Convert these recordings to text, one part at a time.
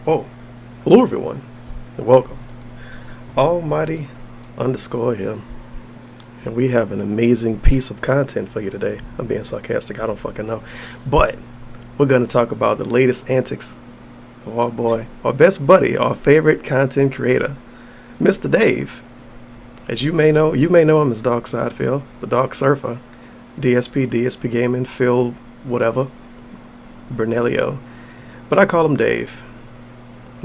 Oh, hello everyone, and welcome. Almighty underscore him. And we have an amazing piece of content for you today. I'm being sarcastic, I don't fucking know. But we're going to talk about the latest antics of our boy, our best buddy, our favorite content creator, Mr. Dave. As you may know him as Dark Side Phil, the Dark Surfer, DSP Gaming, Phil, whatever, Bernelio. But I call him Dave.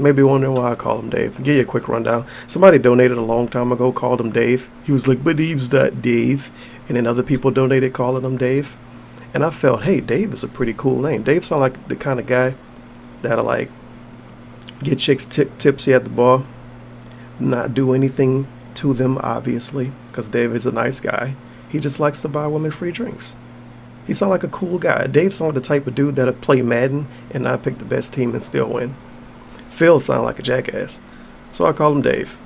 Maybe wondering why I call him Dave. I'll give you a quick rundown. Somebody donated a long time ago, called him Dave. He was like, but Dave's not Dave. And then other people donated calling him Dave. And I felt, hey, Dave is a pretty cool name. Dave sounds like the kind of guy that'll like get chicks tipsy at the bar, not do anything to them, obviously, because Dave is a nice guy. He just likes to buy women free drinks. He sounds like a cool guy. Dave sounds like the type of dude that'll play Madden and not pick the best team and still win. Phil sound like a jackass, so I call him Dave.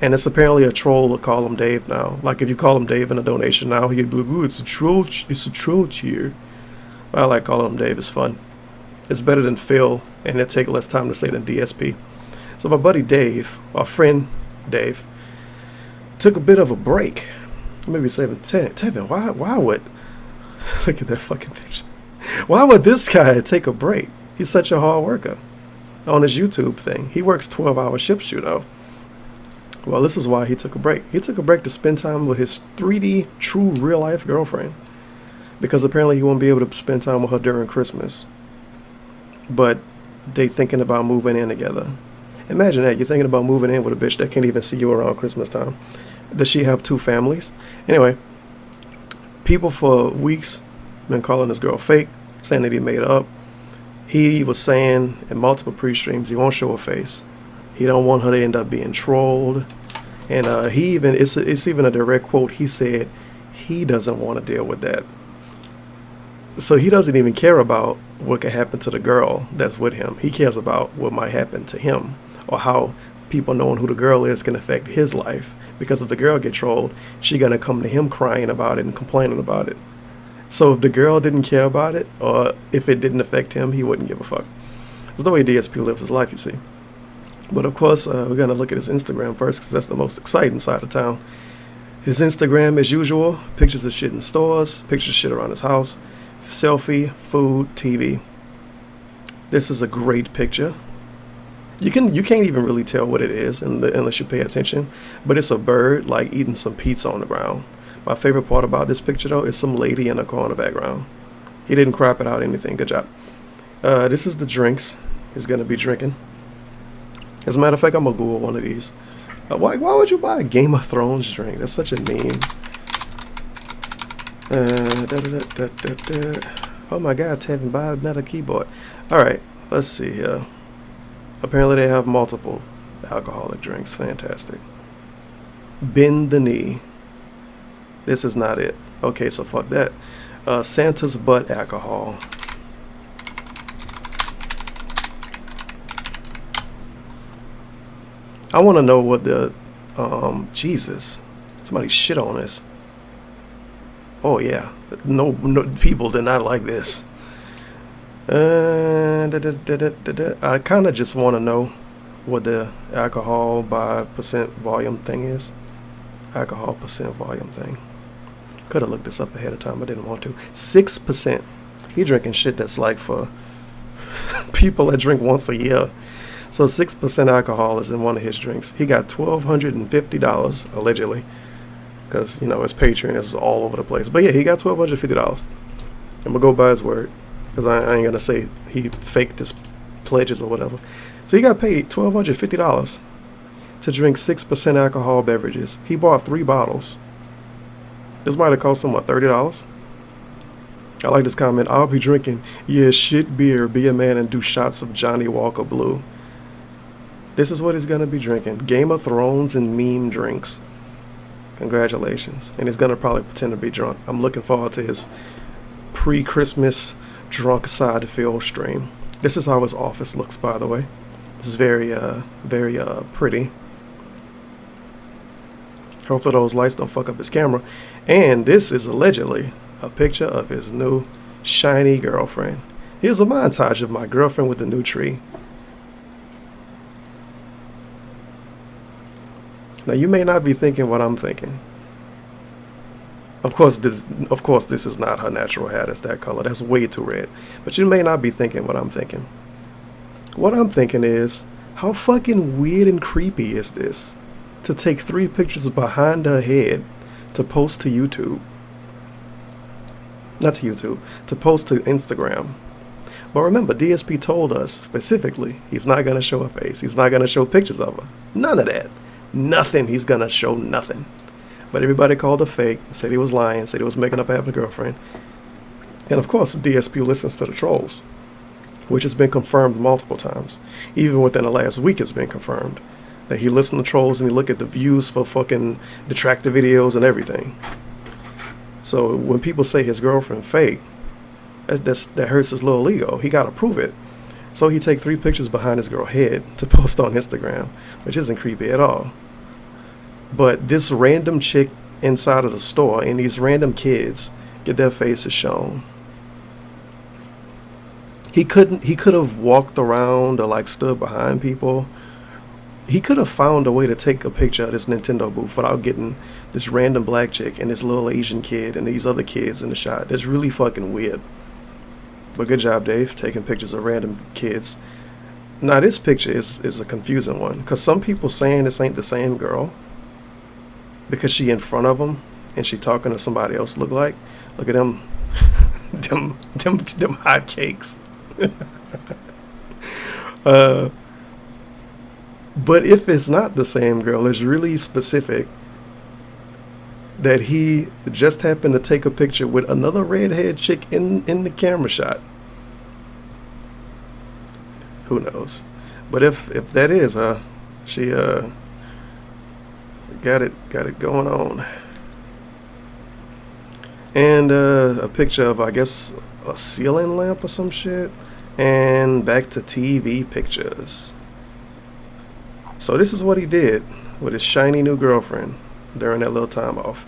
And it's apparently a troll to call him Dave now. Like if you call him Dave in a donation now, he'd be like, "Ooh, it's a troll cheer." But I like calling him Dave. It's fun. It's better than Phil, and it take less time to say than DSP. So my buddy Dave, our friend Dave, took a bit of a break. Maybe saying, Tevin, why would look at that fucking picture? Why would this guy take a break? He's such a hard worker. On his YouTube thing, he works 12-hour shifts, you know. Well, this is why he took a break. He took a break to spend time with his 3D true real life girlfriend, because apparently he won't be able to spend time with her during Christmas. But they thinking about moving in together. Imagine that, you're thinking about moving in with a bitch that can't even see you around Christmas time. Does she have two families? Anyway, people for weeks been calling this girl fake, saying that he made her up. He was saying in multiple pre-streams he won't show her face. He don't want her to end up being trolled. And it's even a direct quote. He said he doesn't want to deal with that. So he doesn't even care about what could happen to the girl that's with him. He cares about what might happen to him, or how people knowing who the girl is can affect his life. Because if the girl get trolled, she gonna come to him crying about it and complaining about it. So if the girl didn't care about it, or if it didn't affect him, he wouldn't give a fuck. It's the way DSP lives his life, you see. But of course, we're going to look at his Instagram first, because that's the most exciting side of town. His Instagram, as usual, pictures of shit in stores, pictures of shit around his house, selfie, food, TV. This is a great picture. You can't even really tell what it is unless you pay attention, but it's a bird like eating some pizza on the ground. My favorite part about this picture, though, is some lady in a car in the background. He didn't crop it out or anything. Good job. This is the drinks he's going to be drinking. As a matter of fact, I'm going to Google one of these. Why would you buy a Game of Thrones drink? That's such a meme. Oh my God, Tevin, buy another keyboard. All right, let's see here. Apparently they have multiple alcoholic drinks. Fantastic. Bend the knee. This is not it. Okay, so fuck that. Santa's butt alcohol. I want to know what the Jesus. Somebody shit on this. Oh yeah. No, people did not like this. I kind of just want to know what the alcohol by percent volume thing is. Alcohol percent volume thing. Could have looked this up ahead of time. I didn't want to. 6%. He drinking shit that's like for people that drink once a year. So 6% alcohol is in one of his drinks. He got $1,250 allegedly, because you know his Patreon is all over the place. But yeah, he got $1,250. I'm gonna go by his word, because I ain't gonna say he faked his pledges or whatever. So he got paid $1,250 to drink 6% alcohol beverages. He bought 3 bottles. This might have cost him, what, $30? I like this comment. I'll be drinking, yeah, shit beer, be a man and do shots of Johnny Walker Blue. This is what he's going to be drinking. Game of Thrones and meme drinks. Congratulations. And he's going to probably pretend to be drunk. I'm looking forward to his pre-Christmas drunk side Phil stream. This is how his office looks, by the way. This is very pretty. Hopefully those lights don't fuck up his camera. And this is allegedly a picture of his new shiny girlfriend. Here's a montage of my girlfriend with the new tree. Now you may not be thinking what I'm thinking. Of course this is not her natural hair. That's that color. That's way too red. But you may not be thinking what I'm thinking. What I'm thinking is, how fucking weird and creepy is this? To take 3 pictures behind her head to post to YouTube. Not to YouTube, to post to Instagram. But remember, DSP told us specifically he's not going to show her face. He's not going to show pictures of her. None of that. Nothing. He's going to show nothing. But everybody called her fake, said he was lying, said he was making up having a girlfriend. And of course, DSP listens to the trolls, which has been confirmed multiple times. Even within the last week, it's been confirmed that he listened to trolls and he looked at the views for fucking detractor videos and everything. So when people say his girlfriend fake, that hurts his little ego. He got to prove it. So he take 3 pictures behind his girl head to post on Instagram, which isn't creepy at all. But this random chick inside of the store and these random kids get their faces shown. He could have walked around or like stood behind people. He could have found a way to take a picture of this Nintendo booth without getting this random black chick and this little Asian kid and these other kids in the shot. That's really fucking weird. But good job, Dave, taking pictures of random kids. Now this picture is a confusing one, because some people saying this ain't the same girl because she in front of them and she talking to somebody else. Look at them them hot cakes. But if it's not the same girl, it's really specific that he just happened to take a picture with another redhead chick in the camera shot. Who knows? But if that is her, she got it going on. And a picture of, I guess, a ceiling lamp or some shit. And back to TV pictures. So this is what he did with his shiny new girlfriend during that little time off.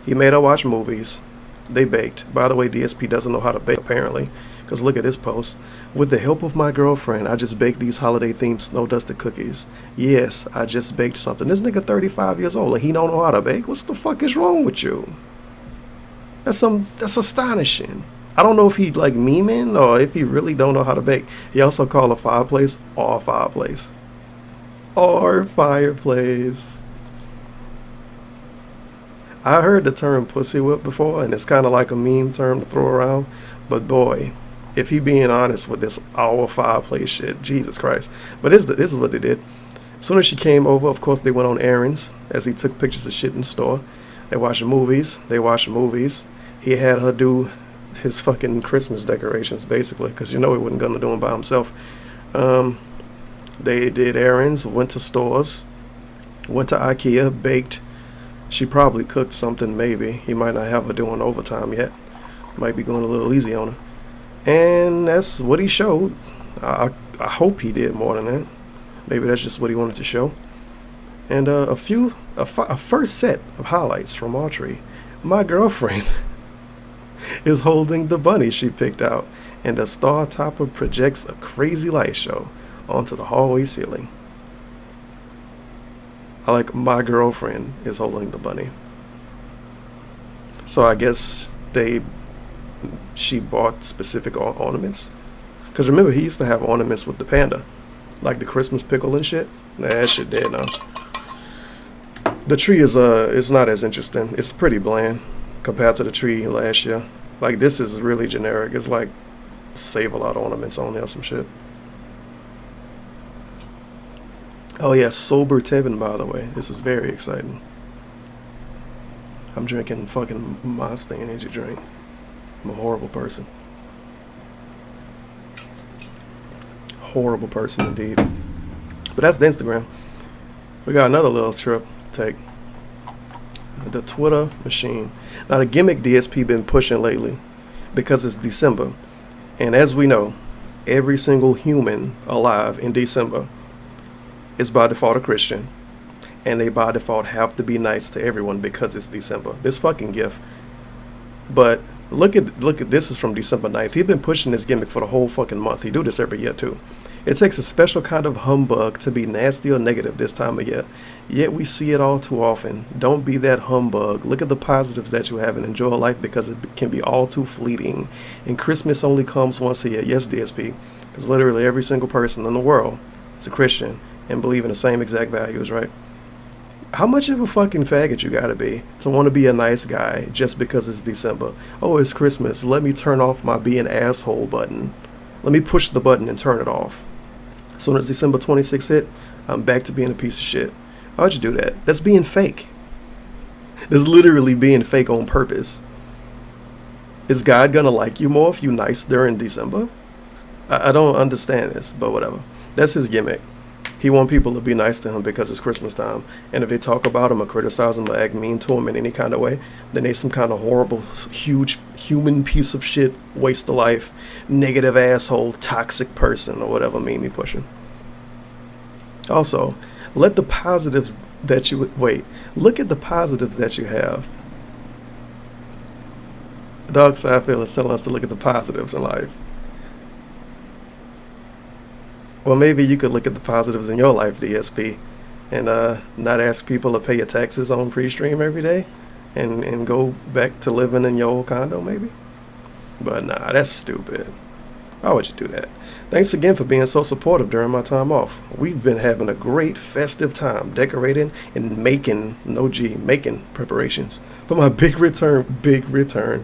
He made her watch movies. They baked. By the way, DSP doesn't know how to bake, apparently, because look at this post. With the help of my girlfriend, I just baked these holiday-themed snow-dusted cookies. Yes, I just baked something. This nigga 35 years old and he don't know how to bake? What the fuck is wrong with you? That's astonishing. I don't know if he like memeing or if he really don't know how to bake. He also called a fireplace or fireplace. Or fireplace. I heard the term pussy whip before, and it's kind of like a meme term to throw around. But boy, if he being honest with this our fireplace shit, Jesus Christ. But this is what they did. As soon as she came over, of course, they went on errands as he took pictures of shit in the store. They watched movies. He had her do his fucking Christmas decorations, basically, because he wasn't going to do them by himself. They did errands, went to stores, went to IKEA, baked. She probably cooked something, maybe. He might not have her doing overtime yet. Might be going a little easy on her. And that's what he showed. I hope he did more than that. Maybe that's just what he wanted to show. And a first set of highlights from Autry. My girlfriend is holding the bunny she picked out, and the star topper projects a crazy light show onto the hallway ceiling. I like my girlfriend is holding the bunny. So I guess she bought specific ornaments. Because remember, he used to have ornaments with the panda, like the Christmas pickle and shit. Nah, that shit dead now. The tree is not as interesting. It's pretty bland compared to the tree last year. Like, this is really generic. It's like Save-A-Lot ornaments on there or some shit. Oh yeah, sober Tevin, by the way. This is very exciting. I'm drinking fucking Monster energy drink. I'm a horrible person. Horrible person indeed. But that's the Instagram. We got another little trip to take. The Twitter machine. Now the gimmick DSP been pushing lately, because it's December. And as we know, every single human alive in December is by default a Christian, and they by default have to be nice to everyone because it's December. This fucking gift. But Look at this is from December 9th. He's been pushing this gimmick for the whole fucking month. He do this every year too. It takes a special kind of humbug to be nasty or negative this time of year. Yet we see it all too often. Don't be that humbug. Look at the positives that you have and enjoy life because it can be all too fleeting. And Christmas only comes once a year. Yes, DSP. Because literally every single person in the world is a Christian and believe in the same exact values, right? How much of a fucking faggot you gotta be to want to be a nice guy just because it's December? Oh, it's Christmas. Let me turn off my be an asshole button. Let me push the button and turn it off. As soon as December 26th hit, I'm back to being a piece of shit. Why'd you do that? That's being fake. That's literally being fake on purpose. Is God gonna like you more if you nice during December? I don't understand this, but whatever. That's his gimmick. He want people to be nice to him because it's Christmas time. And if they talk about him or criticize him or act mean to him in any kind of way, then they some kind of horrible, huge human piece of shit, waste of life, negative asshole, toxic person, or whatever meme he pushing. Also, look at the positives that you have. Dog Side Phil is telling us to look at the positives in life. Well, maybe you could look at the positives in your life, DSP, and not ask people to pay your taxes on pre-stream every day and go back to living in your old condo, maybe? But nah, that's stupid. Why would you do that? Thanks again for being so supportive during my time off. We've been having a great festive time decorating and making preparations for my big return.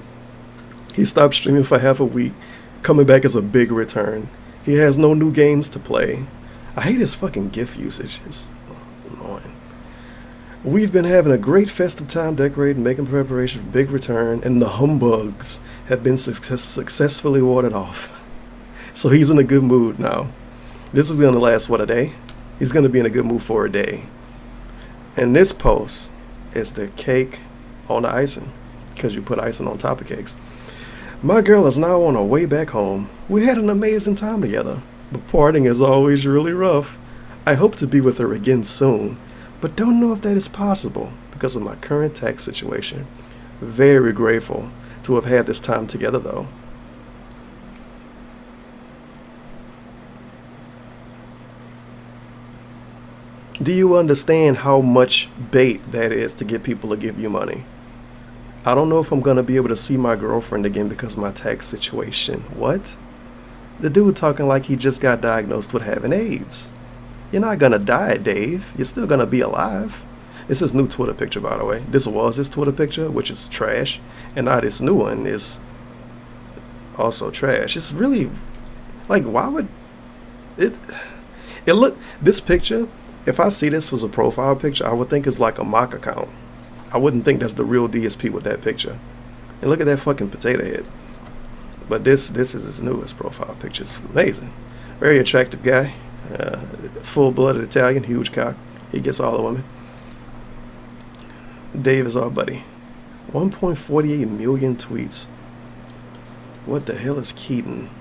He stopped streaming for half a week, coming back as a big return. He has no new games to play. I hate his fucking GIF usage. It's annoying. We've been having a great festive time decorating, making preparations for big return, and the humbugs have been successfully warded off. So he's in a good mood now. This is going to last, a day? He's going to be in a good mood for a day. And this post is the cake on the icing, because you put icing on top of cakes. My girl is now on her way back home. We had an amazing time together, but parting is always really rough. I hope to be with her again soon, but don't know if that is possible because of my current tax situation. Very grateful to have had this time together though. Do you understand how much bait that is to get people to give you money? I don't know if I'm going to be able to see my girlfriend again because of my tax situation. What? The dude talking like he just got diagnosed with having AIDS. You're not going to die, Dave. You're still going to be alive. This is his new Twitter picture, by the way. This was his Twitter picture, which is trash. And now this new one is also trash. It's really, like, why would it look, this picture, if I see this was a profile picture, I would think it's like a mock account. I wouldn't think that's the real DSP with that picture. And look at that fucking potato head. But this is his newest profile picture. It's amazing. Very attractive guy. Full-blooded Italian, huge cock. He gets all the women. Dave is our buddy. 1.48 million tweets. What the hell is Keaton?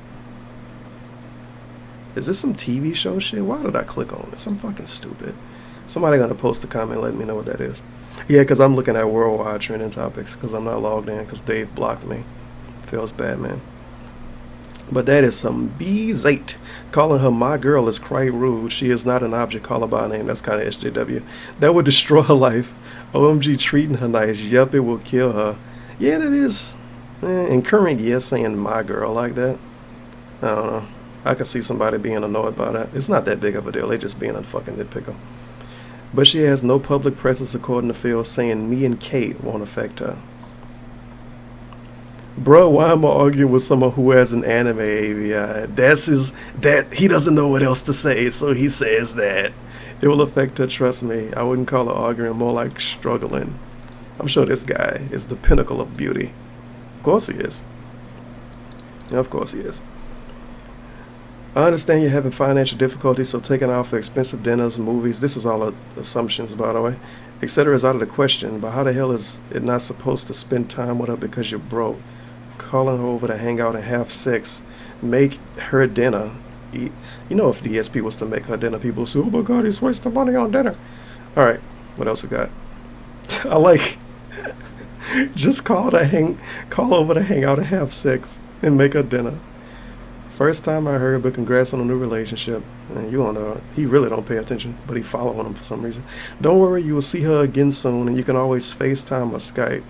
Is this some TV show shit? Why did I click on this? I'm fucking stupid. Somebody gonna post a comment letting me know what that is. Yeah, because I'm looking at worldwide trending topics because I'm not logged in because Dave blocked me. Feels bad, man. But that is some B8. Calling her my girl is quite rude. She is not an object. Call her by name. That's kind of SJW. That would destroy her life. OMG treating her nice. Yup, it will kill her. Yeah, that is. In current year, saying my girl like that. I don't know. I could see somebody being annoyed by that. It's not that big of a deal. They just being a fucking nitpicker. But she has no public presence according to Phil, saying me and Kate won't affect her. Bro, why am I arguing with someone who has an anime AVI? That he doesn't know what else to say, so he says that. It will affect her, trust me. I wouldn't call it arguing, more like struggling. I'm sure this guy is the pinnacle of beauty. Of course he is. Of course he is. I understand you're having financial difficulties, so taking out for expensive dinners, movies, this is all assumptions, by the way, etc. is out of the question, but how the hell is it not supposed to spend time with her because you're broke? Calling her over to hang out and have sex, make her dinner, eat. You know, if DSP was to make her dinner, people would say, oh my god, he's wasting money on dinner. Alright, what else we got? I like Just call over to hang out and have sex and make her dinner. First time I heard, but congrats on a new relationship. And you don't know, he really don't pay attention, but he following him for some reason. Don't worry, you will see her again soon, and you can always FaceTime or Skype.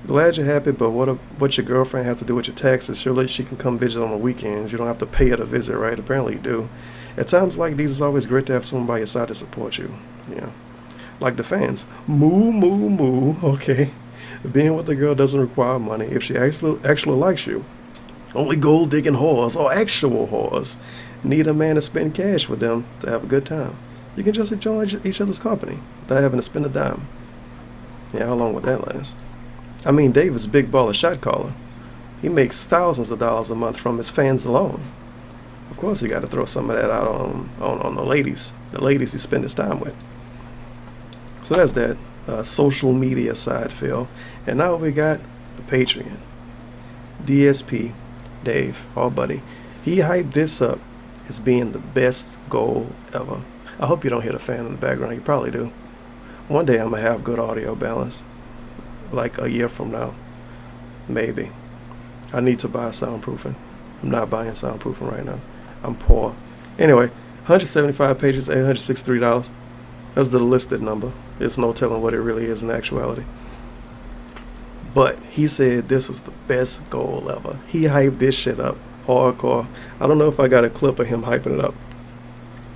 Glad you're happy, but what your girlfriend has to do with your taxes? Surely she can come visit on the weekends. You don't have to pay her to visit, right? Apparently you do. At times like these, it's always great to have someone by your side to support you. Yeah. Like the fans. Moo, moo, moo. Okay. Being with a girl doesn't require money if she actually likes you. Only gold-digging whores or actual whores need a man to spend cash with them to have a good time. You can just enjoy each other's company without having to spend a dime. Yeah, how long would that last? I mean, David's big baller shot caller. He makes thousands of dollars a month from his fans alone. Of course, you got to throw some of that out on the ladies he spend his time with. So that's that social media side, Phil. And now we got the Patreon. DSP, Dave, our buddy, he hyped this up as being the best goal ever. I hope you don't hear the fan in the background. You probably do. One day I'm going to have good audio balance. Like a year from now. Maybe. I need to buy soundproofing. I'm not buying soundproofing right now. I'm poor. Anyway, 175 pages, $863. That's the listed number. There's no telling what it really is in actuality. But he said this was the best goal ever. He hyped this shit up hardcore. I don't know if I got a clip of him hyping it up,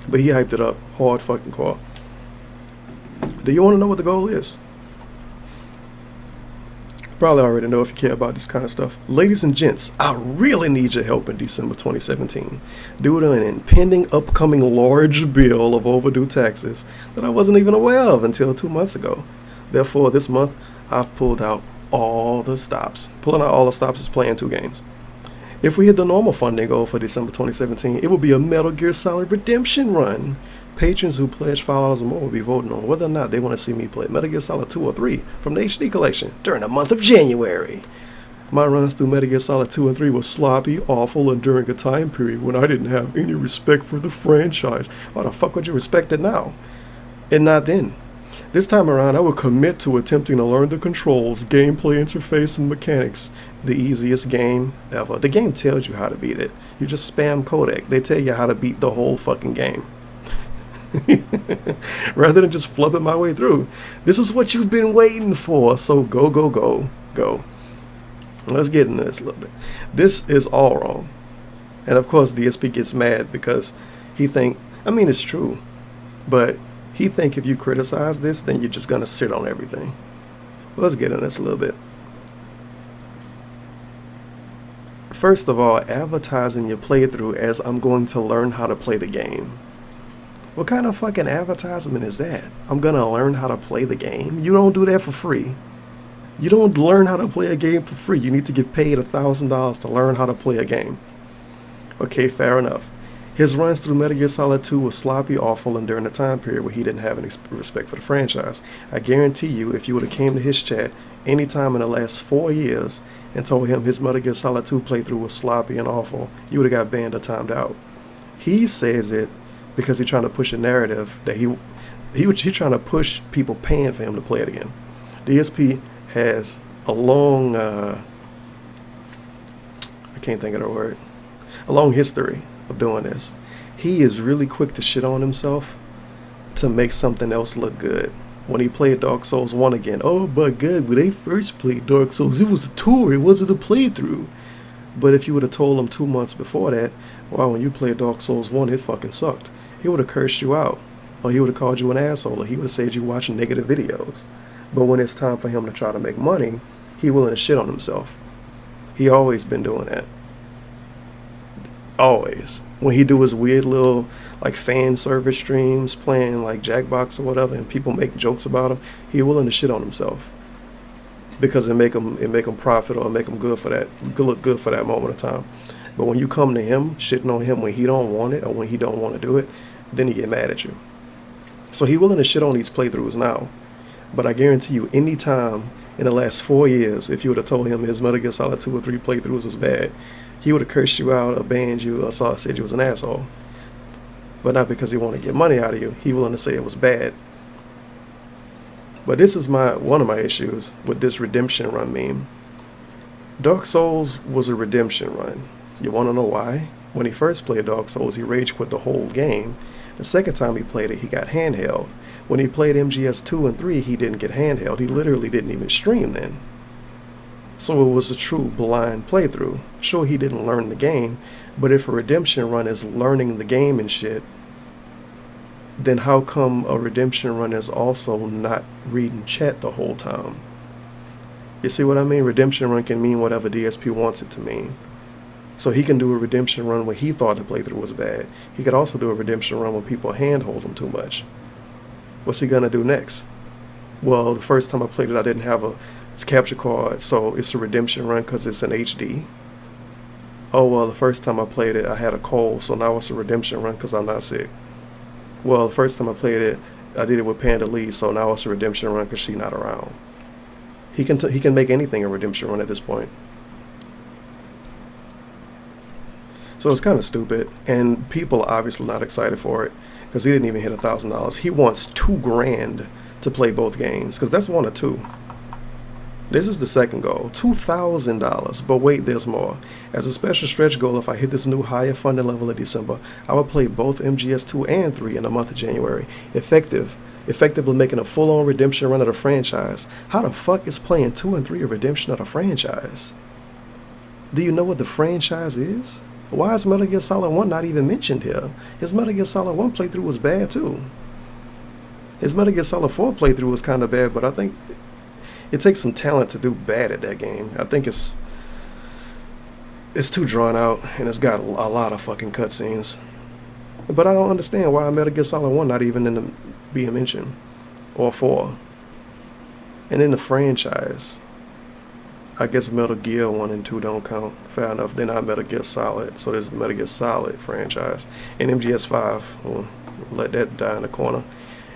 but he hyped it up hard fucking core. Do you want to know what the goal is? Probably already know if you care about this kind of stuff. Ladies and gents, I really need your help in December 2017 due to an impending upcoming large bill of overdue taxes that I wasn't even aware of until 2 months ago. Therefore, this month, I've pulled out all the stops. Pulling out all the stops is playing 2 games. If we hit the normal funding goal for December 2017, it will be a Metal Gear Solid Redemption run. Patrons who pledge $5 or more will be voting on whether or not they want to see me play Metal Gear Solid 2 or 3 from the HD collection during the month of January. My runs through Metal Gear Solid 2 and 3 was sloppy, awful, and during a time period when I didn't have any respect for the franchise. Why the fuck would you respect it now? And not then. This time around, I will commit to attempting to learn the controls, gameplay interface, and mechanics. The easiest game ever. The game tells you how to beat it. You just spam codec. They tell you how to beat the whole fucking game. Rather than just flubbing my way through. This is what you've been waiting for. So go, go, go, go. Let's get into this a little bit. This is all wrong. And of course, DSP gets mad because he think, I mean, it's true, but he think if you criticize this, then you're just gonna sit on everything. Well, let's get into this a little bit. First of all, advertising your playthrough as I'm going to learn how to play the game. What kind of fucking advertisement is that? I'm gonna learn how to play the game? You don't do that for free. You don't learn how to play a game for free. You need to get paid $1,000 to learn how to play a game. Okay, fair enough. His runs through Metal Gear Solid 2 was sloppy, awful, and during a time period where he didn't have any respect for the franchise. I guarantee you, if you would have came to his chat any time in the last 4 years and told him his Metal Gear Solid 2 playthrough was sloppy and awful, you would have got banned or timed out. He says it because he's trying to push a narrative that he's trying to push people paying for him to play it again. DSP has a long, I can't think of the word, a long history of doing this. He is really quick to shit on himself to make something else look good. When he played Dark Souls 1 again, oh my god, when they first played Dark Souls, it was a tour, it wasn't a playthrough. But if you would have told him 2 months before that, wow, when you played Dark Souls 1, it fucking sucked, he would have cursed you out, or he would have called you an asshole, or he would have said you watching negative videos. But when it's time for him to try to make money, he willing to shit on himself. He always been doing that. Always. When he do his weird little like fan service streams playing like Jackbox or whatever, and people make jokes about him, he willing to shit on himself because it make him profit or make him look good for that moment of time. But when you come to him shitting on him when he don't want it or when he don't want to do it, then he get mad at you. So he willing to shit on these playthroughs now. But I guarantee you, any time in the last 4 years, if you would have told him his Metal Gear Solid 2 or 3 playthroughs was bad, he would have cursed you out or banned you or said you was an asshole. But not because he wanted to get money out of you. He willing to say it was bad. But this is one of my issues with this redemption run meme. Dark Souls was a redemption run. You want to know why? When he first played Dark Souls, he rage quit the whole game. The second time he played it, he got handheld. When he played MGS 2 and 3, he didn't get handheld. He literally didn't even stream then. So it was a true blind playthrough. Sure, he didn't learn the game, but if a redemption run is learning the game and shit, then how come a redemption run is also not reading chat the whole time? You see what I mean? Redemption run can mean whatever DSP wants it to mean. So he can do a redemption run when he thought the playthrough was bad. He could also do a redemption run when people handhold him too much. What's he gonna do next? Well, the first time I played it, I didn't have a capture card, so it's a redemption run because it's an HD. Oh, well, the first time I played it, I had a cold, so now it's a redemption run because I'm not sick. Well, the first time I played it, I did it with Panda Lee, so now it's a redemption run because she's not around. He can make anything a redemption run at this point. So it's kind of stupid, and people are obviously not excited for it because he didn't even hit $1,000. He wants $2,000 to play both games because that's one or two. This is the second goal, $2,000. But wait, there's more. As a special stretch goal, if I hit this new higher funding level in December, I will play both MGS 2 and 3 in the month of January. Effectively making a full-on redemption run of the franchise. How the fuck is playing 2 and 3 a redemption of the franchise? Do you know what the franchise is? Why is Metal Gear Solid 1 not even mentioned here? His Metal Gear Solid 1 playthrough was bad too. His Metal Gear Solid 4 playthrough was kind of bad, but I think it takes some talent to do bad at that game. I think it's too drawn out, and it's got a lot of fucking cutscenes. But I don't understand why Metal Gear Solid 1 not even in the being mentioned, or 4. And in the franchise, I guess Metal Gear 1 and 2 don't count. Fair enough, they're not Metal Gear Solid, so this is the Metal Gear Solid franchise. And MGS 5, we'll let that die in the corner.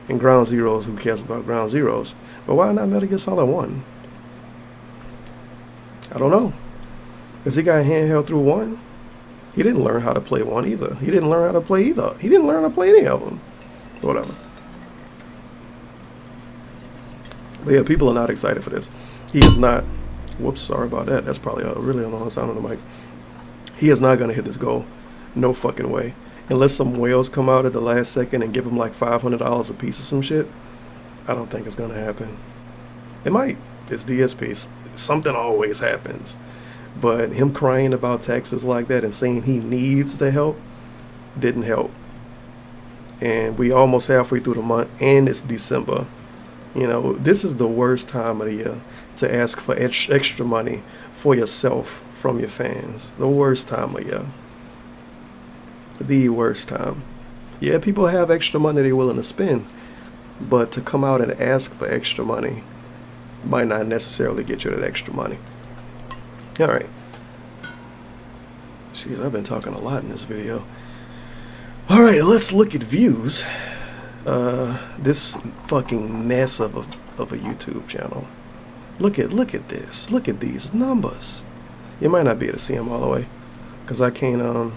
And Ground Zeroes, who cares about Ground Zeroes? But why not Metal Gear Solid 1? I don't know. Because he got handheld through 1. He didn't learn how to play 1 either. He didn't learn how to play either. He didn't learn how to play any of them. Whatever. But yeah, people are not excited for this. He is not. Whoops, sorry about that. That's probably a really annoying sound on the mic. He is not going to hit this goal. No fucking way. Unless some whales come out at the last second and give him like $500 a piece of some shit, I don't think it's going to happen. It might. It's DSP. Something always happens. But him crying about taxes like that and saying he needs the help didn't help. And we almost halfway through the month, and it's December. You know, this is the worst time of the year to ask for extra money for yourself from your fans. The worst time of year. The worst time. Yeah, people have extra money they're willing to spend, but to come out and ask for extra money might not necessarily get you that extra money. Alright. Jeez, I've been talking a lot in this video. Alright, let's look at views. This fucking mess of a YouTube channel. Look at this. Look at these numbers. You might not be able to see them all the way, because I can't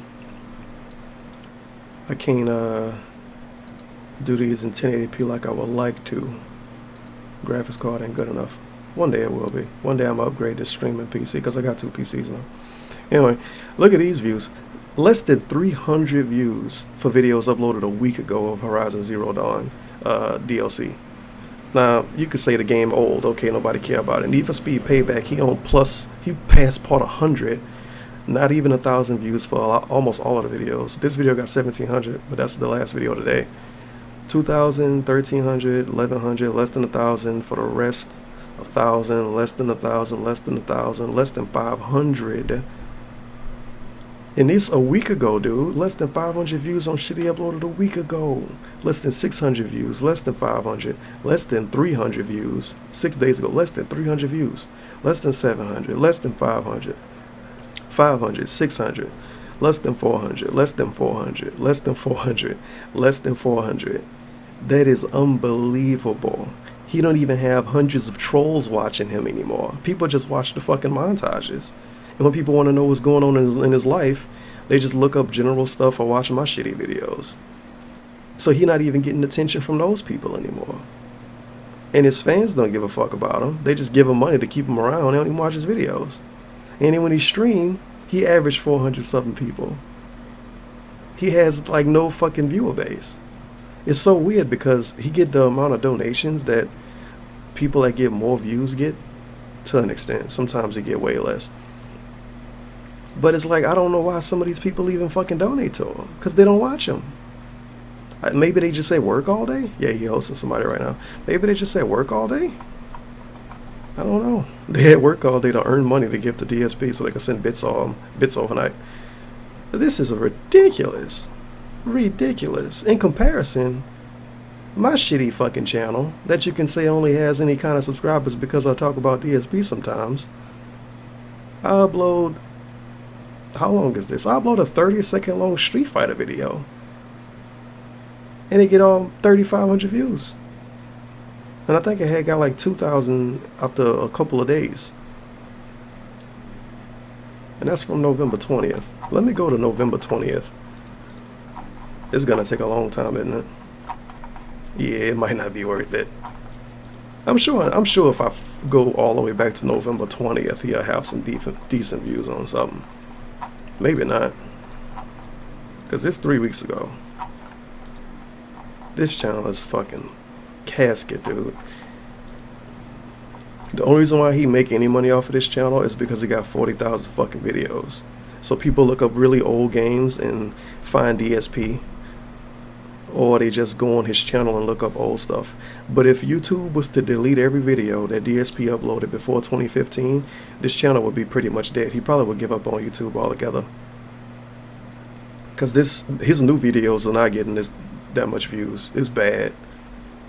do these in 1080p like I would like to. Graphics card ain't good enough. One day it will be. One day I'm gonna upgrade this streaming PC because I got 2 PCs now. Anyway, look at these views. Less than 300 views for videos uploaded a week ago of Horizon Zero Dawn DLC. Now, you could say the game old. Okay, nobody care about it. Need for Speed Payback, he passed part 100. Not even 1,000 views for almost all of the videos. This video got 1,700, but that's the last video today. 2,000, 1,300, 1,100, less than 1,000 for the rest. 1,000, less than 1,000, less than 1,000, less than 500. And this a week ago, dude. Less than 500 views on shit he uploaded a week ago. Less than 600 views. Less than 500. Less than 300 views. 6 days ago. Less than 300 views. Less than 700. Less than 500. 500. 600. Less than 400. Less than 400. Less than 400. Less than 400. That is unbelievable. He don't even have hundreds of trolls watching him anymore. People just watch the fucking montages. And when people want to know what's going on in his life, they just look up general stuff or watch my shitty videos. So he's not even getting attention from those people anymore. And his fans don't give a fuck about him. They just give him money to keep him around. They don't even watch his videos. And then when he streamed, he averaged 400 something people. He has like no fucking viewer base. It's so weird because he get the amount of donations that people that get more views get, to an extent. Sometimes they get way less. But it's like, I don't know why some of these people even fucking donate to him, because they don't watch him. Maybe they just say work all day. Yeah, he hosting somebody right now. Maybe they just say work all day. I don't know. They had work all day to earn money to give to DSP so they can send bits overnight. This is ridiculous. Ridiculous. In comparison, my shitty fucking channel that you can say only has any kind of subscribers because I talk about DSP sometimes. I upload, how long is this? I upload a 30-second long Street Fighter video. And it get all 3,500 views. And I think it had got like 2,000 after a couple of days. And that's from November 20th. Let me go to November 20th. It's gonna take a long time, isn't it? Yeah, it might not be worth it. I'm sure if I go all the way back to November 20th, he'll have some decent views on something. Maybe not. Because it's 3 weeks ago. This channel is fucking casket, dude. The only reason why he make any money off of this channel is because he got 40,000 fucking videos. So people look up really old games and find DSP, or they just go on his channel and look up old stuff. But if YouTube was to delete every video that DSP uploaded before 2015, this channel would be pretty much dead. He probably would give up on YouTube altogether. Because his new videos are not getting that much views. It's bad.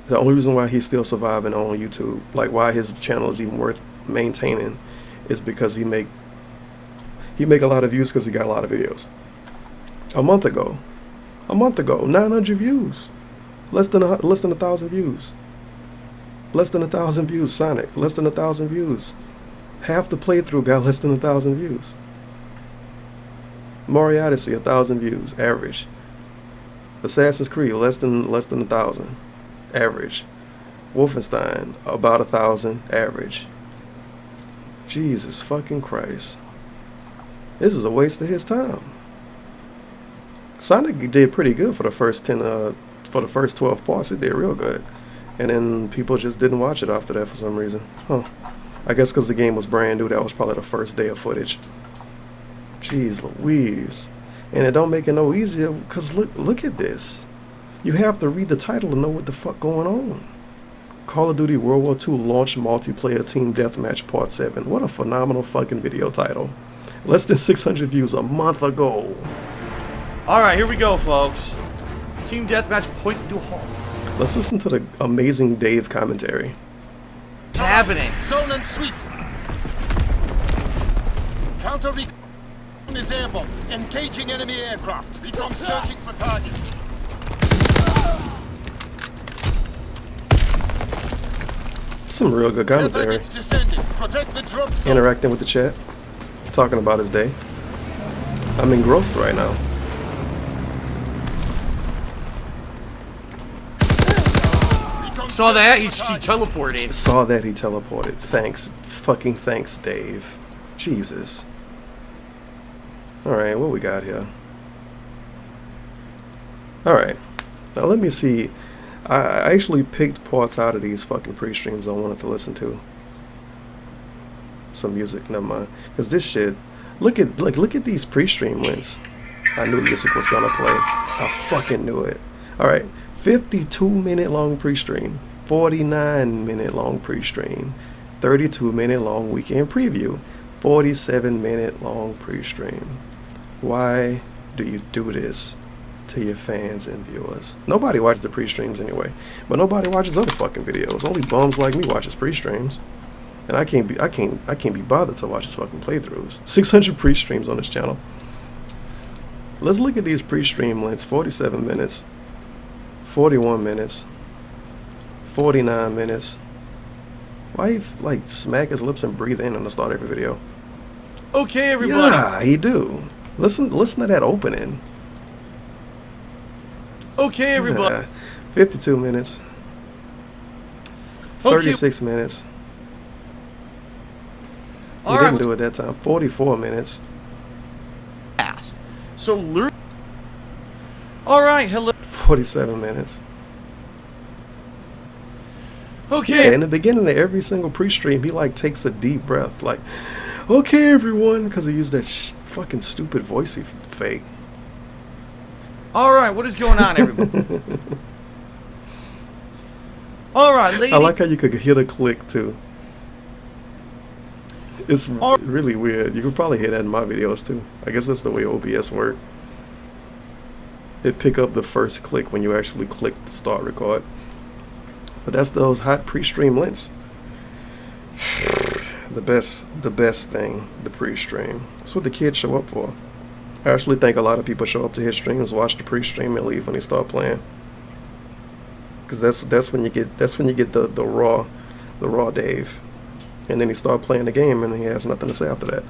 The only reason why he's still surviving on YouTube, like why his channel is even worth maintaining, is because he make a lot of views because he got a lot of videos. A month ago, 900 views, less than 1,000 views, less than 1,000 views. Sonic, less than 1,000 views. Half the playthrough got less than 1,000 views. Mario Odyssey, 1,000 views average. Assassin's Creed, less than 1,000 average. Wolfenstein, about 1,000 average. Jesus fucking Christ. This is a waste of his time. Sonic did pretty good for the first 12 parts. It did real good. And then people just didn't watch it after that for some reason. Huh. I guess because the game was brand new. That was probably the first day of footage. Jeez Louise. And it don't make it no easier because look at this. You have to read the title to know what the fuck going on. Call of Duty World War II Launch Multiplayer Team Deathmatch Part 7. What a phenomenal fucking video title. Less than 600 views a month ago. Alright, here we go, folks. Team Deathmatch Point du Halt. Let's listen to the amazing Dave commentary. Happening. Zone and sweep. Counter recon is airborne. Engaging enemy aircraft. Become searching for targets. Some real good commentary. Protect the drop zone. Interacting with the chat. Talking about his day. I'm engrossed right now. Saw that? He teleported. Saw that he teleported. Thanks. Fucking thanks, Dave. Jesus. Alright, what we got here? Alright. Now let me see. I actually picked parts out of these fucking pre-streams I wanted to listen to. Some music, never mind. Because this shit, look at these pre-stream links. I knew music was gonna play. I fucking knew it. Alright, 52-minute long pre-stream, 49-minute long pre-stream, 32-minute long weekend preview, 47-minute long pre-stream. Why do you do this to your fans and viewers? Nobody watches the pre-streams anyway, but nobody watches other fucking videos. Only bums like me watches pre-streams, and I can't be bothered to watch his fucking playthroughs. 600 pre-streams on this channel. Let's look at these pre-stream lengths. 47 minutes, 41 minutes, 49 minutes. Why you like smack his lips and breathe in on the start of every video? Okay, everybody. Yeah, he do. Listen to that opening. Okay, everybody. Yeah. 52 minutes. 36 minutes. He All right, didn't do it that time. 44 minutes. Fast. So learn. All right, hello. 47 minutes. Okay. Yeah, in the beginning of every single pre-stream, he like takes a deep breath, like, "Okay, everyone," because he used that fucking stupid voice he fake. All right, what is going on, everybody? All right, lady. I like how you could hear the click too. It's really weird. You could probably hear that in my videos too. I guess that's the way OBS works. It pick up the first click when you actually click the start record. But that's those hot pre-stream links. The best thing, the pre-stream. That's what the kids show up for. I actually think a lot of people show up to his streams, watch the pre-stream, and leave when they start playing. Because that's when you get the raw Dave, and then he start playing the game, and he has nothing to say after that.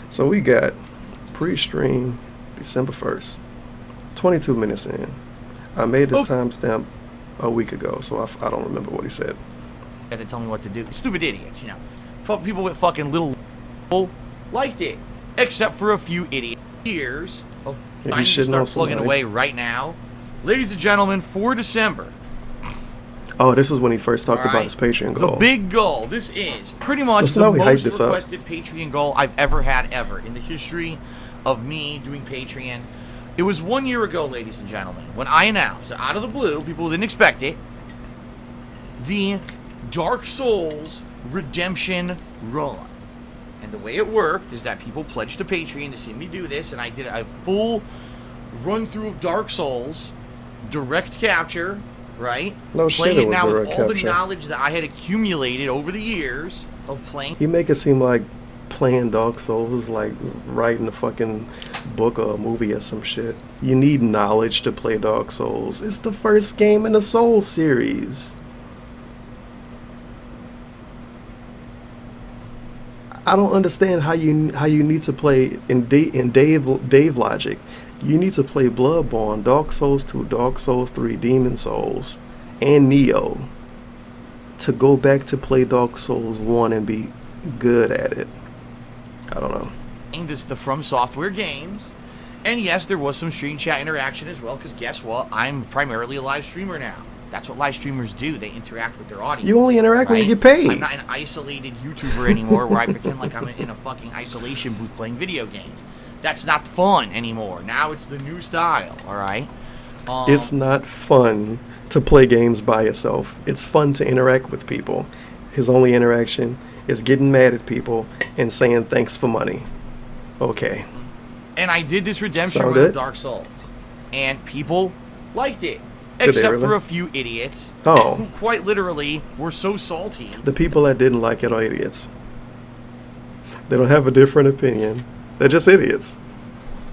So we got pre-stream December 1st, 22 minutes in. I made this timestamp a week ago, so I don't remember what he said. Had to tell me what to do. Stupid idiots, you know. People with fucking little liked it, except for a few idiots. Years of time to start plugging away right now, ladies and gentlemen, for December. Oh, this is when he first talked about his Patreon goal. The big goal. This is pretty much the most requested Patreon goal I've ever had in the history of me doing Patreon. It was 1 year ago, ladies and gentlemen, when I announced, out of the blue, people didn't expect it, the Dark Souls Redemption Run. And the way it worked is that people pledged to Patreon to see me do this, and I did a full run-through of Dark Souls, direct capture, right? No shit, it was now direct with all capture. the knowledge that I had accumulated over the years of playing. You make it seem like playing Dark Souls is like writing a fucking book or a movie or some shit. You need knowledge to play Dark Souls. It's the first game in the Souls series. I don't understand how you need to play in Dave logic. You need to play Bloodborne, Dark Souls 2, Dark Souls 3, Demon Souls, and Neo to go back to play Dark Souls 1 and be good at it. I don't know. This the From Software games, and yes, there was some stream chat interaction as well. Because guess what? I'm primarily a live streamer now. That's what live streamers do. They interact with their audience. You only interact when you get paid. I'm not an isolated YouTuber anymore where I pretend like I'm in a fucking isolation booth playing video games. That's not fun anymore. Now it's the new style, all right? It's not fun to play games by yourself. It's fun to interact with people. His only interaction is getting mad at people and saying thanks for money. Okay. And I did this redemption run of Dark Souls, and people liked it. Except for a few idiots who quite literally were so salty. The people that didn't like it are idiots. They don't have a different opinion. They're just idiots.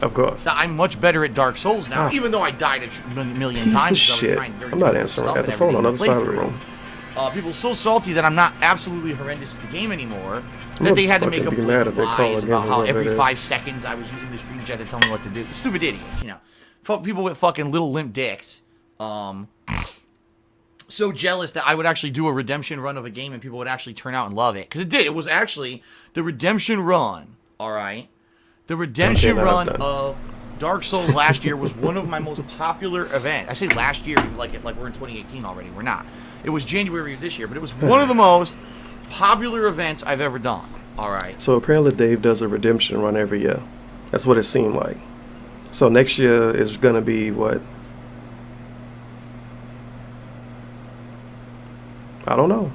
Of course. Now, I'm much better at Dark Souls now, even though I died a million times. Piece of shit. I'm not answering. I got the phone on the other side of the room. People so salty that I'm not absolutely horrendous at the game anymore that they had to make up lies about how every 5 seconds I was using the stream chat to tell me what to do. Stupid idiots, you know. People with fucking little limp dicks. So jealous that I would actually do a redemption run of a game and people would actually turn out and love it. Because it did. It was actually the redemption run, alright? The redemption run of Dark Souls last year was one of my most popular events. I say last year like we're in 2018 already. We're not. It was January of this year, but it was one of the most popular events I've ever done, alright? So apparently Dave does a redemption run every year. That's what it seemed like. So next year is going to be what? I don't know.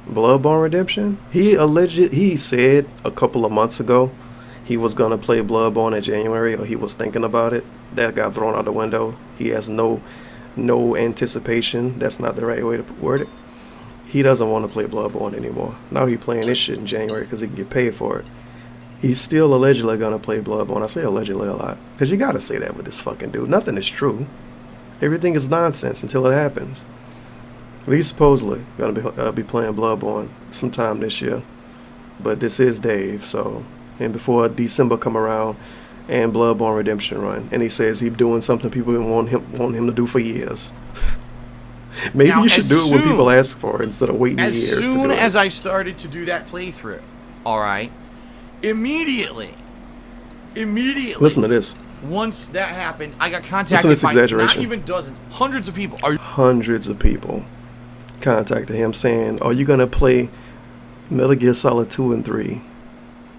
Bloodborne Redemption? He said a couple of months ago he was gonna play Bloodborne in January, or he was thinking about it. That got thrown out the window. He has no anticipation. That's not the right way to word it. He doesn't want to play Bloodborne anymore. Now he's playing this shit in January because he can get paid for it. He's still allegedly gonna play Bloodborne. I say allegedly a lot because you gotta say that with this fucking dude. Nothing is true. Everything is nonsense until it happens. He's supposedly going to be playing Bloodborne sometime this year. But this is Dave, so... And before December come around and Bloodborne Redemption run. And he says he's doing something people want him to do for years. Maybe now, you should do it when people ask for it instead of waiting years to do it. As soon as I started to do that playthrough, all right, immediately. Listen to this. Once that happened, I got contacted by not even dozens, hundreds of people. Hundreds of people contacted him saying, "Are you gonna play Metal Gear Solid 2 and 3?"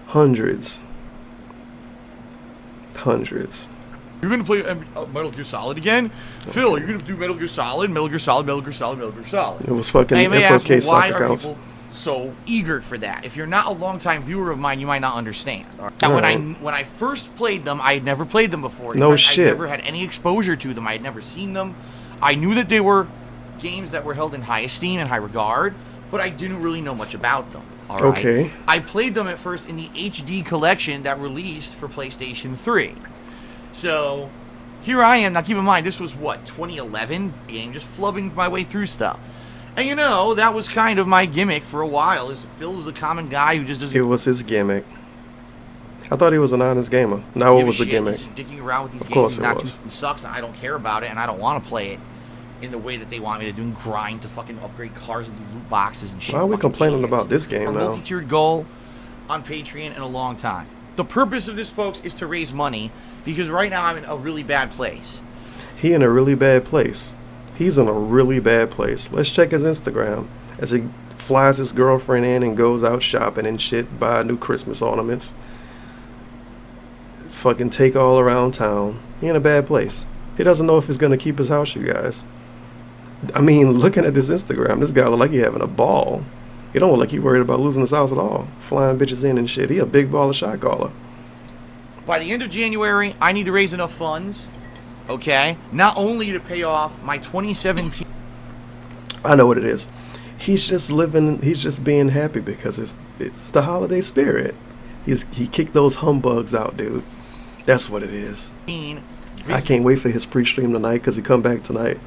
Hundreds. You're gonna play Metal Gear Solid again, Phil? You're gonna do Metal Gear Solid, Metal Gear Solid, Metal Gear Solid, Metal Gear Solid. It was fucking SOK stock accounts. So eager for that. If you're not a longtime viewer of mine, you might not understand. Right. When I first played them, I had never played them before. No shit. I never had any exposure to them. I had never seen them. I knew that they were games that were held in high esteem and high regard, but I didn't really know much about them. All right? Okay. I played them at first in the HD collection that released for PlayStation 3. So here I am. Now keep in mind, this was what, 2011 game, just flubbing my way through stuff. And you know, that was kind of my gimmick for a while. Is Phil is a common guy who just doesn't... It was his gimmick. I thought he was an honest gamer. No, it was a gimmick. He's dicking around with these games. Of course it was. It sucks, and I don't care about it, and I don't want to play it in the way that they want me to do, and grind to fucking upgrade cars and do loot boxes and shit. Why are we complaining about this game now? Our multi-tiered goal on Patreon in a long time. The purpose of this, folks, is to raise money, because right now I'm in a really bad place. He in a really bad place. He's in a really bad place. Let's check his Instagram as he flies his girlfriend in and goes out shopping and shit, buy new Christmas ornaments. Fucking take all around town. He in a bad place. He doesn't know if he's gonna keep his house, you guys. I mean, looking at his Instagram, this guy look like he having a ball. He don't look like he worried about losing his house at all. Flying bitches in and shit. He a big baller shot caller. By the end of January, I need to raise enough funds. Okay, not only to pay off my 2017. I know what it is. He's just living. He's just being happy because it's the holiday spirit. He kicked those humbugs out, dude. That's what it is. I can't wait for his pre-stream tonight because he come back tonight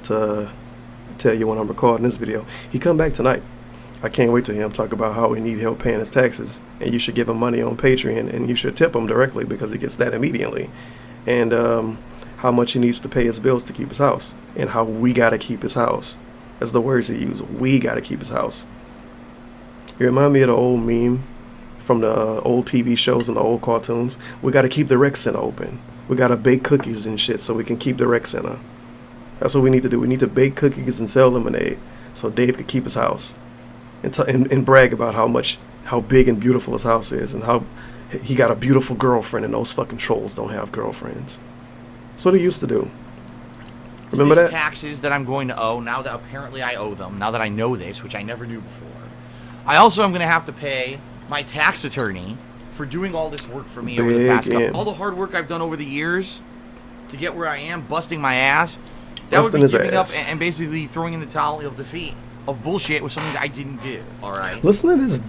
to tell you when I'm recording this video. He come back tonight. I can't wait to hear him talk about how he need help paying his taxes, and you should give him money on Patreon, and you should tip him directly because he gets that immediately. And how much he needs to pay his bills to keep his house, and how we gotta keep his house. That's the words he used. We gotta keep his house. You remind me of the old meme from the old TV shows and the old cartoons. We gotta keep the rec center open. We gotta bake cookies and shit so we can keep the rec center. That's what we need to do. We need to bake cookies and sell lemonade so Dave could keep his house, and brag about how big and beautiful his house is, and how he got a beautiful girlfriend, and those fucking trolls don't have girlfriends. That's what he used to do. Remember that? Taxes that I'm going to owe, now that apparently I owe them, now that I know this, which I never knew before. I also am going to have to pay my tax attorney for doing all this work for me over the past couple. All the hard work I've done over the years to get where I am, busting my ass. That would be giving up and basically throwing in the towel of defeat of bullshit with something that I didn't do. All right. Listen to this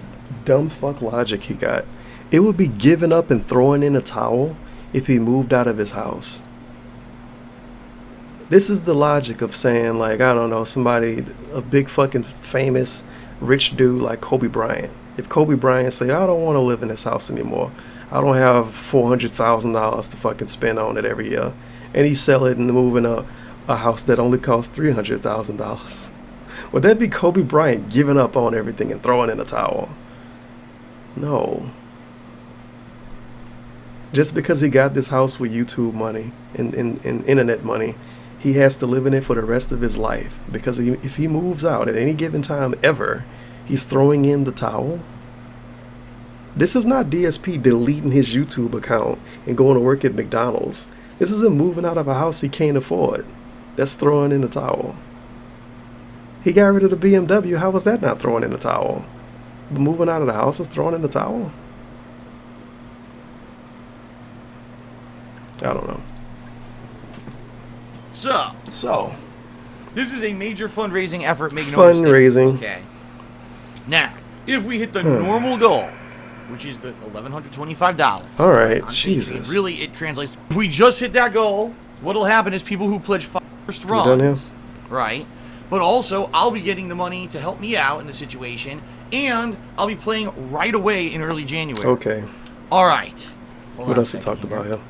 dumb fuck logic he got. It would be giving up and throwing in a towel if he moved out of his house. This is the logic of saying, like, I don't know, somebody, a big fucking famous rich dude like Kobe Bryant. If Kobe Bryant say, I don't want to live in this house anymore, I don't have $400,000 to fucking spend on it every year, and he sell it and move in a house that only costs $300,000, would that be Kobe Bryant giving up on everything and throwing in a towel? No. Just because he got this house with YouTube money and internet money, he has to live in it for the rest of his life. Because if he moves out at any given time ever, he's throwing in the towel. This is not DSP deleting his YouTube account and going to work at McDonald's. This is him moving out of a house he can't afford. That's throwing in the towel. He got rid of the BMW. How was that not throwing in the towel? But moving out of the house is throwing in the towel? I don't know. So, this is a major fundraising effort. Fundraising. Okay. Now, if we hit the normal goal, which is the $1,125. All right, Jesus. It translates. If we just hit that goal, what'll happen is people who pledge first runs, right? But also, I'll be getting the money to help me out in the situation, and I'll be playing right away in early January. Okay. All right. What else he talked about here?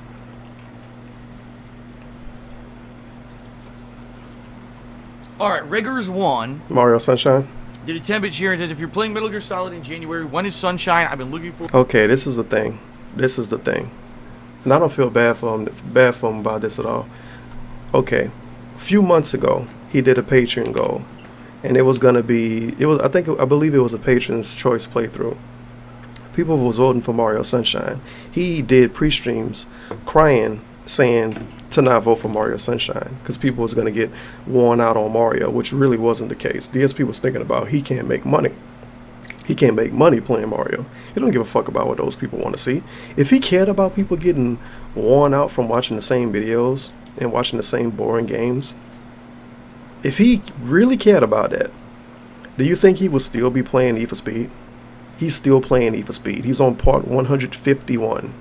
All right, Riggers 1. Mario Sunshine. Did a 10-bit share and says, if you're playing Metal Gear Solid in January, when is Sunshine? I've been looking for... Okay, this is the thing. And I don't feel bad for him about this at all. Okay, a few months ago, he did a Patreon goal. And it was going to be... I believe it was a Patron's Choice playthrough. People was voting for Mario Sunshine. He did pre-streams crying, saying to not vote for Mario Sunshine because people was going to get worn out on Mario, which really wasn't the case. DSP was thinking about he can't make money. He can't make money playing Mario. He don't give a fuck about what those people want to see. If he cared about people getting worn out from watching the same videos and watching the same boring games, if he really cared about that, do you think he would still be playing Need for Speed? He's still playing Need for Speed. He's on part 151.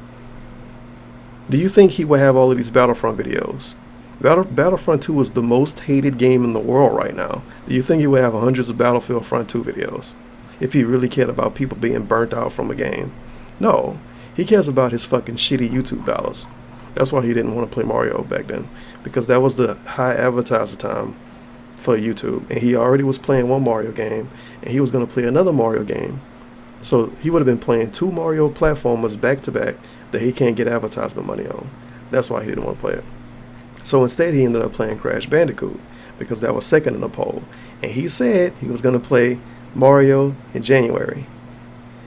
Do you think he would have all of these Battlefront videos? Battlefront 2 is the most hated game in the world right now. Do you think he would have hundreds of Battlefield Front 2 videos if he really cared about people being burnt out from a game? No. He cares about his fucking shitty YouTube dollars. That's why he didn't want to play Mario back then, because that was the high advertiser time for YouTube. And he already was playing one Mario game, and he was going to play another Mario game. So he would have been playing 2 Mario platformers back to back that he can't get advertisement money on. That's why he didn't want to play it. So instead he ended up playing Crash Bandicoot because that was second in the poll. And he said he was going to play Mario in January.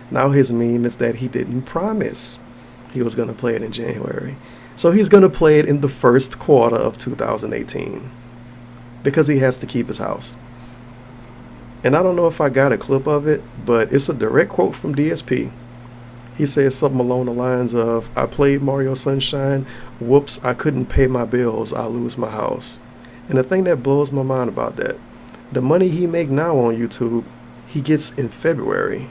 Now his meme is that he didn't promise he was going to play it in January. So he's going to play it in the first quarter of 2018 because he has to keep his house. And I don't know if I got a clip of it, but it's a direct quote from DSP. He says something along the lines of, I played Mario Sunshine, whoops, I couldn't pay my bills, I lose my house. And the thing that blows my mind about that, the money he make now on YouTube, he gets in February.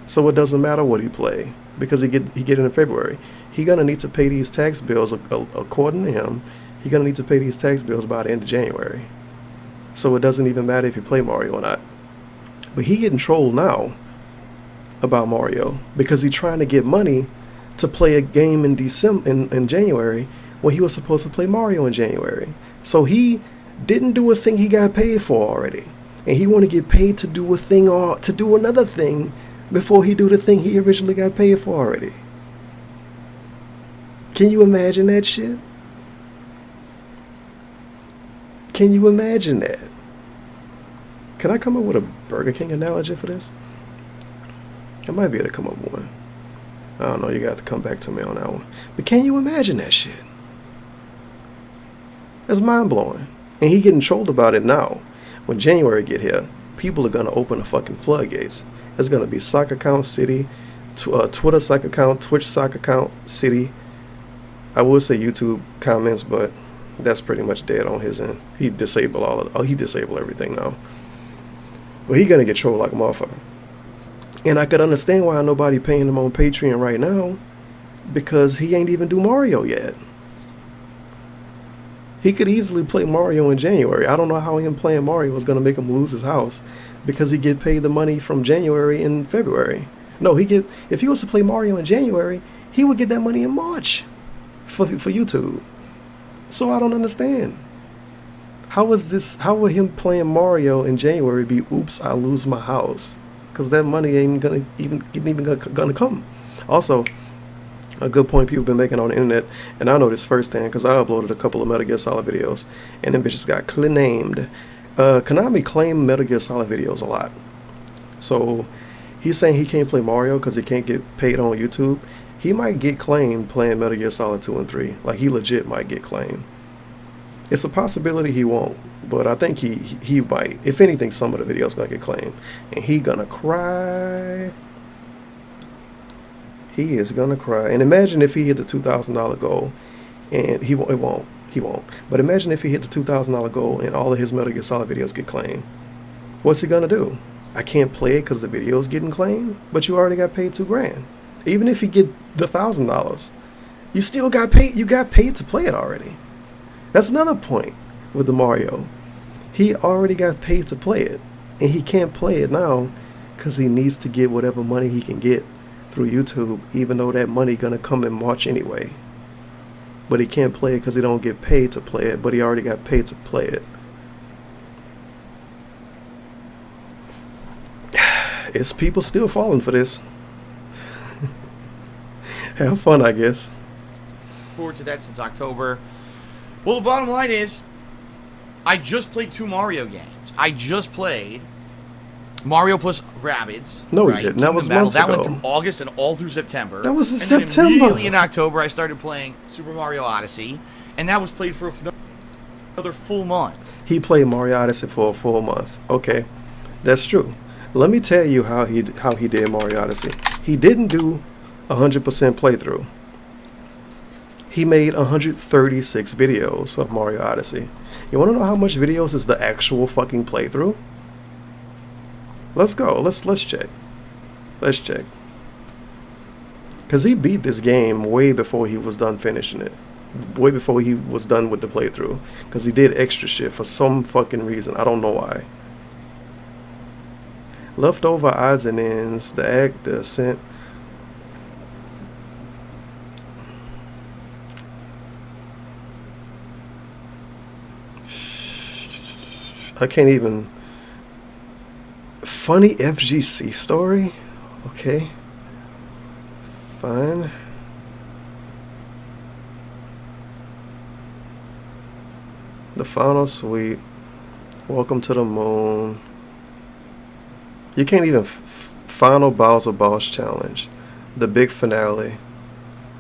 So it doesn't matter what he play, because he get it in February. He gonna need to pay these tax bills, according to him, he gonna need to pay these tax bills by the end of January. So it doesn't even matter if you play Mario or not. But he getting trolled now about Mario because he's trying to get money to play a game in January when he was supposed to play Mario in January. So he didn't do a thing he got paid for already, and he want to get paid to do a thing or to do another thing before he do the thing he originally got paid for already. Can you imagine that shit? Can you imagine that? Can I come up with a Burger King analogy for this? I might be able to come up with one. I don't know, you got to come back to me on that one. But can you imagine that shit? That's mind-blowing. And he getting trolled about it now. When January get here, people are going to open the fucking floodgates. There's going to be sock account city, Twitter sock account, Twitch sock account city. I would say YouTube comments, but that's pretty much dead on his end. He disabled he disabled everything now. But he going to get trolled like a motherfucker. And I could understand why nobody paying him on Patreon right now, because he ain't even do Mario yet. He could easily play Mario in January. I don't know how him playing Mario is going to make him lose his house, because he get paid the money from January and February. No, if he was to play Mario in January, he would get that money in March for YouTube. So I don't understand. How would him playing Mario in January be, oops, I lose my house? Because that money ain't gonna come. Also, a good point people been making on the internet, and I know this firsthand because I uploaded a couple of Metal Gear Solid videos, and them bitches got named. Konami claimed Metal Gear Solid videos a lot. So he's saying he can't play Mario because he can't get paid on YouTube. He might get claimed playing Metal Gear Solid 2 and 3. Like, he legit might get claimed. It's a possibility he won't, but I think he might. If anything, some of the videos gonna get claimed, and he gonna cry. He is gonna cry. And imagine if he hit the $2,000 goal, and he won't. But imagine if he hit the $2,000 goal and all of his Metal Gear Solid videos get claimed. What's he gonna do? I can't play it because the video's getting claimed, but you already got paid $2,000. Even if you get the $1,000, you still got paid. You got paid to play it already. That's another point with the Mario. He already got paid to play it, and he can't play it now because he needs to get whatever money he can get through YouTube, even though that money gonna come in March anyway. But he can't play it because he don't get paid to play it, but he already got paid to play it. It's people still falling for this. Have fun, I guess. Forward to that since October. Well, the bottom line is, I just played 2 Mario games. I just played Mario plus Rabbids. No, right? we didn't. That was months That ago. went through August and all through September. That was in and September. Then immediately in October, I started playing Super Mario Odyssey, and that was played for another full month. He played Mario Odyssey for a full month. Okay, that's true. Let me tell you how he did Mario Odyssey. He didn't do 100% playthrough. He made 136 videos of Mario Odyssey. You want to know how much videos is the actual fucking playthrough? Let's go. Let's check. Let's check. Because he beat this game way before he was done finishing it. Way before he was done with the playthrough. Because he did extra shit for some fucking reason. I don't know why. Leftover odds and ends. The Act, the Ascent. I can't even. Funny FGC story? Okay. Fine. The final suite. Welcome to the moon. You can't even. Final Bowser Boss Challenge. The big finale.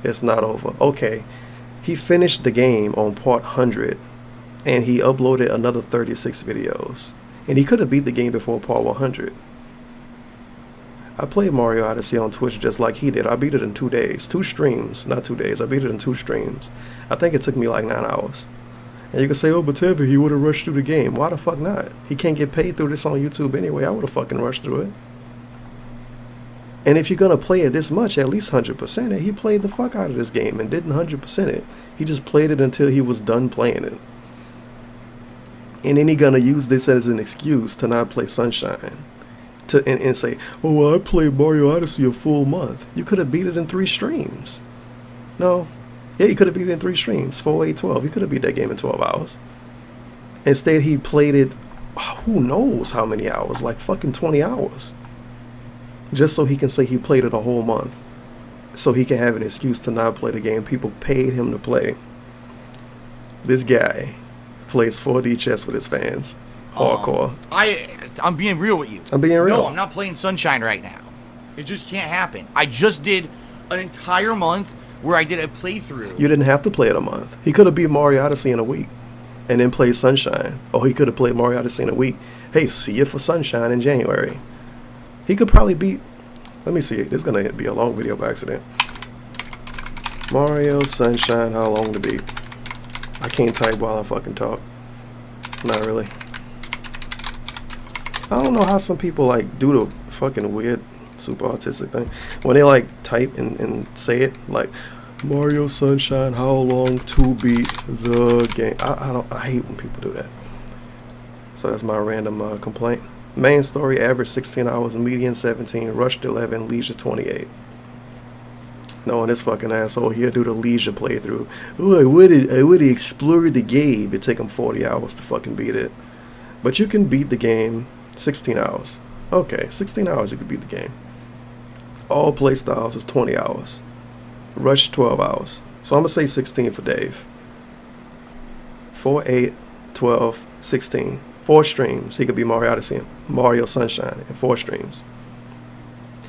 It's not over. Okay. He finished the game on part 100. And he uploaded another 36 videos. And he could have beat the game before part 100. I played Mario Odyssey on Twitch just like he did. I beat it in 2 days. 2 streams. Not 2 days. I beat it in 2 streams. I think it took me like 9 hours. And you can say, oh, but Tevin, he would have rushed through the game. Why the fuck not? He can't get paid through this on YouTube anyway. I would have fucking rushed through it. And if you're going to play it this much, at least 100% it. He played the fuck out of this game and didn't 100% it. He just played it until he was done playing it. And then he gonna use this as an excuse to not play Sunshine, and say, "Oh, well, I played Mario Odyssey a full month." You could have beat it in 3 streams. No, yeah, you could have beat it in 3 streams. 4, 8, 12. You could have beat that game in 12 hours. Instead, he played it, who knows how many hours, like fucking 20 hours, just so he can say he played it a whole month, so he can have an excuse to not play the game people paid him to play. This guy plays 4D chess with his fans. Hardcore. I'm being real with you. I'm being real. No, I'm not playing Sunshine right now. It just can't happen. I just did an entire month where I did a playthrough. You didn't have to play it a month. He could have beat Mario Odyssey in a week and then played Sunshine. Or he could have played Mario Odyssey in a week. Hey, see you for Sunshine in January. He could probably beat. Let me see. This is going to be a long video by accident. Mario Sunshine, how long to beat? I can't type while I fucking talk. Not really. I don't know how some people like do the fucking weird super autistic thing. When they like type and say it like Mario Sunshine, how long to beat the game. I hate when people do that. So that's my random complaint. Main story, average 16 hours, median 17, rushed 11, leisure 28. Knowing this fucking asshole here do the leisure playthrough. Oh, I would explore the game. It'd take him 40 hours to fucking beat it. But you can beat the game 16 hours. Okay, 16 hours you can beat the game. All play styles is 20 hours. Rush 12 hours. So I'm going to say 16 for Dave. 4, 8, 12, 16. 4 streams. He could be Mario Odyssey, Mario Sunshine in 4 streams.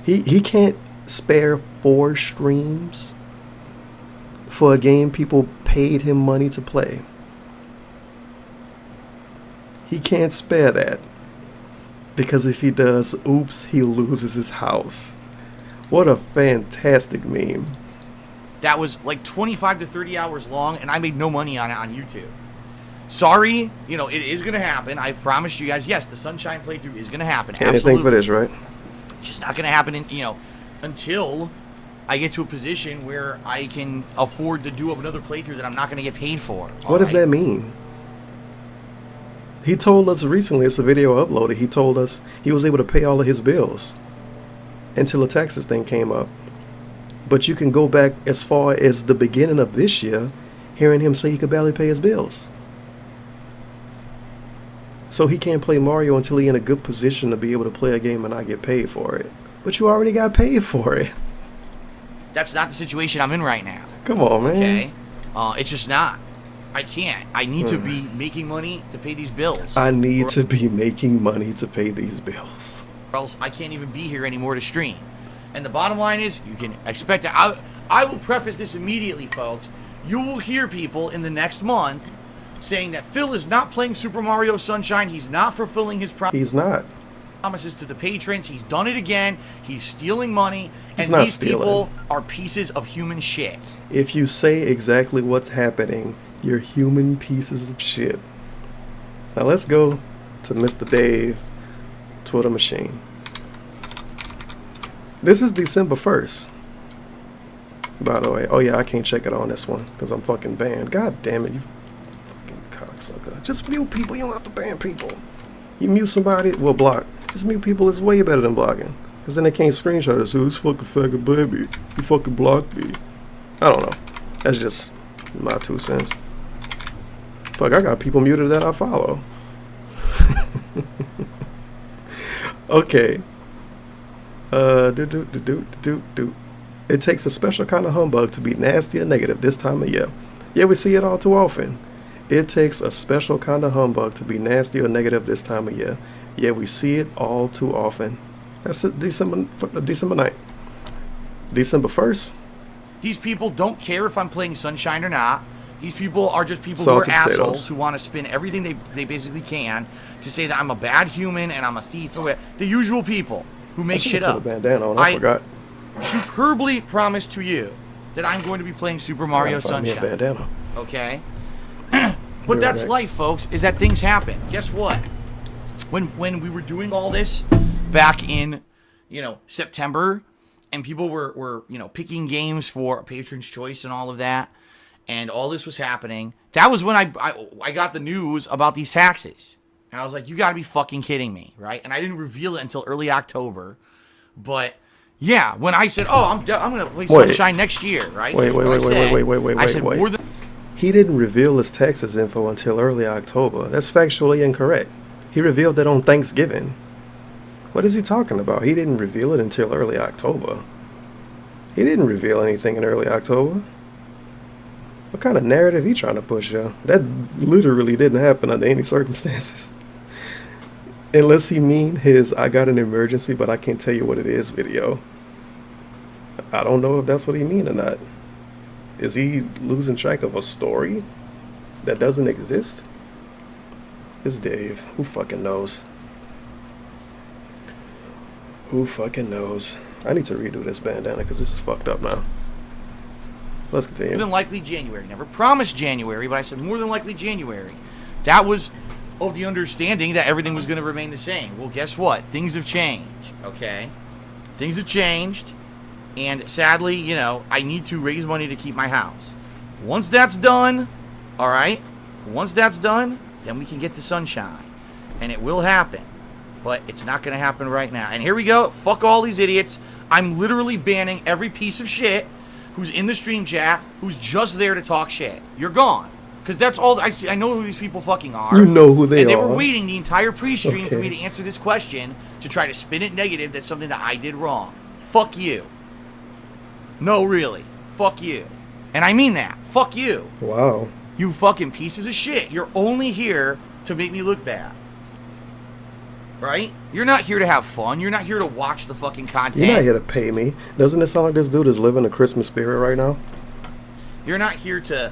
He can't spare 4 streams for a game people paid him money to play. He can't spare that. Because if he does, oops, he loses his house. What a fantastic meme. That was like 25 to 30 hours long, and I made no money on it on YouTube. Sorry, you know, it is going to happen. I've promised you guys, yes, the Sunshine playthrough is going to happen. Can't think for this, right? It's just not going to happen, until I get to a position where I can afford to do another playthrough that I'm not going to get paid for. What does that mean? He told us recently, it's a video uploaded, he told us he was able to pay all of his bills until the taxes thing came up. But you can go back as far as the beginning of this year, hearing him say he could barely pay his bills. So he can't play Mario until he's in a good position to be able to play a game and not get paid for it. But you already got paid for it. That's not the situation I'm in right now. Come on, man. Okay? It's just not. I can't. I need to be making money to pay these bills. I need to be making money to pay these bills. Or else I can't even be here anymore to stream. And the bottom line is, you can expect that. I will preface this immediately, folks. You will hear people in the next month saying that Phil is not playing Super Mario Sunshine. He's not fulfilling his He's not. promises to the patrons. He's done it again. He's stealing money. He's and not these stealing. people are pieces of human shit. If you say exactly what's happening, you're human pieces of shit. Now let's go to Mr. Dave Twitter machine. This is December 1st. By the way, oh yeah, I can't check it on this one because I'm fucking banned. God damn it, you fucking cocksucker. Just mute people, you don't have to ban people. You mute somebody, well, block. Just mute people is way better than blocking. Because then they can't screenshot us. Who's fucking faggot baby? You fucking blocked me. I don't know. That's just my 2 cents. Fuck, I got people muted that I follow. Okay. It takes a special kind of humbug to be nasty or negative this time of year. Yeah, we see it all too often. It takes a special kind of humbug to be nasty or negative this time of year. Yeah, we see it all too often. That's it, December 9th. December 1st. These people don't care if I'm playing Sunshine or not. These people are just people Salted who are potatoes. assholes who want to spin everything they basically can to say that I'm a bad human and I'm a thief. Or the usual people who make shit up. Put a bandana on. I forgot. Superbly promise to you that I'm going to be playing Super Mario Sunshine. Me a bandana. Okay? But that's life, folks, is that things happen. Guess what? When we were doing all this back in, September, and people were picking games for Patron's Choice and all of that, and all this was happening, that was when I got the news about these taxes. And I was like, you got to be fucking kidding me, right? And I didn't reveal it until early October. But, yeah, when I said, oh, I'm going to play Sunshine next year, right? Wait. I said more than... He didn't reveal his taxes info until early October. That's factually incorrect. He revealed it on Thanksgiving. What is he talking about? He didn't reveal it until early October. He didn't reveal anything in early October. What kind of narrative he trying to push, yo? That literally didn't happen under any circumstances. Unless he mean his I got an emergency but I can't tell you what it is video. I don't know if that's what he mean or not. Is he losing track of a story that doesn't exist? It's Dave. Who fucking knows? Who fucking knows? I need to redo this bandana because this is fucked up now. Let's continue. More than likely January. Never promised January, but I said more than likely January. That was of the understanding that everything was going to remain the same. Well, guess what? Things have changed, okay? Things have changed, and sadly, I need to raise money to keep my house. Once that's done, all right? Once that's done, then we can get to Sunshine, and it will happen. But it's not going to happen right now. And here we go. Fuck all these idiots. I'm literally banning every piece of shit who's in the stream chat, who's just there to talk shit. You're gone. Because that's all I see. I know who these people fucking are. You know who they are. And they were waiting the entire pre-stream for me to answer this question to try to spin it negative. That's something that I did wrong. Fuck you. No, really. Fuck you. And I mean that. Fuck you. Wow. You fucking pieces of shit. You're only here to make me look bad. Right? You're not here to have fun. You're not here to watch the fucking content. You're not here to pay me. Doesn't it sound like this dude is living the Christmas spirit right now? You're not here to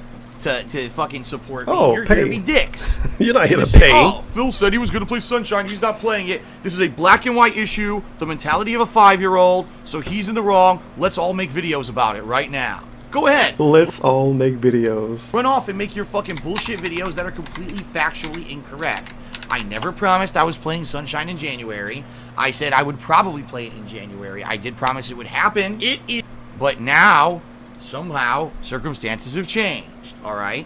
fucking support me. Oh, You're pay. here to be dicks. You're not here to say, pay. Oh, Phil said he was going to play Sunshine. He's not playing it. This is a black and white issue. The mentality of a 5-year-old. So he's in the wrong. Let's all make videos about it right now. Go ahead. Let's all make videos. Run off and make your fucking bullshit videos that are completely factually incorrect. I never promised I was playing Sunshine in January. I said I would probably play it in January. I did promise it would happen. It is. But now, somehow, circumstances have changed. All right?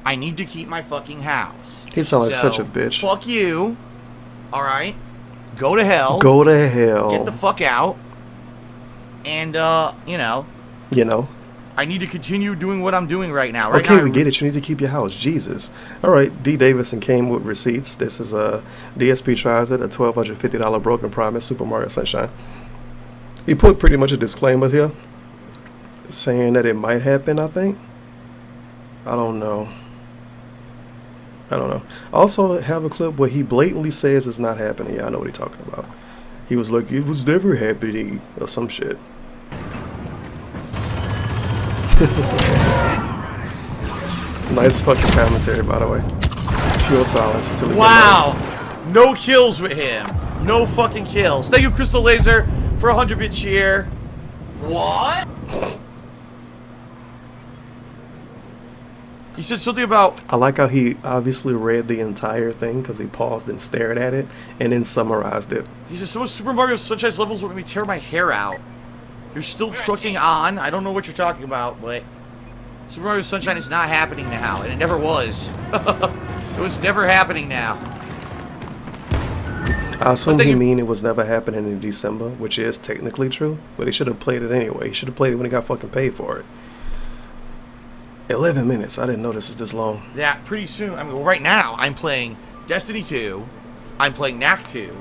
I need to keep my fucking house. He sounds like such a bitch. Fuck you. All right? Go to hell. Go to hell. Get the fuck out. And, You know. I need to continue doing what I'm doing right now. Okay, we get it. You need to keep your house. Jesus. All right, D. Davison came with receipts. This is DSP tries it, a $1,250 broken promise, Super Mario Sunshine. He put pretty much a disclaimer here, saying that it might happen, I think. I don't know. I also have a clip where he blatantly says it's not happening. Yeah, I know what he's talking about. He was like, it was never happening, or some shit. Nice fucking commentary, by the way. Pure silence until he no kills with him. No fucking kills. Thank you, Crystal Laser, for 100-bit cheer. What? He said something about... I like how he obviously read the entire thing because he paused and stared at it and then summarized it. He said, some of Super Mario Sunshine's levels will make me tear my hair out. You're still trucking on. I don't know what you're talking about, but Super Mario Sunshine is not happening now, and it never was. It was never happening now. I assume he mean it was never happening in December, which is technically true, but he should have played it anyway. He should have played it when he got fucking paid for it. 11 minutes. I didn't know this was this long. Yeah, pretty soon. I mean, well, right now, I'm playing Destiny 2. I'm playing Knack 2.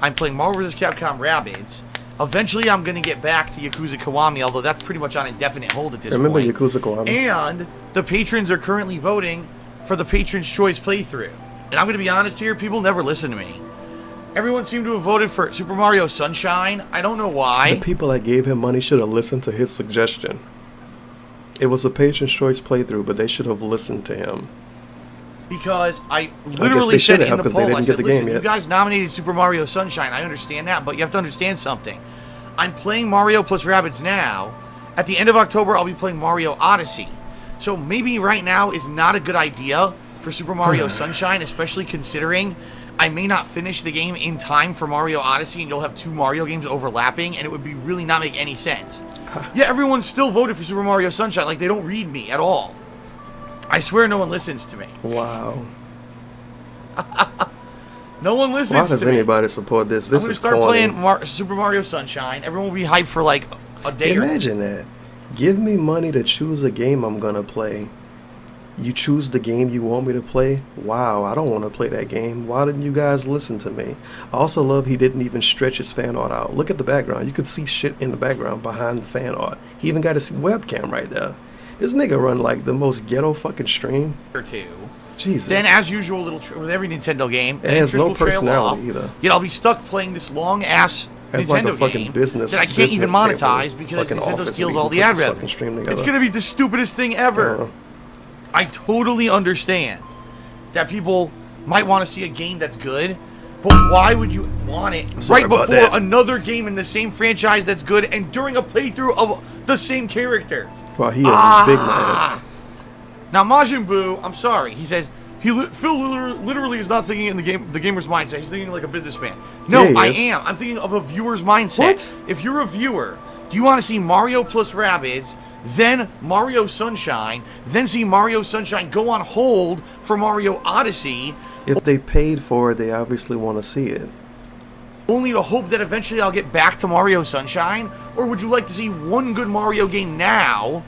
I'm playing Marvel vs. Capcom Rabbids. Eventually, I'm going to get back to Yakuza Kiwami, although that's pretty much on indefinite hold at this point. Remember Yakuza Kiwami. And the patrons are currently voting for the Patron's Choice playthrough. And I'm going to be honest here, people never listen to me. Everyone seemed to have voted for Super Mario Sunshine. I don't know why. The people that gave him money should have listened to his suggestion. It was a Patron's Choice playthrough, but they should have listened to him. Because I literally said in the poll, I said, listen, you guys nominated Super Mario Sunshine. I understand that, but you have to understand something. I'm playing Mario plus Rabbids now. At the end of October, I'll be playing Mario Odyssey. So maybe right now is not a good idea for Super Mario Sunshine, especially considering I may not finish the game in time for Mario Odyssey, and you'll have two Mario games overlapping, and it would be really not make any sense. Yeah, everyone still voted for Super Mario Sunshine. Like, they don't read me at all. I swear no one listens to me. Wow. No one listens to me. Why does anybody support this? This is corny. I'm going to start playing Super Mario Sunshine. Everyone will be hyped for like a day or two. Imagine that. Give me money to choose a game I'm going to play. You choose the game you want me to play? Wow, I don't want to play that game. Why didn't you guys listen to me? I also love he didn't even stretch his fan art out. Look at the background. You could see shit in the background behind the fan art. He even got his webcam right there. This nigga run like the most ghetto fucking stream. Or two. Jesus. Then, as usual, with every Nintendo game, it has no personality either. Yet I'll be stuck playing this long ass Nintendo like a fucking game business that I can't even monetize because Nintendo steals all the ad revenue. It's gonna be the stupidest thing ever. I totally understand that people might want to see a game that's good, but why would you want it right before another game in the same franchise that's good and during a playthrough of the same character? Well, he is a big man. Now, Majin Buu, I'm sorry, he says, Phil literally is not thinking in the gamer's mindset. He's thinking like a businessman. No, yeah, I am. I'm thinking of a viewer's mindset. What? If you're a viewer, do you want to see Mario plus Rabbids, then Mario Sunshine, then see Mario Sunshine go on hold for Mario Odyssey? If they paid for it, they obviously want to see it. Only to hope that eventually I'll get back to Mario Sunshine? Or would you like to see one good Mario game now,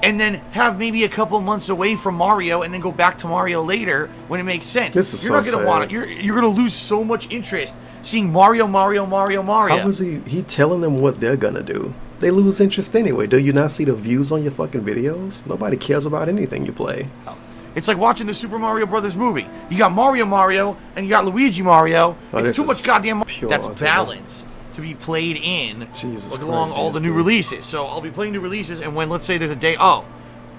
and then have maybe a couple months away from Mario, and then go back to Mario later when it makes sense? This is You're not gonna want it. You're gonna lose so much interest seeing Mario. How is he telling them what they're gonna do? They lose interest anyway. Do you not see the views on your fucking videos? Nobody cares about anything you play. It's like watching the Super Mario Brothers movie. You got Mario, and you got Luigi Mario. It's too much goddamn that's autism. Balanced to be played in along all the new releases. So I'll be playing new releases, and when, let's say there's a day, I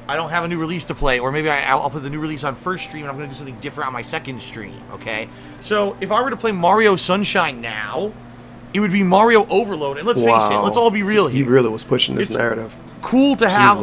don't have a new release to play, or maybe I'll put the new release on first stream, and I'm going to do something different on my second stream, okay? So if I were to play Mario Sunshine now, it would be Mario Overload, and let's face it, let's all be real here. He really was pushing this narrative. Cool to have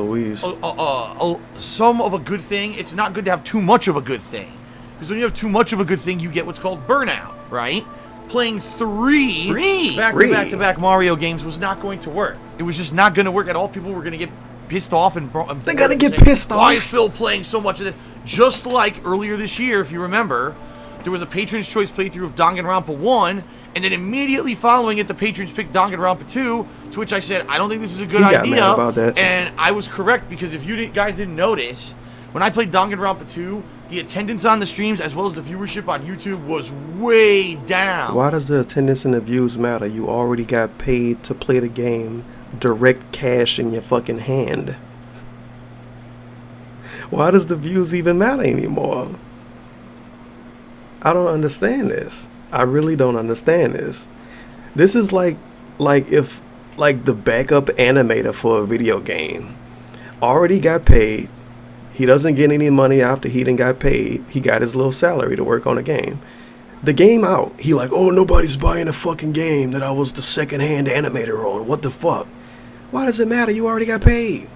some of a good thing. It's not good to have too much of a good thing. Because when you have too much of a good thing, you get what's called burnout, right? Playing three back-to-back Mario games was not going to work. It was just not going to work at all. People were going to get pissed off and they're going to get pissed off. Why is Phil playing so much of this? Just like earlier this year, if you remember, there was a Patron's Choice playthrough of Danganronpa 1, and then immediately following it, the patrons picked Danganronpa 2, to which I said, I don't think this is a good idea. Mad about that. And I was correct, because if you guys didn't notice, when I played Danganronpa 2, the attendance on the streams as well as the viewership on YouTube was way down. Why does the attendance and the views matter? You already got paid to play the game. Direct cash in your fucking hand. Why does the views even matter anymore? I don't understand this. I really don't understand this. This is like if the backup animator for a video game already got paid. He doesn't get any money after he done got paid. He got his little salary to work on a game. The game out. He like, oh, nobody's buying a fucking game that I was the second-hand animator on. What the fuck? Why does it matter? You already got paid.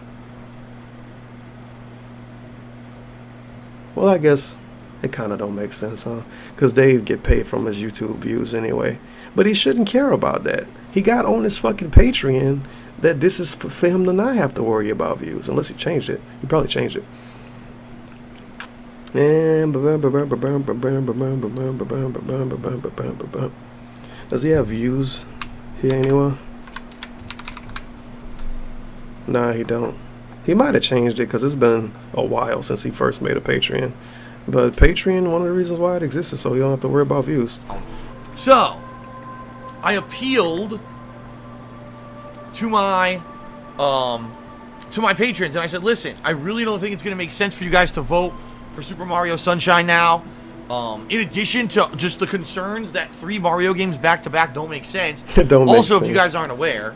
Well, I guess it kind of don't make sense, huh? Because Dave get paid from his YouTube views anyway. But he shouldn't care about that. He got on his fucking Patreon that this is for him to not have to worry about views. Unless he changed it. He probably changed it. And does he have views here anywhere? Nah, he don't. He might have changed it because it's been a while since he first made a Patreon. But Patreon, one of the reasons why it exists is so you don't have to worry about views. So, I appealed to my patrons and I said, listen, I really don't think it's going to make sense for you guys to vote for Super Mario Sunshine now. In addition to just the concerns that 3 Mario games back-to-back don't make sense. Also, if you guys aren't aware,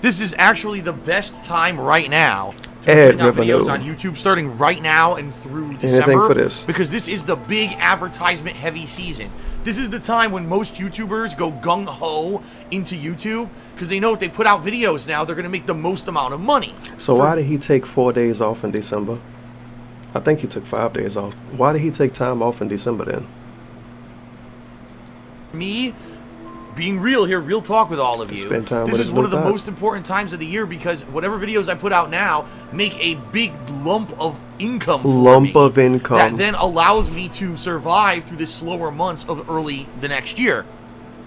this is actually the best time right now to ad put revenue videos on YouTube starting right now and through December. Anything for this. Because this is the big advertisement-heavy season. This is the time when most YouTubers go gung-ho into YouTube because they know if they put out videos now, they're going to make the most amount of money. So why did he take 4 days off in December? I think he took 5 days off. Why did he take time off in December then? Me, being real here, real talk with all of you. Spend time this with is his one of the new most important times of the year because whatever videos I put out now make a big lump of income for me that then allows me to survive through the slower months of early the next year.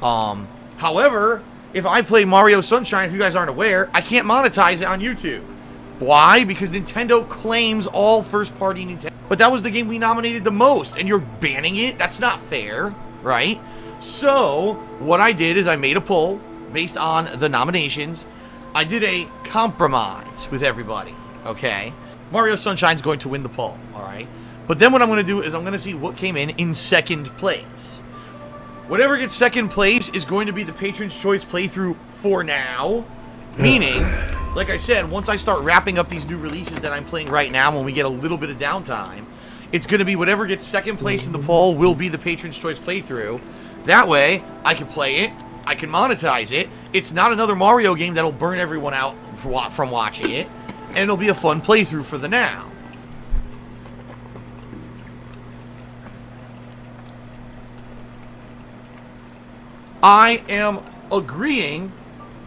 However, if I play Mario Sunshine, if you guys aren't aware, I can't monetize it on YouTube. Why? Because Nintendo claims all first-party Nintendo. But that was the game we nominated the most, and you're banning it? That's not fair, right? So, what I did is I made a poll based on the nominations. I did a compromise with everybody, okay? Mario Sunshine's going to win the poll, all right? But then what I'm going to do is I'm going to see what came in second place. Whatever gets second place is going to be the Patron's Choice playthrough for now, meaning... Like I said, once I start wrapping up these new releases that I'm playing right now, when we get a little bit of downtime, it's going to be whatever gets second place in the poll will be the Patron's Choice playthrough. That way, I can play it, I can monetize it. It's not another Mario game that'll burn everyone out from watching it, and it'll be a fun playthrough for the now. I am agreeing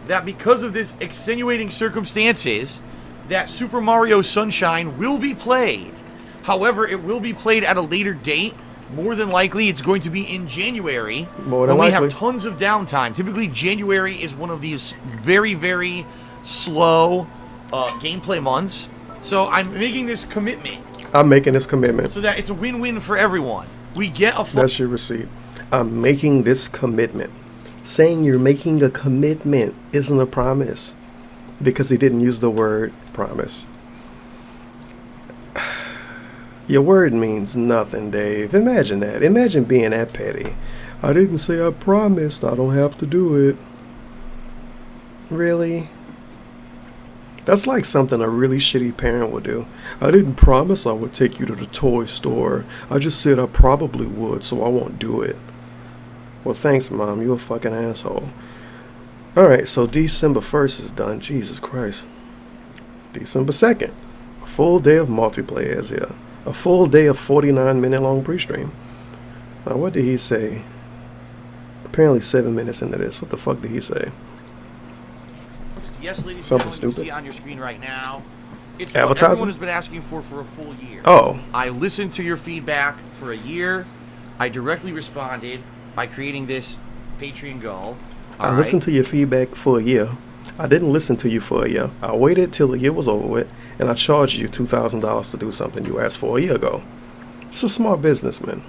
that because of this extenuating circumstances, that Super Mario Sunshine will be played. However, it will be played at a later date. More than likely, it's going to be in January. When we have tons of downtime. Typically, January is one of these very, very slow gameplay months. So I'm making this commitment. I'm making this commitment. So that it's a win-win for everyone. We get a... That's your receipt. I'm making this commitment. Saying you're making a commitment isn't a promise because he didn't use the word promise. Your word means nothing, Dave. Imagine that. Imagine being that petty. I didn't say I promised. I don't have to do it. Really? That's like something a really shitty parent would do. I didn't promise I would take you to the toy store. I just said I probably would, so I won't do it. Well, thanks, Mom. You a fucking asshole. Alright, so December 1st is done. Jesus Christ. December 2nd. A full day of multiplayer is here. A full day of 49-minute long pre-stream. Now, what did he say? Apparently 7 minutes into this. What the fuck did he say? Yes, ladies Something and gentlemen, stupid. you see on your screen right now. It's Advertising? what everyone has been asking for a full year. Oh. I listened to your feedback for a year. I directly responded by creating this Patreon goal. I listened to your feedback for a year. I didn't listen to you for a year. I waited till the year was over with, and I charged you $2,000 to do something you asked for a year ago. It's a smart businessman.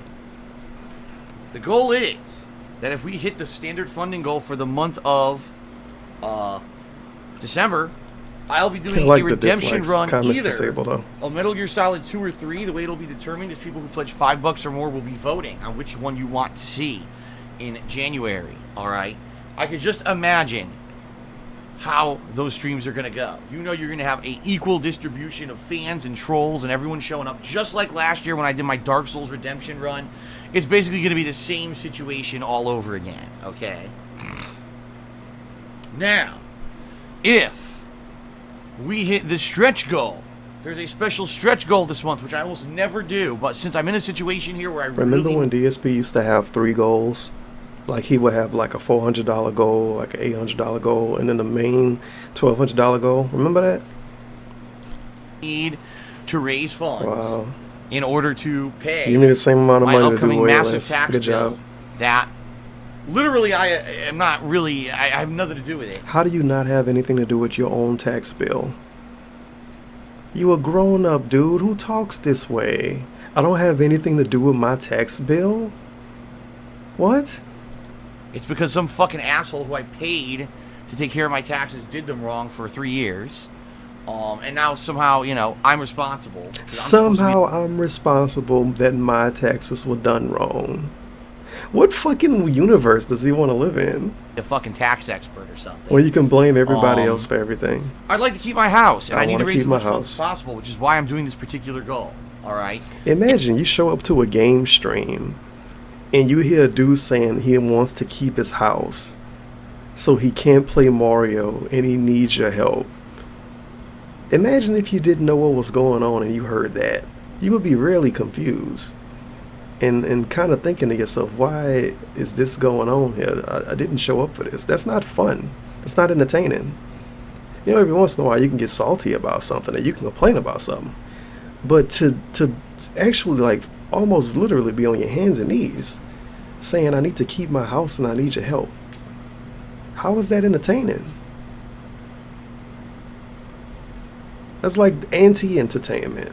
The goal is that if we hit the standard funding goal for the month of December, I'll be doing a redemption run either of Metal Gear Solid 2 or 3. The way it'll be determined is people who pledge $5 or more will be voting on which one you want to see in January. All right, I could just imagine how those streams are going to go. You know you're going to have an equal distribution of fans and trolls and everyone showing up, just like last year when I did my Dark Souls redemption run. It's basically going to be the same situation all over again, okay? Now, if we hit the stretch goal, there's a special stretch goal this month, which I almost never do, but since I'm in a situation here where I remember when DSP used to have 3 goals? Like, he would have like a $400 goal, like an $800 goal, and then the main $1,200 goal. Remember that? Need to raise funds in order to pay. You need the same amount of money to do way massive less. Tax Good job. That literally I am not really. I have nothing to do with it. How do you not have anything to do with your own tax bill? You a grown up dude. Who talks this way? I don't have anything to do with my tax bill. What? It's because some fucking asshole who I paid to take care of my taxes did them wrong for 3 years. And now somehow, you know, I'm responsible. Somehow I'm responsible that my taxes were done wrong. What fucking universe does he want to live in? A fucking tax expert or something. Well, you can blame everybody else for everything. I'd like to keep my house, and I need to raise as much funds as possible, which is why I'm doing this particular goal. All right? Imagine you show up to a game stream, and you hear a dude saying he wants to keep his house, so he can't play Mario, and he needs your help. Imagine if you didn't know what was going on and you heard that. You would be really confused. And kind of thinking to yourself, why is this going on here? I didn't show up for this. That's not fun. It's not entertaining. You know, every once in a while you can get salty about something and you can complain about something. But to actually, like, almost literally be on your hands and knees saying, I need to keep my house and I need your help. How is that entertaining? That's like anti-entertainment.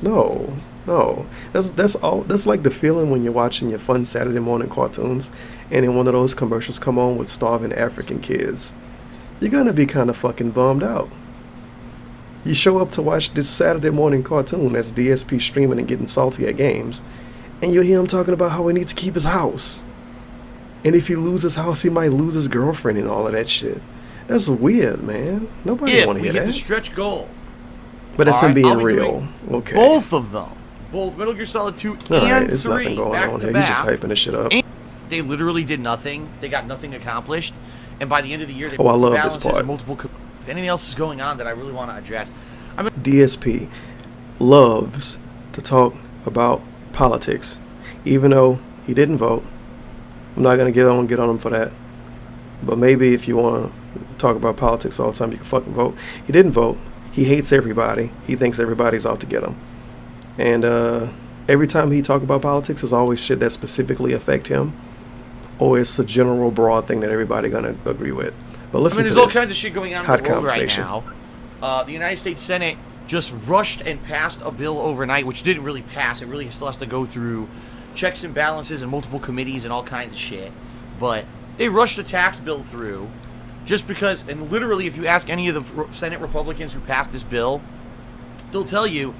No. That's like the feeling when you're watching your fun Saturday morning cartoons and then one of those commercials come on with starving African kids. You're gonna be kind of fucking bummed out. You show up to watch this Saturday morning cartoon that's DSP streaming and getting salty at games, and you hear him talking about how he needs to keep his house. And if he loses his house, he might lose his girlfriend and all of that shit. That's weird, man. Nobody want to hear that. If we hit the stretch goal. But it's him being real. Okay. Both of them. Both Metal Gear Solid 2 and 3. There's nothing going on here. He's just hyping this shit up. They literally did nothing. They got nothing accomplished. And by the end of the year, they I love this part. If anything else is going on that I really want to address. DSP loves to talk about politics. Even though he didn't vote. I'm not going to get on him for that. But maybe if you want to talk about politics all the time, you can fucking vote. He didn't vote. He hates everybody. He thinks everybody's out to get him. And every time he talk about politics, it's always shit that specifically affect him. Or it's a general broad thing that everybody going to agree with. But listen to this. There's all kinds of shit going on in the world right now. The United States Senate just rushed and passed a bill overnight, which didn't really pass. It really still has to go through checks and balances and multiple committees and all kinds of shit. But they rushed a tax bill through just because, and literally if you ask any of the Senate Republicans who passed this bill, they'll tell you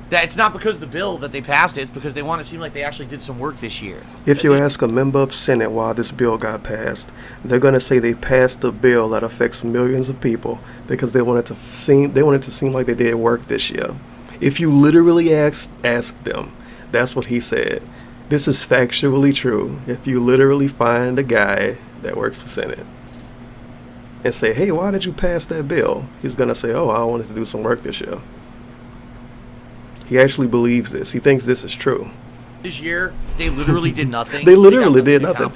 that it's not because of the bill that they passed it, it's because they want to seem like they actually did some work this year. If you ask a member of Senate why this bill got passed, they're going to say they passed a bill that affects millions of people because they wanted to seem like they did work this year. If you literally ask them, that's what he said. This is factually true. If you literally find a guy that works for Senate and say, hey, why did you pass that bill? He's going to say, oh, I wanted to do some work this year. He actually believes this. He thinks this is true. This year, they literally did nothing. They literally did nothing.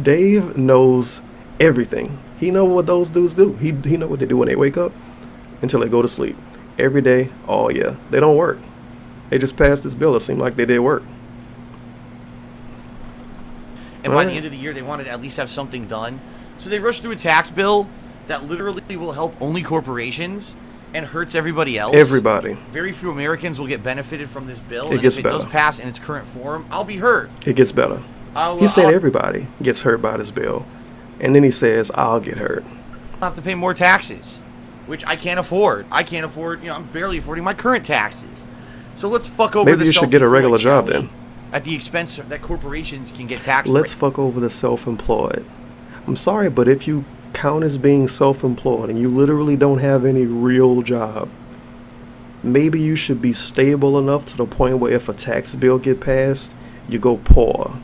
Dave knows everything. He knows what those dudes do. He knows what they do when they wake up until they go to sleep. Every day, all year. They don't work. They just passed this bill. It seemed like they did work. And by the end of the year, they wanted to at least have something done. So they rushed through a tax bill that literally will help only corporations and hurts everybody else. Everybody. Very few Americans will get benefited from this bill. It gets if it better. does pass in its current form, I'll be hurt. It gets better. He said everybody gets hurt by this bill. And then he says, I'll get hurt. I'll have to pay more taxes, which I can't afford. I can't afford, I'm barely affording my current taxes. So let's fuck over Maybe you should get a regular job then. At the expense that corporations can get tax Let's fuck over the self-employed. I'm sorry, but if you count as being self-employed and you literally don't have any real job, maybe you should be stable enough to the point where if a tax bill get passed, you go poor.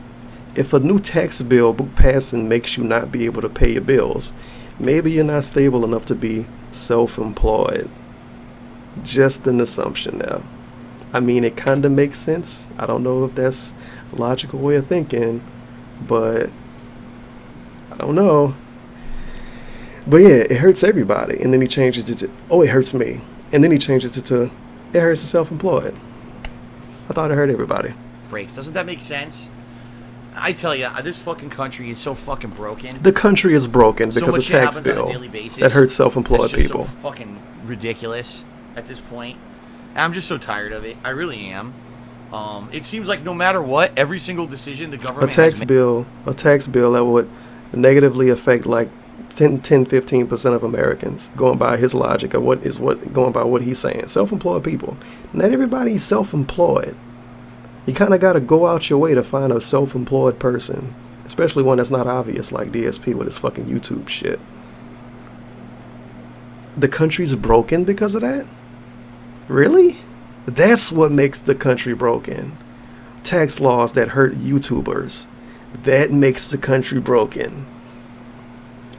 If a new tax bill passes and makes you not be able to pay your bills, maybe you're not stable enough to be self-employed. Just an assumption now. I mean, it kind of makes sense. I don't know if that's a logical way of thinking, but I don't know. But yeah, it hurts everybody. And then he changes it to, oh, it hurts me. And then he changes it to, it hurts the self-employed. I thought it hurt everybody. Breaks. Doesn't that make sense? I tell you, this fucking country is so fucking broken. The country is broken because of tax bill that hurts self-employed people. So fucking ridiculous at this point. I'm just so tired of it. I really am. It seems like no matter what, every single decision the government has made. A tax bill that would negatively affect like 10-15% of Americans, going by his logic of going by what he's saying. Self-employed people. Not everybody's self-employed. You kind of got to go out your way to find a self-employed person, especially one that's not obvious like DSP with his fucking YouTube shit. The country's broken because of that? Really? That's what makes the country broken. Tax laws that hurt YouTubers. That makes the country broken.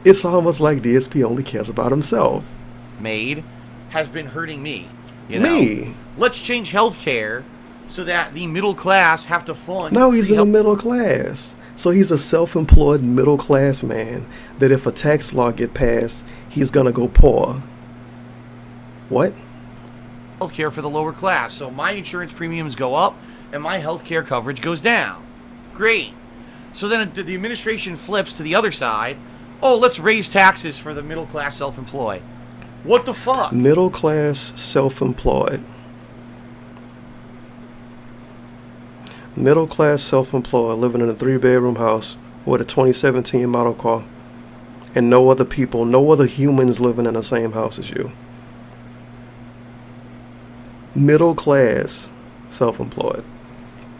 It's almost like DSP only cares about himself. Has been hurting me. Me? Let's change healthcare so that the middle class have to fund. Now he's in the middle class. So he's a self-employed middle class man that if a tax law get passed, he's going to go poor. What? Healthcare for the lower class. So my insurance premiums go up and my healthcare coverage goes down. Great. So then the administration flips to the other side. Oh, let's raise taxes for the middle class self-employed. What the fuck? Middle class self-employed. Middle class self-employed living in a 3-bedroom house with a 2017 model car and no other humans living in the same house as you. Middle class self-employed.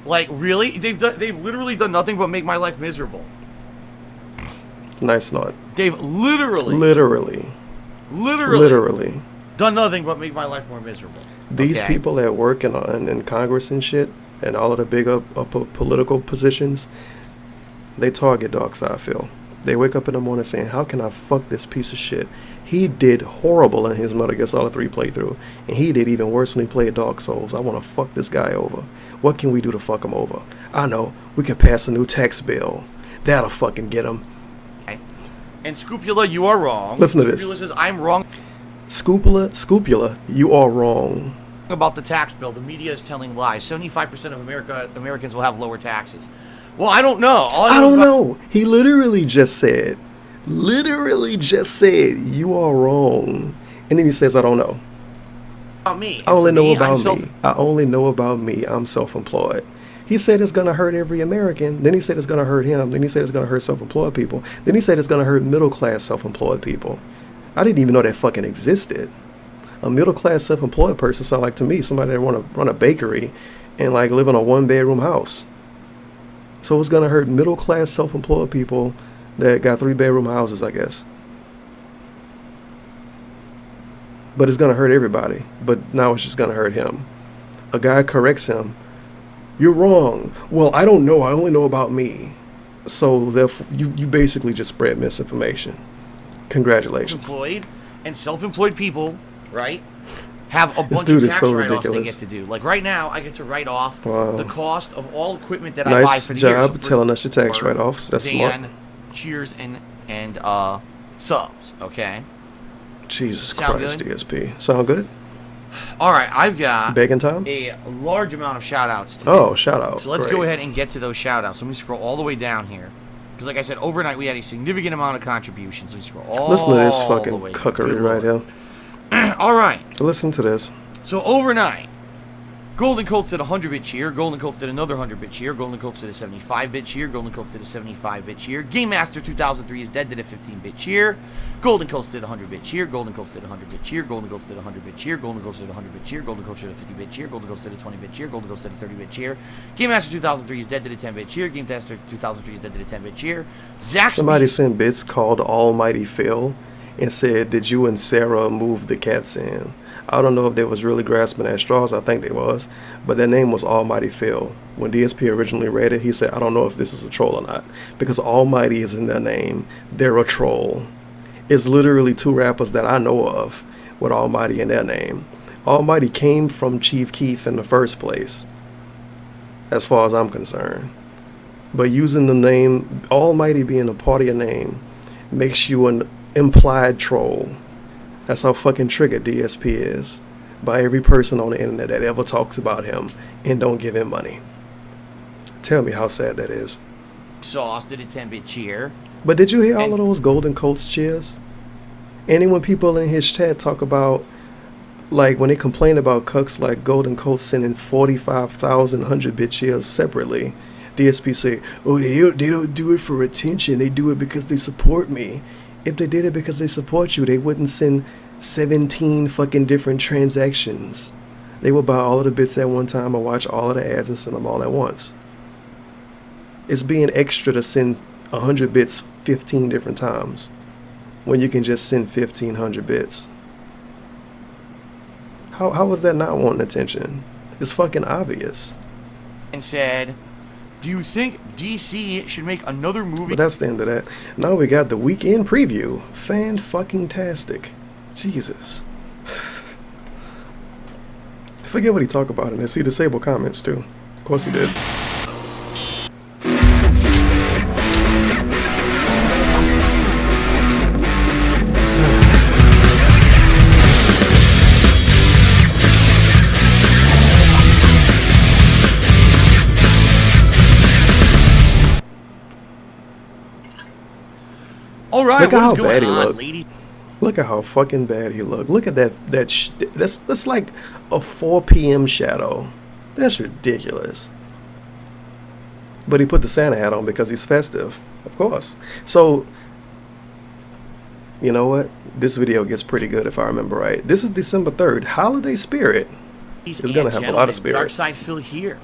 Like, really? They've literally done nothing but make my life miserable. Nice snort. They've literally done nothing but make my life more miserable. These people that work in Congress and shit and all of the big political positions, they target dark side Phil. They wake up in the morning saying, how can I fuck this piece of shit? He did horrible in his Metal Gear Solid 3 playthrough, and he did even worse when he played Dark Souls. I want to fuck this guy over. What can we do to fuck him over? I know, we can pass a new tax bill. That'll fucking get him. And Scupula, you are wrong. Listen to this. Scupula says, I'm wrong. Scupula, you are wrong. About the tax bill, the media is telling lies. 75% of Americans will have lower taxes. Well, I don't know. I don't know. He literally just said, you are wrong. And then he says, I don't know. About me. I only know about me. I only know about me. I'm self-employed. He said it's going to hurt every American. Then he said it's going to hurt him. Then he said it's going to hurt self-employed people. Then he said it's going to hurt middle-class self-employed people. I didn't even know that fucking existed. A middle-class self-employed person sounds like to me somebody that want to run a bakery and like live in a 1-bedroom house. So it's going to hurt middle-class self-employed people that got 3-bedroom houses, I guess. But it's going to hurt everybody. But now it's just going to hurt him. A guy corrects him. You're wrong. Well, I don't know. I only know about me. So therefore, you basically just spread misinformation. Congratulations. Employed and self-employed people, right, have a bunch of tax write-offs they get to do. Like right now, I get to write off the cost of all equipment that I buy for the year. Nice job telling us your tax write-offs. That's smart. Cheers and subs. Okay. Jesus Christ, DSP. Sound good? All right, I've got Bacon time? A large amount of shout-outs today. Oh, shout-out. So let's go ahead and get to those shout-outs. Let me scroll all the way down here. Because like I said, overnight we had a significant amount of contributions. We scroll all Listen to this fucking the way cuckery right here. All right. Listen to this. So overnight, Golden Colts did a 100-bit cheer. Golden Colts did another 100-bit cheer. Golden Colts did a 75-bit cheer. Golden Colts did a 75-bit cheer. Game Master 2003 is dead did a 15-bit cheer. Golden Colts did a 100-bit cheer. Golden Colts did a 100-bit cheer. Golden Colts did a 100-bit cheer. Golden Colts did a 100-bit cheer. Golden Colts did a 50-bit cheer. Golden Colts did a 20-bit cheer. Golden Colts did a 30-bit cheer. Game Master 2003 is dead did a 10-bit cheer. Game Master 2003 is dead did a 10-bit cheer. Somebody sent bits called Almighty Phil and said, "Did you and Sarah move the cats in?" I don't know if they was really grasping at straws. I think they was. But their name was Almighty Phil. When DSP originally read it, he said, "I don't know if this is a troll or not." Because Almighty is in their name. They're a troll. It's literally 2 rappers that I know of with Almighty in their name. Almighty came from Chief Keef in the first place, as far as I'm concerned. But using the name, Almighty being a part of your name, makes you an implied troll. That's how fucking triggered DSP is by every person on the internet that ever talks about him and don't give him money. Tell me how sad that is. Sauce did a 10-bit cheer. But did you hear all of those Golden Colts cheers? And when people in his chat talk about, like, when they complain about cucks like Golden Colts sending 45,000 100-bit cheers separately, DSP say, "Oh, they don't do it for attention. They do it because they support me." If they did it because they support you, they wouldn't send 17 fucking different transactions. They would buy all of the bits at one time or watch all of the ads and send them all at once. It's being extra to send 100 bits 15 different times when you can just send 1,500 bits. How was that not wanting attention? It's fucking obvious. And said, "Do you think DC should make another movie?" But that's the end of that. Now we got the weekend preview. Fan-fucking-tastic. Jesus. Forget what he talked about in this. He disabled comments too. Of course he did. All right, look at how bad he on, looked. Ladies? Look at how fucking bad he looked. Look at that. That's like a 4 p.m. shadow. That's ridiculous. But he put the Santa hat on because he's festive, of course. So, you know what? This video gets pretty good if I remember right. This is December 3rd. Holiday spirit. It's going to have a lot of spirit. Dark Side Phil here.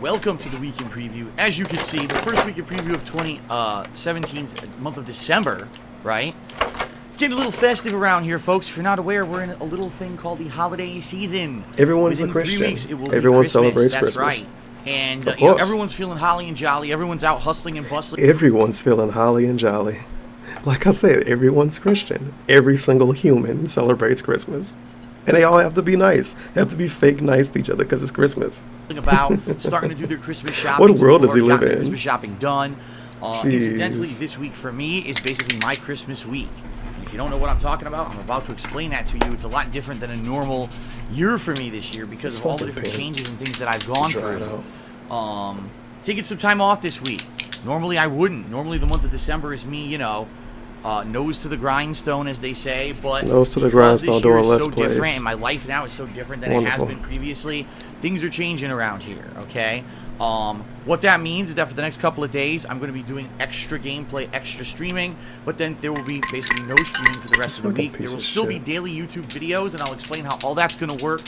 Welcome to the weekend preview. As you can see, the first weekend preview of 2017's month of December, right? It's getting a little festive around here, folks. If you're not aware, we're in a little thing called the holiday season. Everyone's Within a Christian. 3 weeks, it will Everyone be Christmas. celebrates That's Christmas. right. And you know, everyone's feeling holly and jolly. Everyone's out hustling and bustling. Everyone's feeling holly and jolly. Like I said, everyone's Christian. Every single human celebrates Christmas. And they all have to be nice. They have to be fake nice to each other because it's Christmas. About starting to do their Christmas shopping. What world does he live in? Christmas shopping done. Incidentally, this week for me is basically my Christmas week. And if you don't know what I'm talking about, I'm about to explain that to you. It's a lot different than a normal year for me this year because of all the different changes and things that I've gone through. Taking some time off this week. Normally I wouldn't. Normally the month of December is me, you know, nose to the grindstone, as they say, but nose to the grindstone doing Let's so Plays. different, and my life now is so different than it has been previously. Things are changing around here, okay? What that means is that for the next couple of days, I'm going to be doing extra gameplay, extra streaming, but then there will be basically no streaming for the rest of the week. There will still be daily YouTube videos, and I'll explain how all that's going to work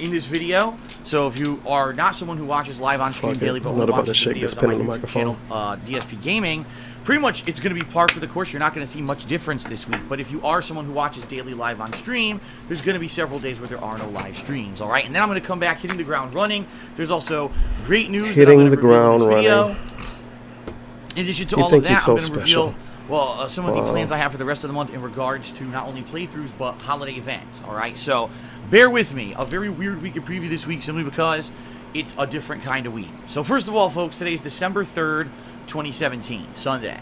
in this video. So if you are not someone who watches live on stream daily, but watches the videos on my YouTube channel, DSP Gaming, pretty much it's going to be par for the course. You're not going to see much difference this week. But if you are someone who watches daily live on stream, there's going to be several days where there are no live streams, all right? And then I'm going to come back hitting the ground running. There's also great news hitting the ground running. In addition to all of that, I'm going to reveal some of the plans I have for the rest of the month in regards to not only playthroughs but holiday events, all right? So bear with me. A very weird week of preview this week simply because it's a different kind of week. So first of all, folks, today is December 3rd, 2017, Sunday.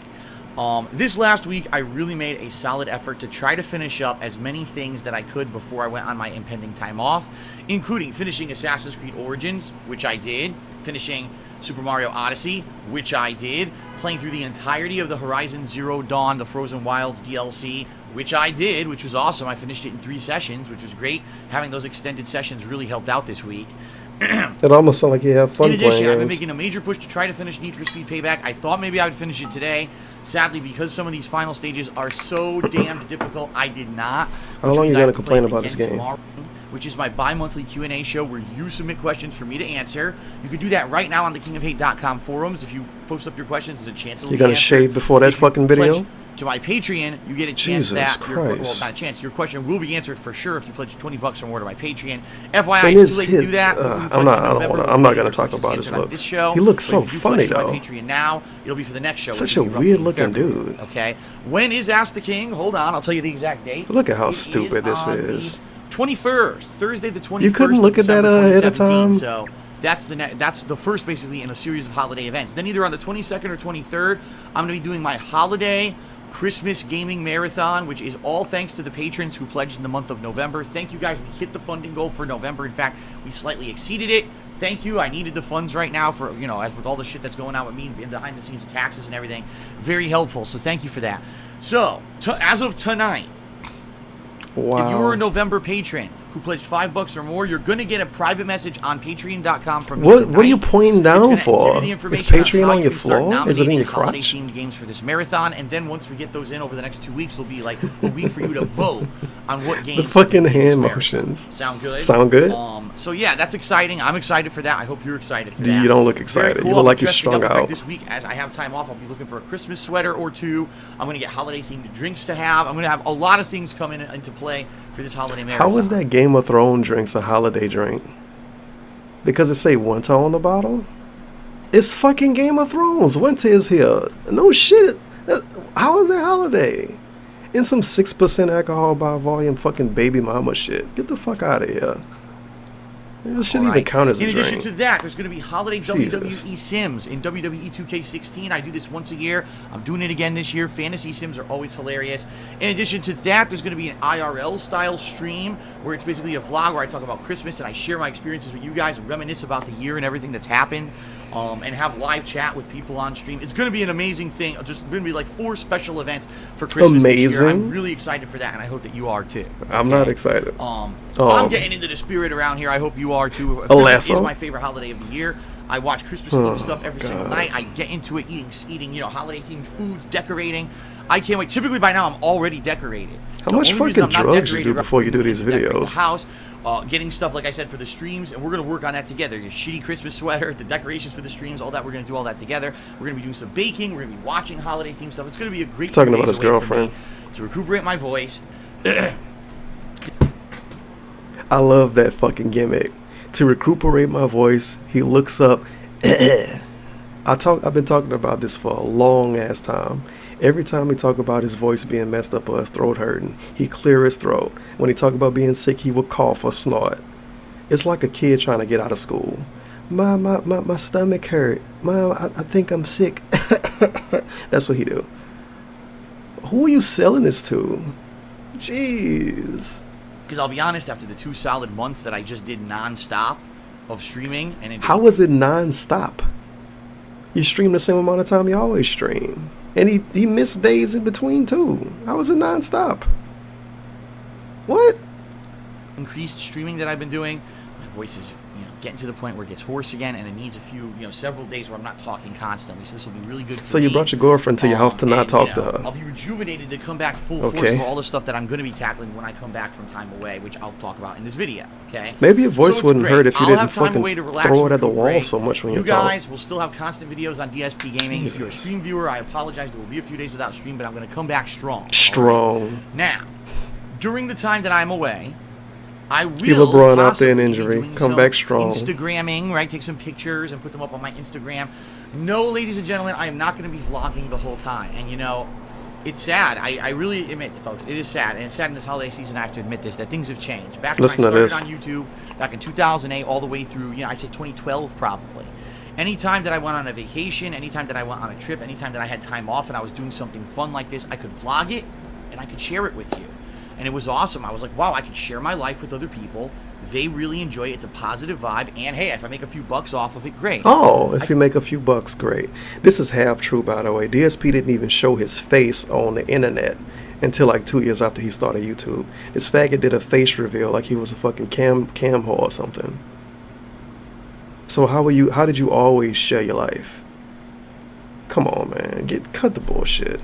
This last week, I really made a solid effort to try to finish up as many things that I could before I went on my impending time off, including finishing Assassin's Creed Origins, which I did, finishing Super Mario Odyssey, which I did. Playing through the entirety of the Horizon Zero Dawn, the Frozen Wilds DLC, which I did, which was awesome. I finished it in 3 sessions, which was great. Having those extended sessions really helped out this week. It almost sounds like you have fun playing. In addition, playing I've been games. making a major push to try to finish Need for Speed Payback. I thought maybe I would finish it today. Sadly, because some of these final stages are so damned difficult, I did not. How long are you going to complain about this game? Tomorrow, which is my bi-monthly Q&A show where you submit questions for me to answer. You can do that right now on the kingofhate.com forums. If you post up your questions, there's a chance it'll be answered. You're going to shave before that fucking video? To my Patreon, you get a chance Jesus that Christ. well, not a chance. Your question will be answered for sure if you pledge $20 or more to my Patreon. FYI, it's too late to do that. I'm not going to talk about his looks. He looks so funny though. My Patreon now, it'll be for the next show. Such a weird looking dude. Okay. When is Ask the King? Hold on, I'll tell you the exact date. Look at how stupid this is. 21st, Thursday the 21st. You couldn't look at that ahead of time. So that's the first basically in a series of holiday events. Then either on the 22nd or 23rd, I'm going to be doing my holiday Christmas gaming marathon, which is all thanks to the patrons who pledged in the month of November. Thank you guys. We hit the funding goal for November. In fact, we slightly exceeded it. Thank you. I needed the funds right now for, you know, as with all the shit that's going on with me behind the scenes with taxes and everything. Very helpful. So thank you for that. So, as of tonight, wow. If you were a November patron who pledged $5 or more, you're going to get a private message on Patreon.com from me tonight. What are you pointing down for? Is Patreon on your floor? Is it in your crotch? Themed games for this marathon, and then once we get those in over the next 2 weeks, it'll be like a week for you to vote on what game. The fucking hand motions. Sound good? Sound good? So yeah, that's exciting. I'm excited for that. I hope you're excited for that. You don't look excited. Cool. You look like you're strung out. This week, as I have time off, I'll be looking for a Christmas sweater or two. I'm going to get holiday-themed drinks to have. I'm going to have a lot of things coming into play for this holiday marathon. How is that Game of Thrones drinks a holiday drink? Because it say winter on the bottle? It's fucking Game of Thrones. Winter is here. No shit. How is that holiday? And some 6% alcohol by volume fucking baby mama shit. Get the fuck out of here. It shouldn't even count as a drink. In addition to that, there's going to be holiday Jesus. WWE Sims in WWE 2K16. I do this once a year. I'm doing it again this year. Fantasy Sims are always hilarious. In addition to that, there's going to be an IRL-style stream where it's basically a vlog where I talk about Christmas and I share my experiences with you guys and reminisce about the year and everything that's happened. And have live chat with people on stream. It's going to be an amazing thing. Just going to be like 4 special events for Christmas this year. I'm really excited for that, and I hope that you are too. I'm not excited. I'm getting into the spirit around here. I hope you are too. Christmas is my favorite holiday of the year. I watch Christmas-themed stuff every single night. I get into it, eating, you know, holiday-themed foods, decorating. I can't wait. Typically, by now, I'm already decorated. How much fucking drugs you do before you do these videos? The house. Getting stuff, like I said, for the streams, and we're going to work on that together. Your shitty Christmas sweater, the decorations for the streams, all that. We're going to do all that together. We're going to be doing some baking. We're going to be watching holiday-themed stuff. It's going to be a great talking about his girlfriend. To recuperate my voice. I love that fucking gimmick. To recuperate my voice, he looks up. I've been talking about this for a long-ass time. Every time we talk about his voice being messed up or his throat hurting, he clear his throat. When he talk about being sick, he will cough or snort. It's like a kid trying to get out of school. My stomach hurt. Mom, I think I'm sick. That's what he do. Who are you selling this to? Jeez. Because I'll be honest, after the 2 solid months that I just did non-stop of streaming, and how was it non-stop? You stream the same amount of time you always stream. And he missed days in between, too. How was it non-stop? What? Increased streaming that I've been doing, my voice is, getting to the point where it gets hoarse again, and it needs a few, several days where I'm not talking constantly. So this will be really good for So you brought your girlfriend to your house to not talk to her. I'll be rejuvenated to come back full force for all the stuff that I'm going to be tackling when I come back from time away, which I'll talk about in this video, okay? Maybe your voice wouldn't hurt if you didn't fucking relax, throw it at the wall so much when you talk. You guys will still have constant videos on DSP Gaming. If you're a stream viewer, I apologize. There will be a few days without stream, but I'm going to come back strong. Strong. Right? Now, during the time that I'm away, I will give LeBron out there an injury. Come back strong. Instagramming, right? Take some pictures and put them up on my Instagram. No, ladies and gentlemen, I am not going to be vlogging the whole time. And it's sad. I really admit, folks, it is sad. And it's sad in this holiday season, I have to admit this, that things have changed. Back when I started on YouTube, back in 2008, all the way through, I say 2012 probably. Anytime that I went on a vacation, anytime that I went on a trip, anytime that I had time off and I was doing something fun like this, I could vlog it and I could share it with you. And it was awesome. I was like, wow, I can share my life with other people. They really enjoy it. It's a positive vibe. And hey, if I make a few bucks off of it, great. Oh, if you make a few bucks, great. This is half true, by the way. DSP didn't even show his face on the internet until like 2 years after he started YouTube. This faggot did a face reveal like he was a fucking cam whore or something. So how did you always share your life? Come on, man. Cut the bullshit.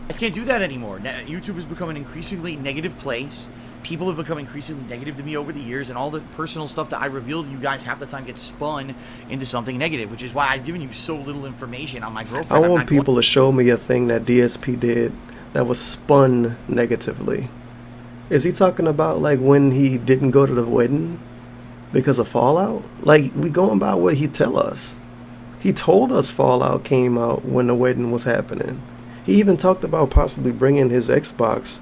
I can't do that anymore. YouTube has become an increasingly negative place. People have become increasingly negative to me over the years, and all the personal stuff that I reveal to you guys half the time gets spun into something negative, which is why I've given you so little information on my girlfriend. I want people to show me a thing that DSP did that was spun negatively. Is he talking about like when he didn't go to the wedding because of fallout? Like, we going by what he tell us. He told us fallout came out when the wedding was happening. He even talked about possibly bringing his Xbox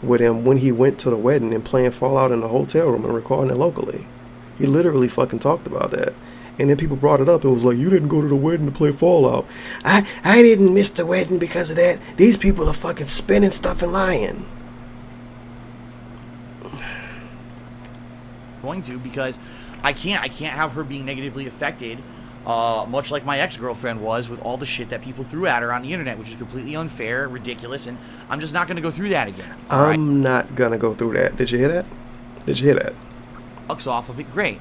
with him when he went to the wedding and playing Fallout in the hotel room and recording it locally. He literally fucking talked about that. And then people brought it up. It was like, you didn't go to the wedding to play Fallout. I didn't miss the wedding because of that. These people are fucking spinning stuff and lying. Going to, because I can't have her being negatively affected, much like my ex-girlfriend was, with all the shit that people threw at her on the internet, which is completely unfair, ridiculous, and I'm just not going to go through that again. I'm not going to go through that. Did you hear that? Did you hear that? Bucks off of it, great.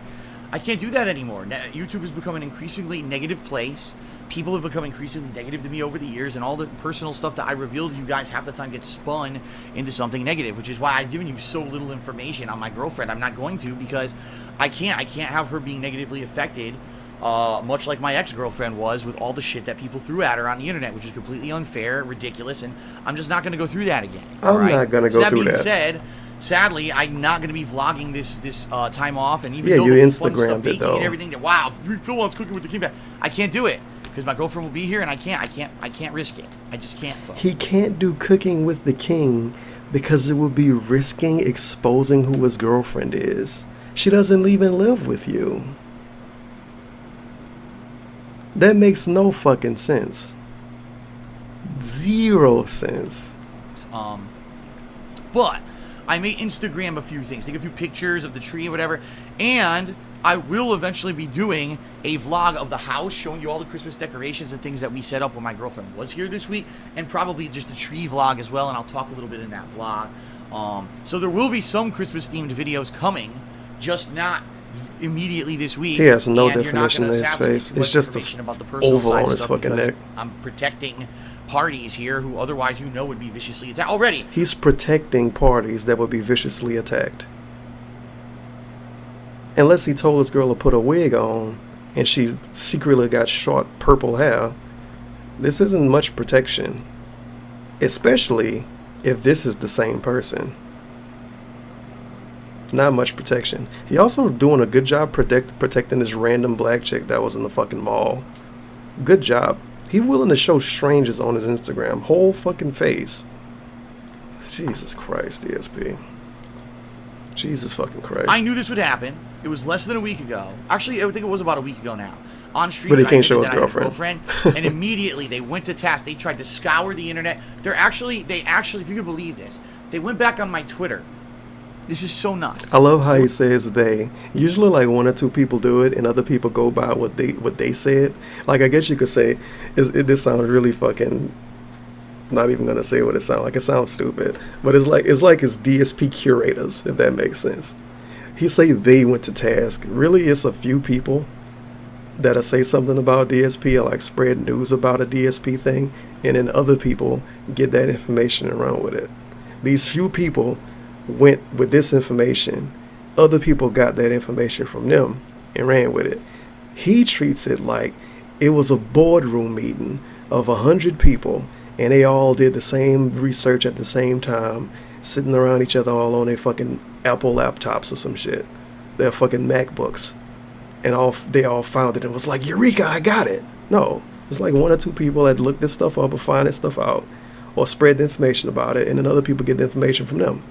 I can't do that anymore. YouTube has become an increasingly negative place. People have become increasingly negative to me over the years, and all the personal stuff that I reveal to you guys half the time gets spun into something negative, which is why I've given you so little information on my girlfriend. I'm not going to, because I can't have her being negatively affected, much like my ex-girlfriend was, with all the shit that people threw at her on the internet, which is completely unfair, ridiculous, and I'm just not going to go through that again. I'm not going to go through that. That being said, sadly, I'm not going to be vlogging this time off, and even though you Instagrammed it though, and everything, that wow, Phil wants cooking with the king back. I can't do it because my girlfriend will be here, and I can't risk it. I just can't. Folks. He can't do cooking with the king because it would be risking exposing who his girlfriend is. She doesn't even live with you. That makes no fucking sense. 0 sense. But I may Instagram a few things, take a few pictures of the tree or whatever, and I will eventually be doing a vlog of the house, showing you all the Christmas decorations and things that we set up when my girlfriend was here this week, and probably just a tree vlog as well, and I'll talk a little bit in that vlog. So there will be some Christmas-themed videos coming, just not immediately this week. He has no definition in his face. It's just an oval on his fucking neck. I'm protecting parties here who otherwise would be viciously attacked already. He's protecting parties that would be viciously attacked. Unless he told this girl to put a wig on and she secretly got short purple hair, this isn't much protection. Especially if this is the same person. Not much protection. He also doing a good job protecting this random black chick that was in the fucking mall. Good job. He willing to show strangers on his Instagram. Whole fucking face. Jesus Christ, DSP. Jesus fucking Christ. I knew this would happen. It was less than a week ago. Actually, I think it was about a week ago now. On stream, but he can't show his girlfriend. And immediately they went to task. They tried to scour the internet. They actually, if you can believe this, they went back on my Twitter. This is so nuts. I love how he says they. Usually like 1 or 2 people do it and other people go by what they said. Like, I guess you could say this sounds really fucking, not even gonna say what it sounds like. It sounds stupid. But it's like it's DSP curators, if that makes sense. He say they went to task. Really, it's a few people that'll say something about DSP or like spread news about a DSP thing, and then other people get that information and run with it. These few people went with this information, other people got that information from them and ran with it. He treats it like it was a boardroom meeting of 100 people and they all did the same research at the same time, sitting around each other all on their fucking Apple laptops or some shit, their fucking MacBooks, and they all found it and was like, Eureka, I got it. No, it's like 1 or 2 people that look this stuff up or find this stuff out or spread the information about it, and then other people get the information from them.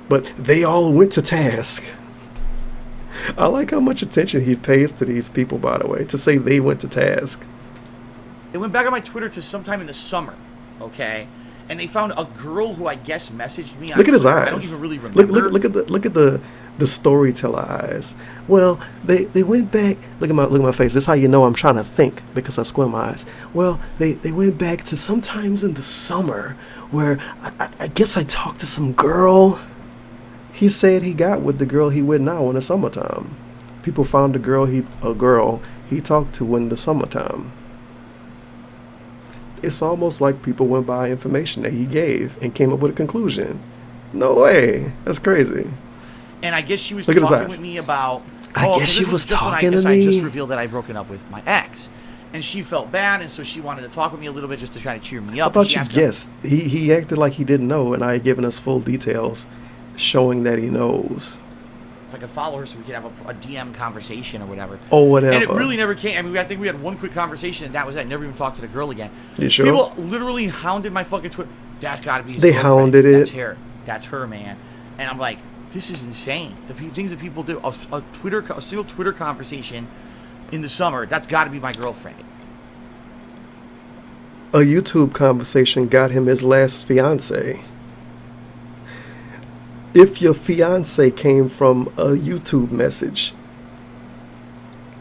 But they all went to task. I like how much attention he pays to these people, by the way, to say they went to task. They went back on my Twitter to sometime in the summer, okay? And they found a girl who I guess messaged me on Look at his Twitter. eyes. I don't even really remember. Look at The storyteller eyes. Well, they went back. Look at my face. This is how you know I'm trying to think, because I squint my eyes. Well, they went back to sometimes in the summer where I guess I talked to some girl. He said he got with the girl he with now in the summertime. People found a girl he talked to in the summertime. It's almost like people went by information that he gave and came up with a conclusion. No way. That's crazy. And I guess she was talking with me about... I guess she was talking to me. I just revealed that I'd broken up with my ex. And she felt bad, and so she wanted to talk with me a little bit just to try to cheer me up. I thought you guessed. He acted like he didn't know, and I had given us full details showing that he knows. If I could follow her so we could have a DM conversation or whatever. Oh, whatever. And it really never came. I mean, I think we had one quick conversation, and that was it. I never even talked to the girl again. You sure? People literally hounded my fucking Twitter. That's got to be his They girlfriend. hounded it. That's her, man. And I'm like, this is insane. The things that people do. A single Twitter conversation in the summer, that's got to be my girlfriend. A YouTube conversation got him his last fiance. If your fiance came from a YouTube message,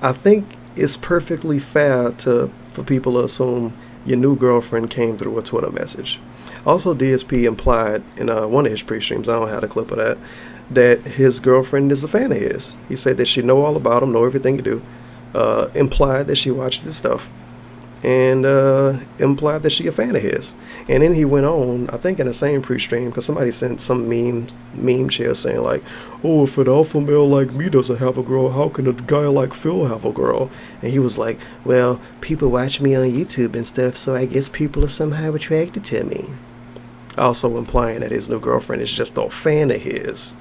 I think it's perfectly fair for people to assume your new girlfriend came through a Twitter message. Also, DSP implied in one of his pre-streams, I don't have a clip of that his girlfriend is a fan of his. He said that she know all about him, know everything he do. Implied that she watches his stuff. And implied that she a fan of his. And then he went on, I think in the same pre-stream, because somebody sent some meme share saying like, oh, if an alpha male like me doesn't have a girl, how can a guy like Phil have a girl? And he was like, well, people watch me on YouTube and stuff, so I guess people are somehow attracted to me. Also implying that his new girlfriend is just a fan of his.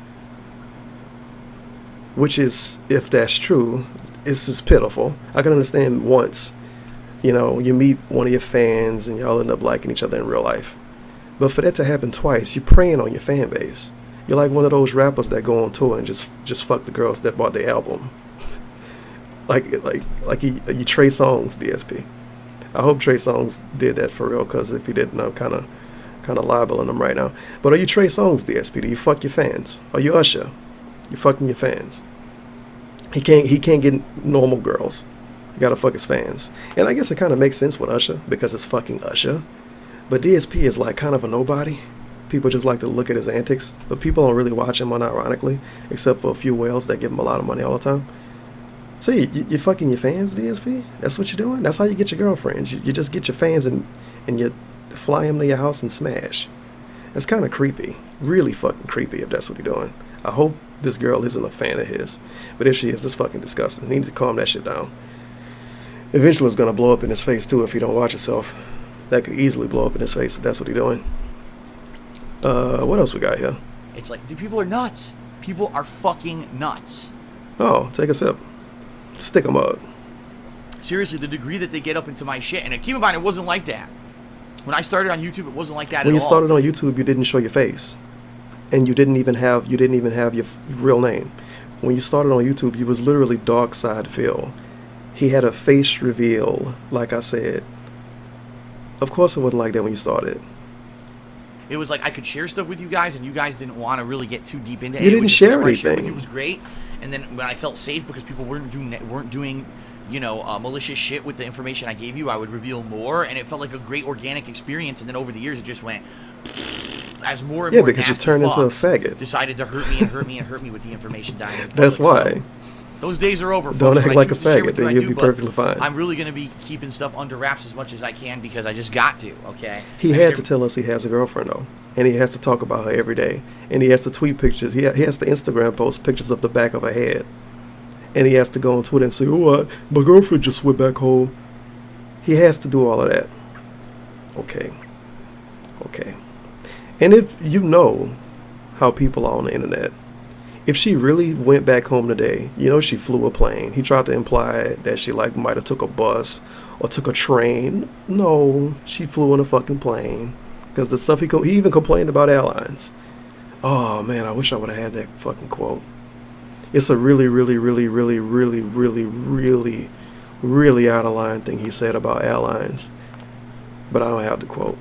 Which is, if that's true, this is pitiful. I can understand once, you meet one of your fans and y'all end up liking each other in real life. But for that to happen twice, you're preying on your fan base. You're like one of those rappers that go on tour and just fuck the girls that bought the album. like you Trey Songz, DSP. I hope Trey Songz did that for real, because if he didn't, I'm kind of libeling him right now. But are you Trey Songz, DSP? Do you fuck your fans? Are you Usher? You fucking your fans? He can't get normal girls. You gotta fuck his fans. And I guess it kind of makes sense with Usher, because it's fucking Usher. But DSP is like kind of a nobody. People just like to look at his antics, but people don't really watch him unironically, except for a few whales that give him a lot of money all the time. So you're fucking your fans, DSP? That's what you're doing? That's how you get your girlfriends. You just get your fans and you fly them to your house and smash. That's kind of creepy. Really fucking creepy if that's what you're doing. I hope this girl isn't a fan of his. But if she is, it's fucking disgusting. He needs to calm that shit down. Eventually it's going to blow up in his face too if he don't watch himself. That could easily blow up in his face if that's what he's doing. What else we got here? It's like, dude, people are nuts. People are fucking nuts. Oh, take a sip. Stick 'em up. Seriously, the degree that they get up into my shit. And keep in mind, it wasn't like that. When I started on YouTube, it wasn't like that at all. When you started on YouTube, you didn't show your face. And you didn't even have your real name. When you started on YouTube, you was literally Dark Side Phil. He had a face reveal, like I said. Of course it wasn't like that when you started. It was like I could share stuff with you guys, and you guys didn't want to really get too deep into it. You didn't share anything. It was great, and then when I felt safe because people weren't doing malicious shit with the information I gave you, I would reveal more, and it felt like a great organic experience. And then over the years, it just went as more and more. Yeah, because you turned into a faggot. Decided to hurt me and hurt me and hurt me with the information down there. That's why. So, those days are over. Don't folks. act like a faggot, then you'll be perfectly fine. I'm really going to be keeping stuff under wraps as much as I can because I just got to, okay? He had to tell us he has a girlfriend, though. And he has to talk about her every day. And he has to tweet pictures. He has to Instagram post pictures of the back of her head. And he has to go on Twitter and say, oh, my girlfriend just went back home. He has to do all of that. Okay. And if you know how people are on the internet, if she really went back home today, she flew a plane. He tried to imply that she might have took a bus or took a train. No, she flew on a fucking plane. Because the stuff he even complained about airlines. Oh man, I wish I would have had that fucking quote. It's a really, really, really, really, really, really, really, really out of line thing he said about airlines. But I don't have the quote.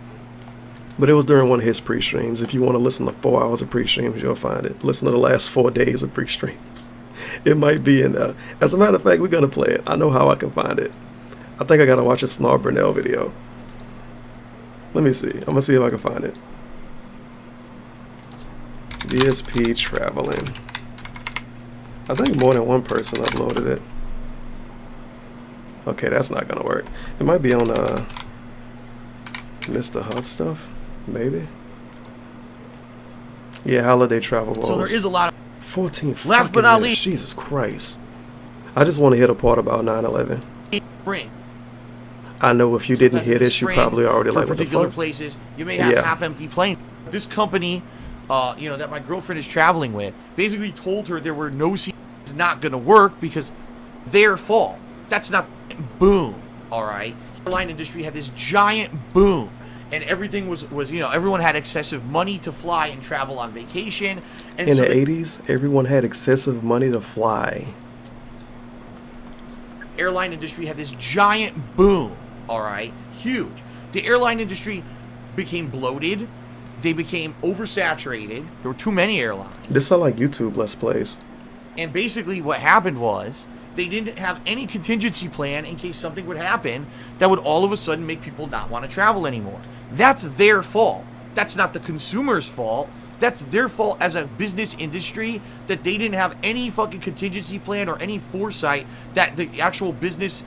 But it was during one of his pre-streams. If you want to listen to 4 hours of pre-streams, you'll find it. Listen to the last 4 days of pre-streams. It might be in there. As a matter of fact, we're going to play it. I know how I can find it. I think I got to watch a Snarl Burnell video. Let me see. I'm going to see if I can find it. DSP traveling. I think more than one person uploaded it. Okay, that's not going to work. It might be on Mr. Huff stuff. Maybe. Yeah, holiday travel woes. So there is a lot of 14 last but not least. Jesus Christ. I just want to hit a part about 9/11. Spring. I know if you didn't hear this, you probably already like what the particular fuck. places, you may have half-empty planes. This company, you know, that my girlfriend is traveling with, basically told her there were no seats not going to work because their fault. That's not boom. All right. The airline industry had this giant boom. And everything was you know, everyone had excessive money to fly and travel on vacation. And in the 80s, everyone had excessive money to fly. Airline industry had this giant boom, all right? Huge. The airline industry became bloated. They became oversaturated. There were too many airlines. This sound like YouTube Let's Plays. And basically what happened was they didn't have any contingency plan in case something would happen that would all of a sudden make people not want to travel anymore. That's their fault. That's not the consumer's fault. That's their fault as a business industry that they didn't have any fucking contingency plan or any foresight that the actual business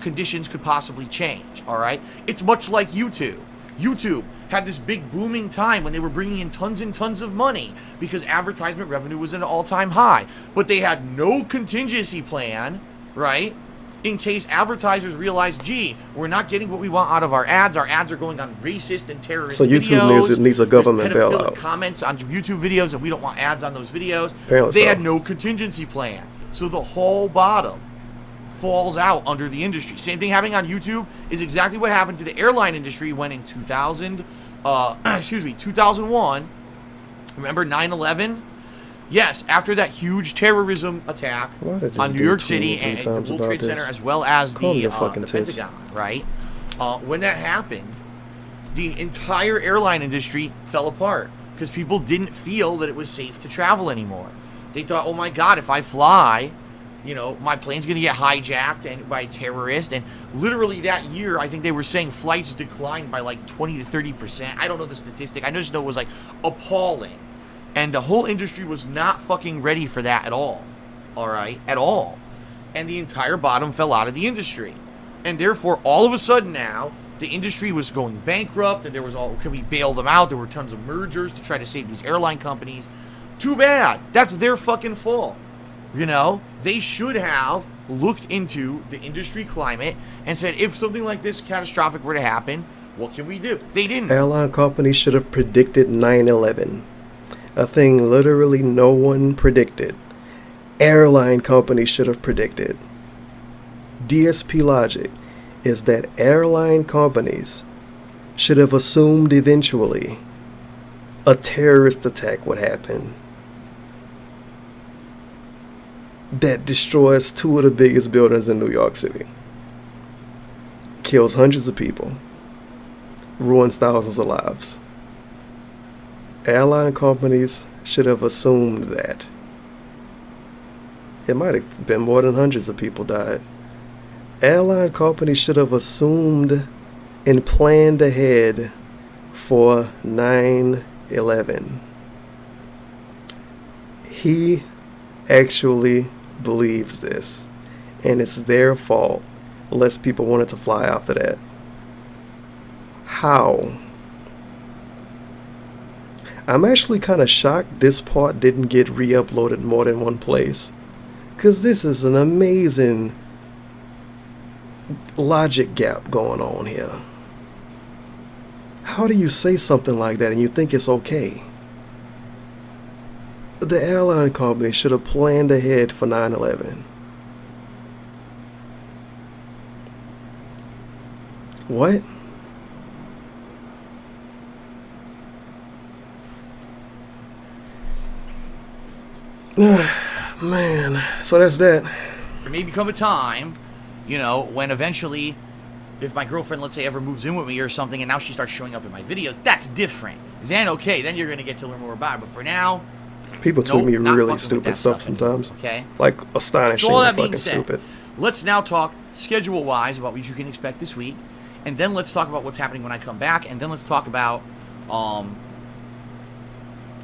conditions could possibly change, all right? It's much like YouTube. YouTube had this big booming time when they were bringing in tons and tons of money because advertisement revenue was at an all-time high. But they had no contingency plan, right? In case advertisers realized, gee, we're not getting what we want out of our ads. Our ads are going on racist and terrorist videos. So YouTube needs a government bailout. Comments on YouTube videos, and we don't want ads on those videos. Apparently they had no contingency plan. So the whole bottom falls out under the industry. Same thing happening on YouTube is exactly what happened to the airline industry when in 2001, remember 9/11? Yes, after that huge terrorism attack on New York City and the World Trade Center, as well as the Pentagon, right? When that happened, the entire airline industry fell apart because people didn't feel that it was safe to travel anymore. They thought, oh my God, if I fly, you know, my plane's going to get hijacked and by a terrorist. And literally that year, I think they were saying flights declined by like 20 to 30%. I don't know the statistic. I just know it was like appalling. And the whole industry was not fucking ready for that at all. All right? At all. And the entire bottom fell out of the industry. And therefore, all of a sudden now, the industry was going bankrupt and there was all, can we bail them out? There were tons of mergers to try to save these airline companies. Too bad. That's their fucking fault. You know? They should have looked into the industry climate and said, if something like this catastrophic were to happen, what can we do? They didn't. Airline companies should have predicted 9/11. A thing literally no one predicted. Airline companies should have predicted. DSP logic is that airline companies should have assumed eventually a terrorist attack would happen that destroys 2 of the biggest buildings in New York City, kills hundreds of people, ruins thousands of lives. Airline companies should have assumed that. It might have been more than hundreds of people died. Airline companies should have assumed and planned ahead for 9/11. He actually believes this, and it's their fault unless people wanted to fly after that. How? I'm actually kind of shocked this part didn't get re-uploaded more than one place, because this is an amazing logic gap going on here. How do you say something like that and you think it's okay? The airline company should have planned ahead for 9/11. What? Man, so that's that. There may become a time, you know, when eventually if my girlfriend, let's say, ever moves in with me or something, and now she starts showing up in my videos, that's different. Then, okay, then you're going to get to learn more about it. But for now, people tweet me really stupid stuff sometimes. Okay? Like astonishing so all that fucking being said, stupid. Let's now talk schedule-wise about what you can expect this week. And then let's talk about what's happening when I come back. And then let's talk about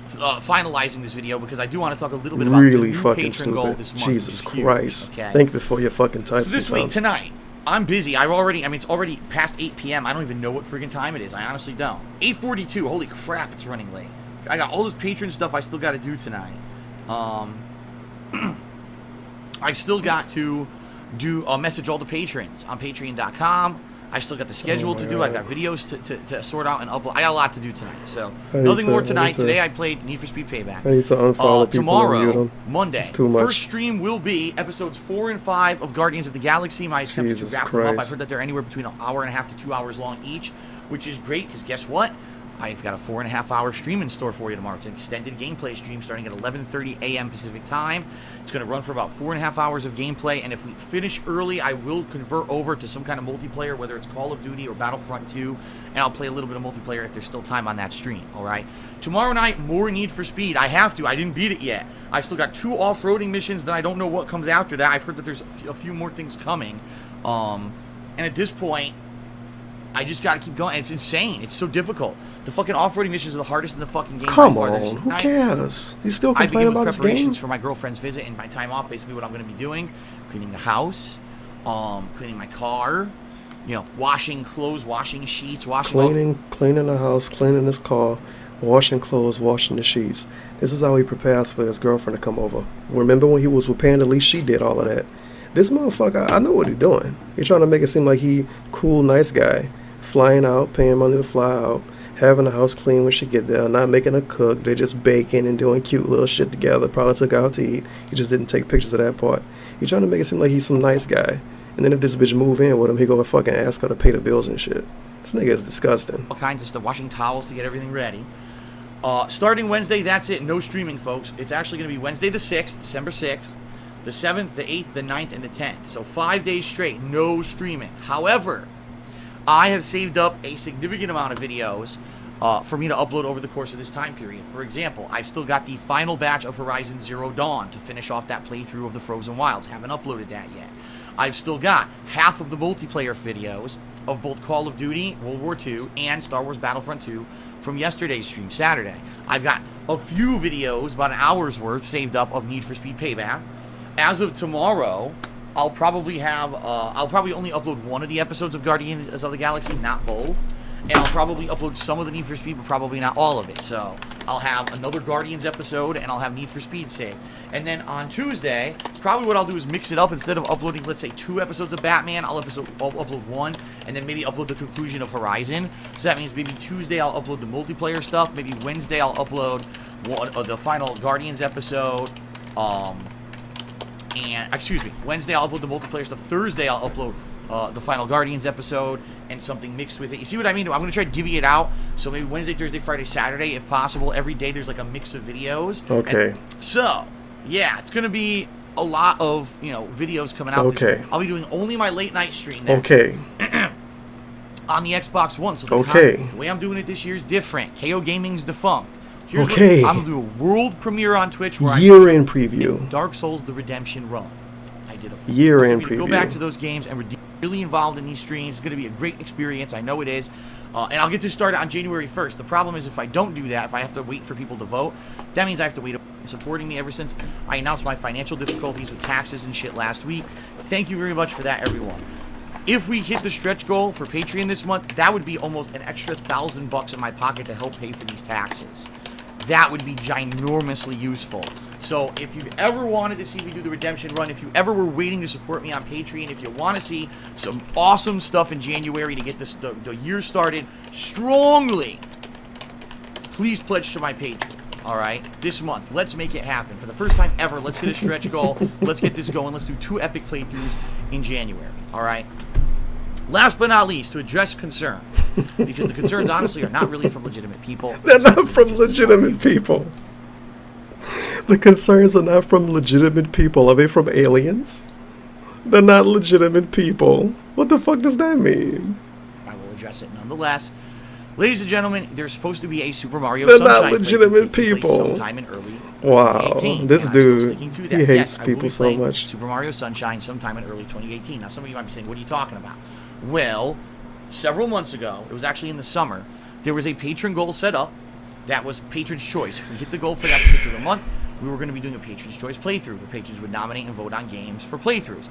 finalizing this video, because I do want to talk a little bit about really the new fucking patron goal stupid. this month. Jesus Huge, Christ. okay? Think before you fucking type. So this week, tonight, I'm busy. It's already past 8 p.m. I don't even know what friggin' time it is. I honestly don't. 8:42. Holy crap, it's running late. I got all this patron stuff I still got to do tonight. I've still got to message all the patrons on patreon.com. I still got the schedule to do. I got videos to sort out and upload. I got a lot to do tonight. So nothing more tonight. Today I played Need for Speed Payback. I need to unfollow people. Tomorrow, Monday, it's too much. First stream will be episodes 4 and 5 of Guardians of the Galaxy. My attempt to wrap them up. I've heard that they're anywhere between an hour and a half to 2 hours long each, which is great because guess what? I've got a 4.5 hour stream in store for you tomorrow. It's an extended gameplay stream starting at 11:30 a.m. Pacific time. It's going to run for about 4.5 hours of gameplay, and if we finish early, I will convert over to some kind of multiplayer, whether it's Call of Duty or Battlefront 2, and I'll play a little bit of multiplayer if there's still time on that stream, all right? Tomorrow night, more Need for Speed. I have to. I didn't beat it yet. I've still got 2 off-roading missions that I don't know what comes after that. I've heard that there's a few more things coming, and at this point, I just got to keep going. It's insane. It's so difficult. The fucking off-roading missions are the hardest in the fucking game. Come on, who cares? He's still complaining about his game? Preparations for my girlfriend's visit and my time off. Basically, what I'm going to be doing: cleaning the house, cleaning my car, washing clothes, washing sheets, cleaning the house, cleaning his car, washing clothes, washing the sheets. This is how he prepares for his girlfriend to come over. Remember when he was with Panda Lee? She did all of that. This motherfucker, I know what he's doing. He's trying to make it seem like he cool, nice guy, flying out, paying money to fly out, having the house clean when she get there, not making her cook. They're just baking and doing cute little shit together. Probably took out to eat. He just didn't take pictures of that part. He's trying to make it seem like he's some nice guy. And then if this bitch move in with him, he go fucking ask her to pay the bills and shit. This nigga is disgusting. All kinds of stuff, washing towels to get everything ready. Starting Wednesday, that's it. No streaming, folks. It's actually going to be Wednesday the 6th, December 6th, the 7th, the 8th, the 9th, and the 10th. So 5 days straight, no streaming. However, I have saved up a significant amount of videos for me to upload over the course of this time period. For example, I've still got the final batch of Horizon Zero Dawn to finish off that playthrough of the Frozen Wilds. Haven't uploaded that yet. I've still got half of the multiplayer videos of both Call of Duty, World War II, and Star Wars Battlefront 2 from yesterday's stream, Saturday. I've got a few videos, about an hour's worth, saved up of Need for Speed Payback. As of tomorrow, I'll probably only upload one of the episodes of Guardians of the Galaxy, not both. And I'll probably upload some of the Need for Speed, but probably not all of it. So I'll have another Guardians episode, and I'll have Need for Speed saved. And then on Tuesday, probably what I'll do is mix it up. Instead of uploading, let's say, 2 episodes of Batman, I'll upload 1, and then maybe upload the conclusion of Horizon. So that means maybe Tuesday I'll upload the multiplayer stuff. Maybe Wednesday I'll upload the final Guardians episode. Wednesday I'll upload the multiplayer stuff. Thursday I'll upload the final Guardians episode and something mixed with it. You see what I mean? I'm going to try to divvy it out. So maybe Wednesday, Thursday, Friday, Saturday, if possible. Every day there's like a mix of videos. Okay. So, yeah, it's going to be a lot of, videos coming out. Okay. I'll be doing only my late night stream there. Okay. On the Xbox One. So the way I'm doing it this year is different. KO Gaming's defunct. I'm going to do a world premiere on Twitch where year-end preview. Dark Souls: The Redemption Run. I did a year-end preview. Go back to those games and we're really involved in these streams. It's going to be a great experience. I know it is. And I'll get to start it on January 1st. The problem is if I don't do that, if I have to wait for people to vote, that means I have to wait supporting me ever since I announced my financial difficulties with taxes and shit last week. Thank you very much for that, everyone. If we hit the stretch goal for Patreon this month, that would be almost an extra $1,000 in my pocket to help pay for these taxes. That would be ginormously useful. So if you've ever wanted to see me do the Redemption Run, if you ever were waiting to support me on Patreon, if you want to see some awesome stuff in January to get the year started strongly, please pledge to my Patreon. All right, this month, let's make it happen. For the first time ever, let's hit a stretch goal. Let's get this going. Let's do 2 epic playthroughs in January. All right. Last but not least, to address concern, because the concerns honestly are not really from legitimate people. They're not from legitimate people. The concerns are not from legitimate people. Are they from aliens? They're not legitimate people. What the fuck does that mean? I will address it nonetheless. Ladies and gentlemen, there's supposed to be a Super Mario They're Sunshine not legitimate people. sometime in early Wow, 2018, this dude, he hates yes, people so much. Super Mario Sunshine sometime in early 2018. Now, some of you might be saying, what are you talking about? Well, several months ago, it was actually in the summer, there was a patron goal set up that was Patron's Choice. If we hit the goal for that particular month, we were going to be doing a Patron's Choice playthrough, where patrons would nominate and vote on games for playthroughs.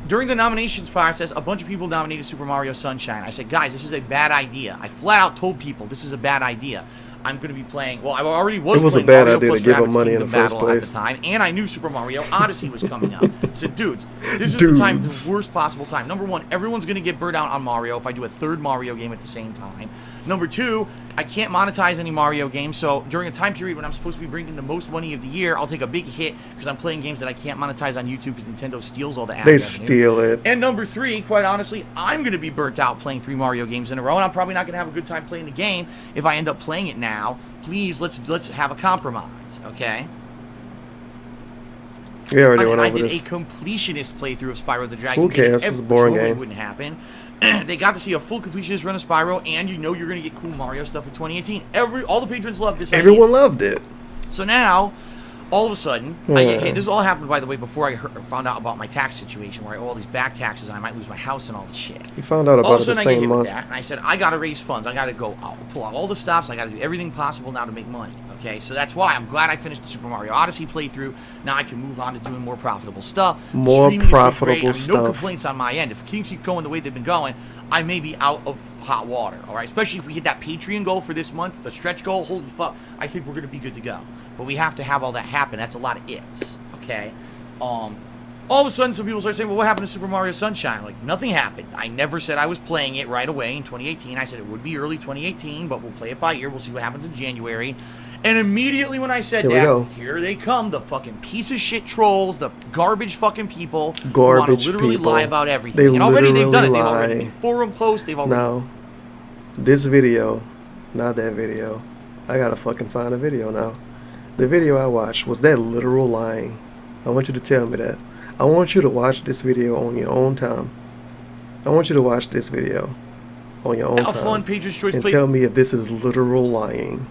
During the nominations process, a bunch of people nominated Super Mario Sunshine. I said, guys, this is a bad idea. I flat out told people this is a bad idea. I'm going to be playing, well, I already was playing. It was a bad Mario idea to give them money in the first place. At the time, and I knew Super Mario Odyssey was coming up. I said, dudes, this is the worst possible time. Number one, everyone's going to get burnt out on Mario if I do a third Mario game at the same time. Number two, I can't monetize any Mario games, so during a time period when I'm supposed to be bringing the most money of the year, I'll take a big hit because I'm playing games that I can't monetize on YouTube because Nintendo steals all the ad revenue. Steal it. And number three, quite honestly, I'm going to be burnt out playing 3 Mario games in a row, and I'm probably not going to have a good time playing the game if I end up playing it now. Please, let's have a compromise, okay? We already went over this. I did a completionist playthrough of Spyro the Dragon. Who cares? It's a boring game. It wouldn't happen. They got to see a full completionist run of Spyro, and you know you're going to get cool Mario stuff in 2018. All the patrons loved this. Everyone loved it. So now, all of a sudden, hey, this all happened, by the way, before I found out about my tax situation, where I owe all these back taxes and I might lose my house and all this shit. You found out about it the same month. And I said, I got to raise funds. I got to go pull out all the stops. I got to do everything possible now to make money. Okay, so that's why I'm glad I finished the Super Mario Odyssey playthrough. Now I can move on to doing more profitable stuff. More profitable stuff. No complaints on my end. If things keep going the way they've been going, I may be out of hot water. All right, especially if we hit that Patreon goal for this month, the stretch goal. Holy fuck, I think we're going to be good to go. But we have to have all that happen. That's a lot of ifs. Okay. All of a sudden, some people start saying, well, what happened to Super Mario Sunshine? Like, nothing happened. I never said I was playing it right away in 2018. I said it would be early 2018, but we'll play it by ear. We'll see what happens in January. And immediately when I said that, here they come, the fucking piece of shit trolls, the garbage fucking people who want to literally lie about everything. And already they've done it. They've already made forum posts. They've already... Now, this video, not that video. I gotta fucking find a video now. The video I watched, was that literal lying? I want you to tell me that. I want you to watch this video on your own time. I want you to watch this video on your own time. And tell me if this is literal lying.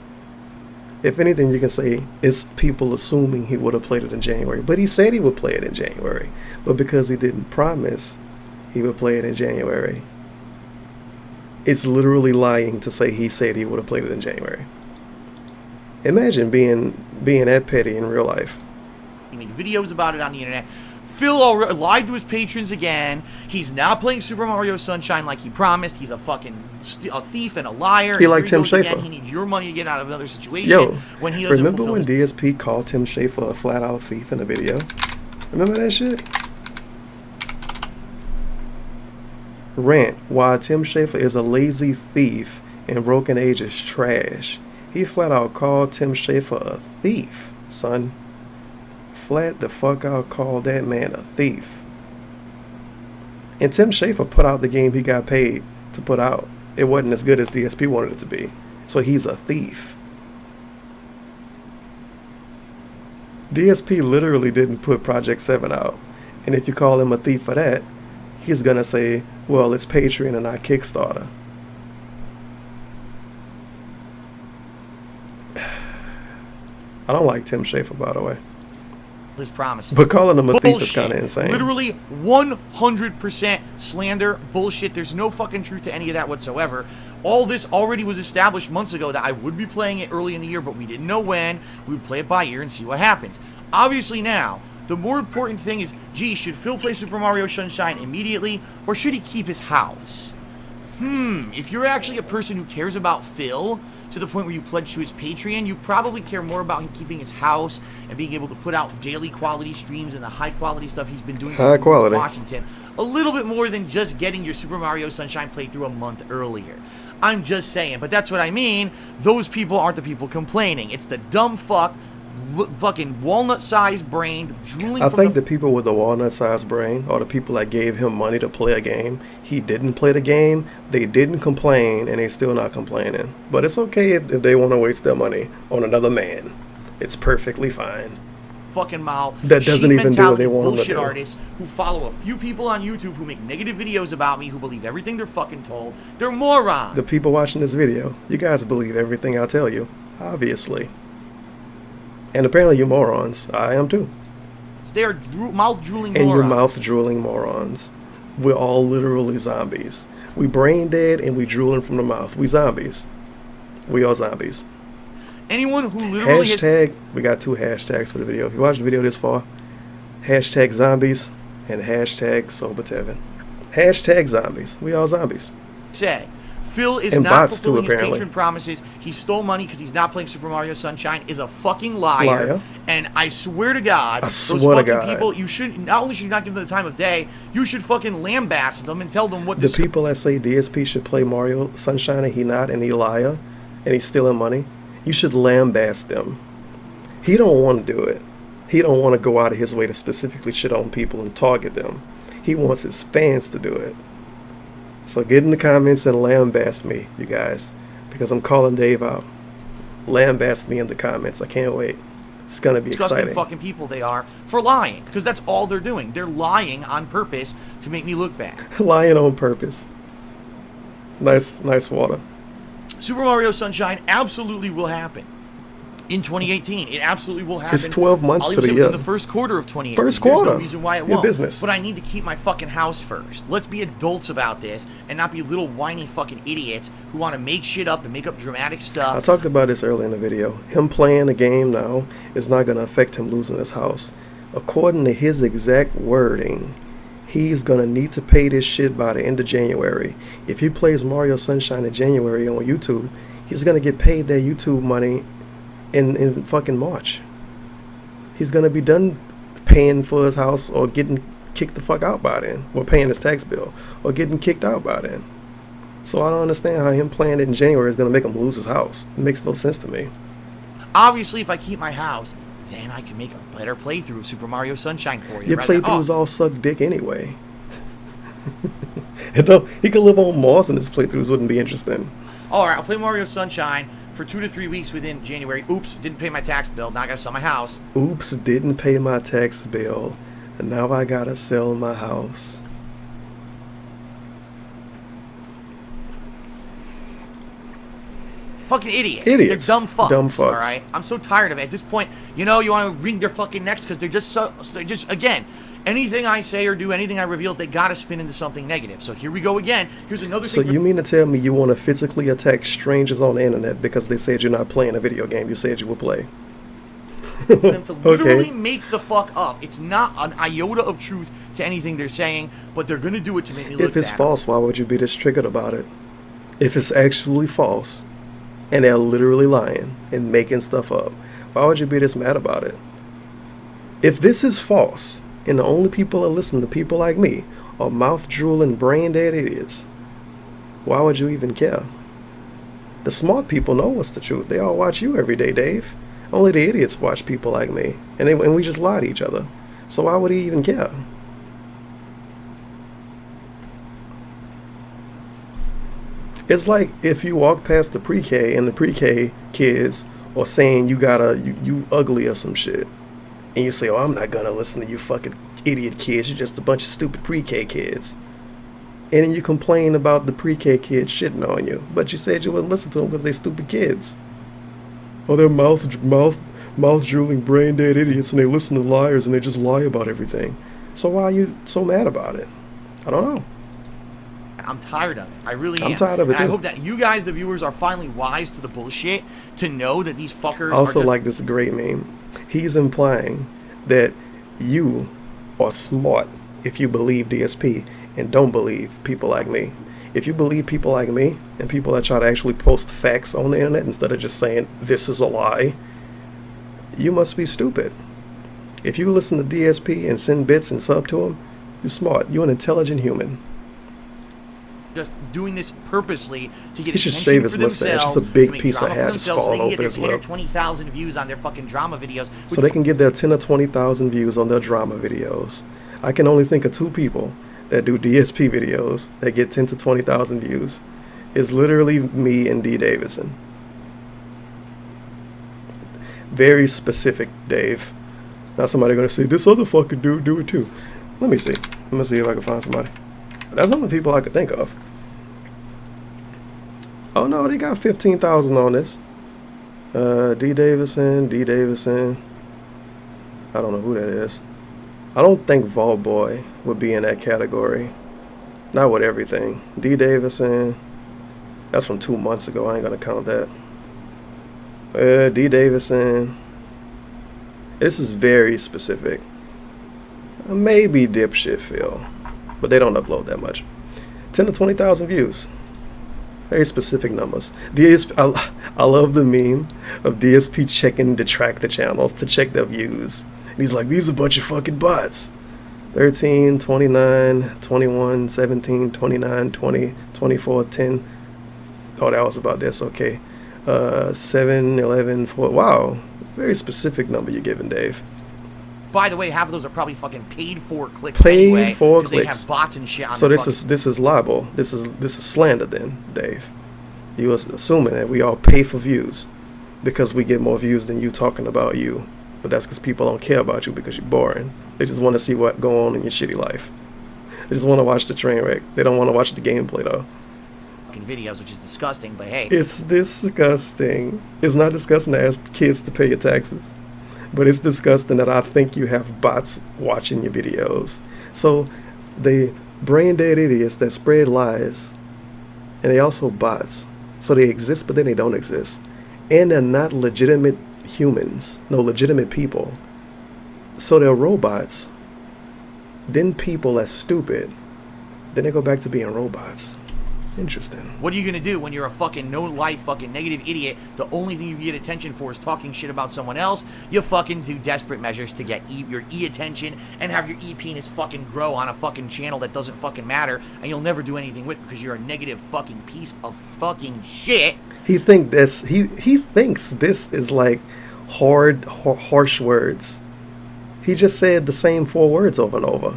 If anything, you can say it's people assuming he would have played it in January. But he said he would play it in January. But because he didn't promise he would play it in January, it's literally lying to say he said he would have played it in January. Imagine being that petty in real life. He made videos about it on the internet. Phil lied to his patrons again. He's now playing Super Mario Sunshine like he promised. He's a fucking thief and a liar. He like Tim Schafer. He needs your money to get out of another situation. Yo, when he doesn't remember when DSP called Tim Schafer a flat-out thief in the video? Remember that shit? Rant, why Tim Schafer is a lazy thief and Broken Age is trash. He flat-out called Tim Schafer a thief, son. Flat the fuck out called that man a thief. And Tim Schafer put out the game he got paid to put out. It wasn't as good as DSP wanted it to be. So he's a thief. DSP literally didn't put Project 7 out. And if you call him a thief for that, he's gonna say, well, it's Patreon and not Kickstarter. I don't like Tim Schafer, by the way. His promises. But calling him a thief is kind of insane. Literally 100% slander, bullshit. There's no fucking truth to any of that whatsoever. All this already was established months ago that I would be playing it early in the year, but we didn't know when. We would play it by ear and see what happens. Obviously now, the more important thing is, gee, should Phil play Super Mario Sunshine immediately, or should he keep his house? If you're actually a person who cares about Phil, to the point where you pledge to his Patreon, you probably care more about him keeping his house and being able to put out daily quality streams and the high quality stuff he's been doing since Washington. A little bit more than just getting your Super Mario Sunshine playthrough a month earlier. I'm just saying, but that's what I mean. Those people aren't the people complaining. It's the dumb fucking walnut-sized brain drooling. I think the people with the walnut-sized brain are the people that gave him money to play a game. He didn't play the game, they didn't complain, and they still not complaining. But it's okay if they want to waste their money on another man. It's perfectly fine. fucking mouth. That doesn't even do what they want bullshit to do. Artists who follow a few people on YouTube who make negative videos about me, who believe everything they're fucking told. They're morons. The people watching this video, you guys believe everything I tell you, obviously. And apparently you're morons. I am too. They are mouth-drooling morons. And you're mouth-drooling morons. We're all literally zombies. We brain dead and we drooling from the mouth. We zombies. We are zombies. Anyone who literally hashtag, we got 2 hashtags for the video. If you watch the video this far, hashtag zombies and hashtag sober Tevin. Hashtag zombies. We all zombies. Say, Phil is and not bots fulfilling too, his apparently. patron promises. He stole money because he's not playing Super Mario Sunshine. Is a fucking liar. And I swear to God, those fucking people, you should not only should you not give them the time of day, you should fucking lambaste them and tell them what the people that say DSP should play Mario Sunshine and he not, and he liar, and he's stealing money. You should lambaste them. He don't want to do it. He don't want to go out of his way to specifically shit on people and target them. He wants his fans to do it. So get in the comments and lambaste me, you guys, because I'm calling Dave out. Lambaste me in the comments. I can't wait. It's gonna be exciting. Fucking people they are for lying, because that's all they're doing. They're lying on purpose to make me look bad. Lying on purpose. Nice water. Super Mario Sunshine absolutely will happen in 2018. It absolutely will happen. It's 12 months to the year. In the first quarter of 2018. First quarter. There's no reason why it Your won't. business. But I need to keep my fucking house first. Let's be adults about this and not be little whiny fucking idiots who want to make shit up and make up dramatic stuff. I talked about this earlier in the video. Him playing the game now is not going to affect him losing his house. According to his exact wording, he's going to need to pay this shit by the end of January. If he plays Mario Sunshine in January on YouTube, he's going to get paid that YouTube money in fucking March. He's going to be done paying for his house or getting kicked the fuck out by then, or paying his tax bill, or getting kicked out by then. So I don't understand how him playing it in January is going to make him lose his house. It makes no sense to me. Obviously, if I keep my house, then I can make a better playthrough of Super Mario Sunshine for you. Your playthroughs all suck dick anyway. He could live on Mars and his playthroughs wouldn't be interesting. Alright, I'll play Mario Sunshine for 2 to 3 weeks within January. Oops, didn't pay my tax bill. Now I gotta sell my house. Oops, didn't pay my tax bill. And now I gotta sell my house. Fucking idiots. Idiots. They're dumb fucks. Dumb fucks. Alright? I'm so tired of it. At this point, you know, you want to wring their fucking necks because they're just, again, anything I say or do, anything I reveal, they gotta spin into something negative. So here we go again. Here's another thing. So you mean to tell me you want to physically attack strangers on the internet because they said you're not playing a video game you said you would play? Them to literally make the fuck up. It's not an iota of truth to anything they're saying, but they're gonna do it to make me look bad. If it's false, why would you be this triggered about it? If it's actually false, and they're literally lying and making stuff up, why would you be this mad about it? If this is false, and the only people that listen to people like me are mouth-drooling, brain-dead idiots, why would you even care? The smart people know what's the truth. They all watch you every day, Dave. Only the idiots watch people like me, and we just lie to each other. So why would he even care? It's like if you walk past the pre-K and the pre-K kids are saying you ugly or some shit, and you say, oh, I'm not gonna listen to you fucking idiot kids, you're just a bunch of stupid pre-K kids. And then you complain about the pre-K kids shitting on you, but you said you wouldn't listen to them because they're stupid kids. Oh, they're mouth-drooling, brain-dead idiots, and they listen to liars and they just lie about everything. So why are you so mad about it? I don't know. I'm tired of it. I really am. I'm tired of it, and too. I hope that you guys, the viewers, are finally wise to the bullshit to know that these fuckers I also are just... like this great meme. He's implying that you are smart if you believe DSP and don't believe people like me. If you believe people like me and people that try to actually post facts on the internet instead of just saying this is a lie, you must be stupid. If you listen to DSP and send bits and sub to him, you're smart. You're an intelligent human. Just doing this purposely to get he should attention shave his for mustache. themselves, It's a big to make piece of drama for hair just themselves, falling so over they his can get their lip. 20,000 views on their fucking drama videos. So they can get their 10 or 20,000 views on their drama videos. I can only think of 2 people that do DSP videos that get 10 to 20,000 views. It's literally me and D. Davidson. Very specific, Dave. Now somebody gonna say, this other fucking dude do it too. Let me see. Let me see if I can find somebody. That's the only people I could think of. Oh no, they got 15,000 on this. D Davison. I don't know who that is. I don't think Vault Boy would be in that category. Not with everything. D Davison. That's from 2 months ago. I ain't gonna count that. D Davison. This is very specific. Maybe Dipshit Phil, but they don't upload that much. 10 to 20,000 views. Very specific numbers. DSP, I love the meme of DSP checking detractor channels to check their views. And he's like, these are a bunch of fucking bots. 13, 29, 21, 17, 29, 20, 24, 10. Oh, that was about this. Okay. 7, 11, 4. Wow. Very specific number you're giving, Dave. By the way, half of those are probably fucking paid for clicks. Paid anyway, for clicks. They have bots and shit on so this is libel. This is slander then, Dave. You was assuming that we all pay for views because we get more views than you talking about you. But that's because people don't care about you because you're boring. They just want to see what go on in your shitty life. They just want to watch the train wreck. They don't want to watch the gameplay though. Videos, which is disgusting, but hey. It's disgusting. It's not disgusting to ask kids to pay your taxes. But it's disgusting that I think you have bots watching your videos. So they brain dead idiots that spread lies, and they also bots. So they exist, but then they don't exist. And they're not legitimate humans, no legitimate people. So they're robots. Then people are stupid. Then they go back to being robots. Interesting. What are you gonna do when you're a fucking no-life, fucking negative idiot? The only thing you get attention for is talking shit about someone else. You fucking do desperate measures to get your attention and have your penis fucking grow on a fucking channel that doesn't fucking matter, and you'll never do anything with because you're a negative fucking piece of fucking shit. He thinks this is like harsh words. He just said the same 4 words over and over.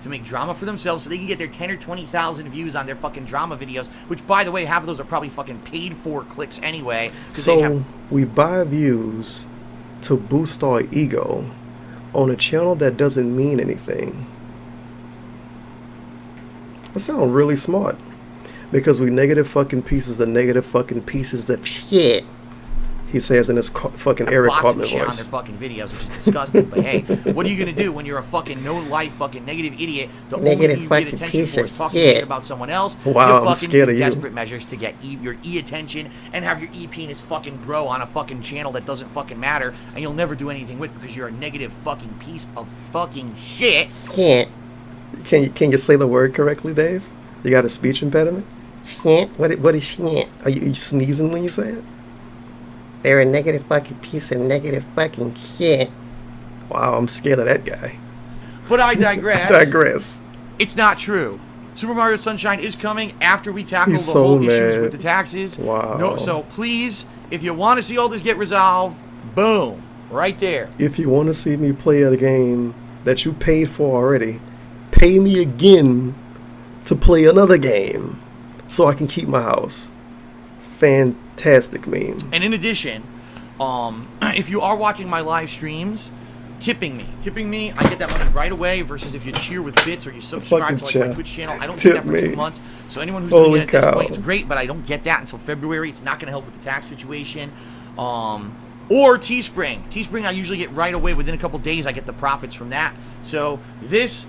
To make drama for themselves so they can get their 10 or 20,000 views on their fucking drama videos, which, by the way, half of those are probably fucking paid for clicks anyway. So we buy views to boost our ego on a channel that doesn't mean anything. That sounds really smart. Because we negative fucking pieces of shit. He says in his fucking Eric Cartman voice. On their fucking videos, which is disgusting. But hey, what are you gonna do when you're a fucking no-life, fucking negative idiot? The only thing you get attention for is talking shit about someone else. Wow, you I'm scared of you. Desperate measures to get your attention and have your penis fucking grow on a fucking channel that doesn't fucking matter, and you'll never do anything with because you're a negative fucking piece of fucking shit. Shit. Can you say the word correctly, Dave? You got a speech impediment? Shit. What is shit? Are you sneezing when you say it? They're a negative fucking piece of negative fucking shit. Wow, I'm scared of that guy. But I digress. I It's not true. Super Mario Sunshine is coming after we tackle the whole issues with the taxes. Wow. No, so please, if you want to see all this get resolved, boom, right there. If you want to see me play a game that you paid for already, pay me again to play another game so I can keep my house. Fantastic meme. And in addition, if you are watching my live streams, tipping me, I get that money right away. Versus if you cheer with bits or you subscribe to like my Twitch channel, I don't get that for 2 months. So anyone who's doing it at this point, it's great, but I don't get that until February. It's not going to help with the tax situation. Or Teespring. Teespring, I usually get right away. Within a couple days, I get the profits from that. So this,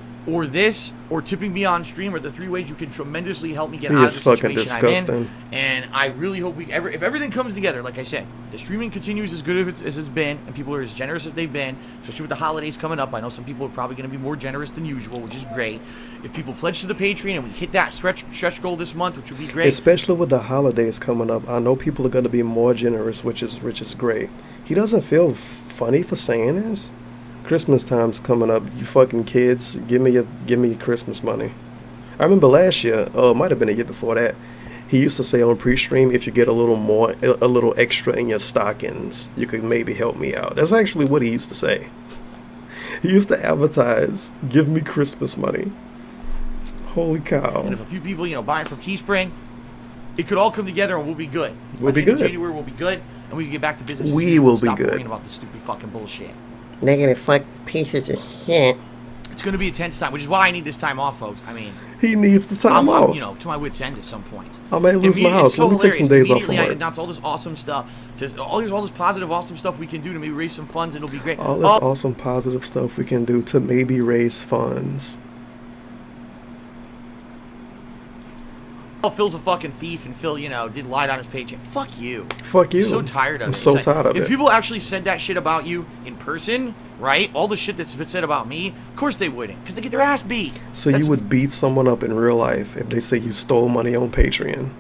or tipping me on stream are the 3 ways you can tremendously help me get out of the situation I'm in. And I really hope if everything comes together, like I said, the streaming continues as good as it's been, and people are as generous as they've been, especially with the holidays coming up. I know some people are probably going to be more generous than usual, which is great. If people pledge to the Patreon and we hit that stretch goal this month, which would be great. Especially with the holidays coming up, I know people are going to be more generous, which is great. He doesn't feel funny for saying this. Christmas time's coming up. You fucking kids, give me your Christmas money. I remember last year, it might have been a year before that, he used to say on pre-stream, if you get a little extra in your stockings, you could maybe help me out. That's actually what he used to say. He used to advertise, give me Christmas money. Holy cow. And if a few people, buy it from Teespring, it could all come together and we'll be good. We'll be good. January we'll be good, and we can get back to business. We will be Stop good. Worrying about the stupid fucking bullshit. Negative fuck pieces of shit. It's going to be a tense time, which is why I need this time off, folks. I mean, he needs the time off. You know, to my wits' end at some point. I may lose my house. Let me take some days off from work. I announce all this awesome stuff. Just all this positive, awesome stuff we can do to maybe raise some funds, and it'll be great. All this awesome, positive stuff we can do to maybe raise funds. Phil's a fucking thief, and Phil, you know, did lied on his paycheck. Fuck you. Fuck you. I'm so tired of it. I'm so tired of it. If people actually said that shit about you in person, right? All the shit that's been said about me, of course they wouldn't, because they get their ass beat. So you would beat someone up in real life if they say you stole money on Patreon?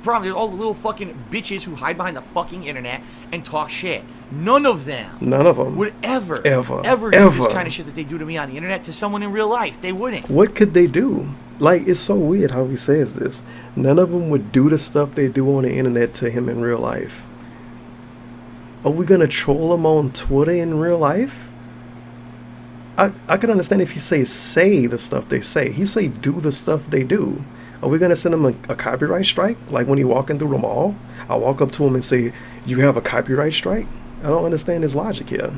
Problem, there's all the little fucking bitches who hide behind the fucking internet and talk shit. None of them would ever do this kind of shit that they do to me on the internet to someone in real life. They wouldn't. What could they do? Like, it's so weird how he says this. None of them would do the stuff they do on the internet to him in real life. Are we gonna troll him on Twitter in real life? I can understand if he say the stuff they say. He say do the stuff they do. Are we gonna send him a copyright strike? Like when he walking through the mall, I walk up to him and say, "You have a copyright strike?" I don't understand his logic here.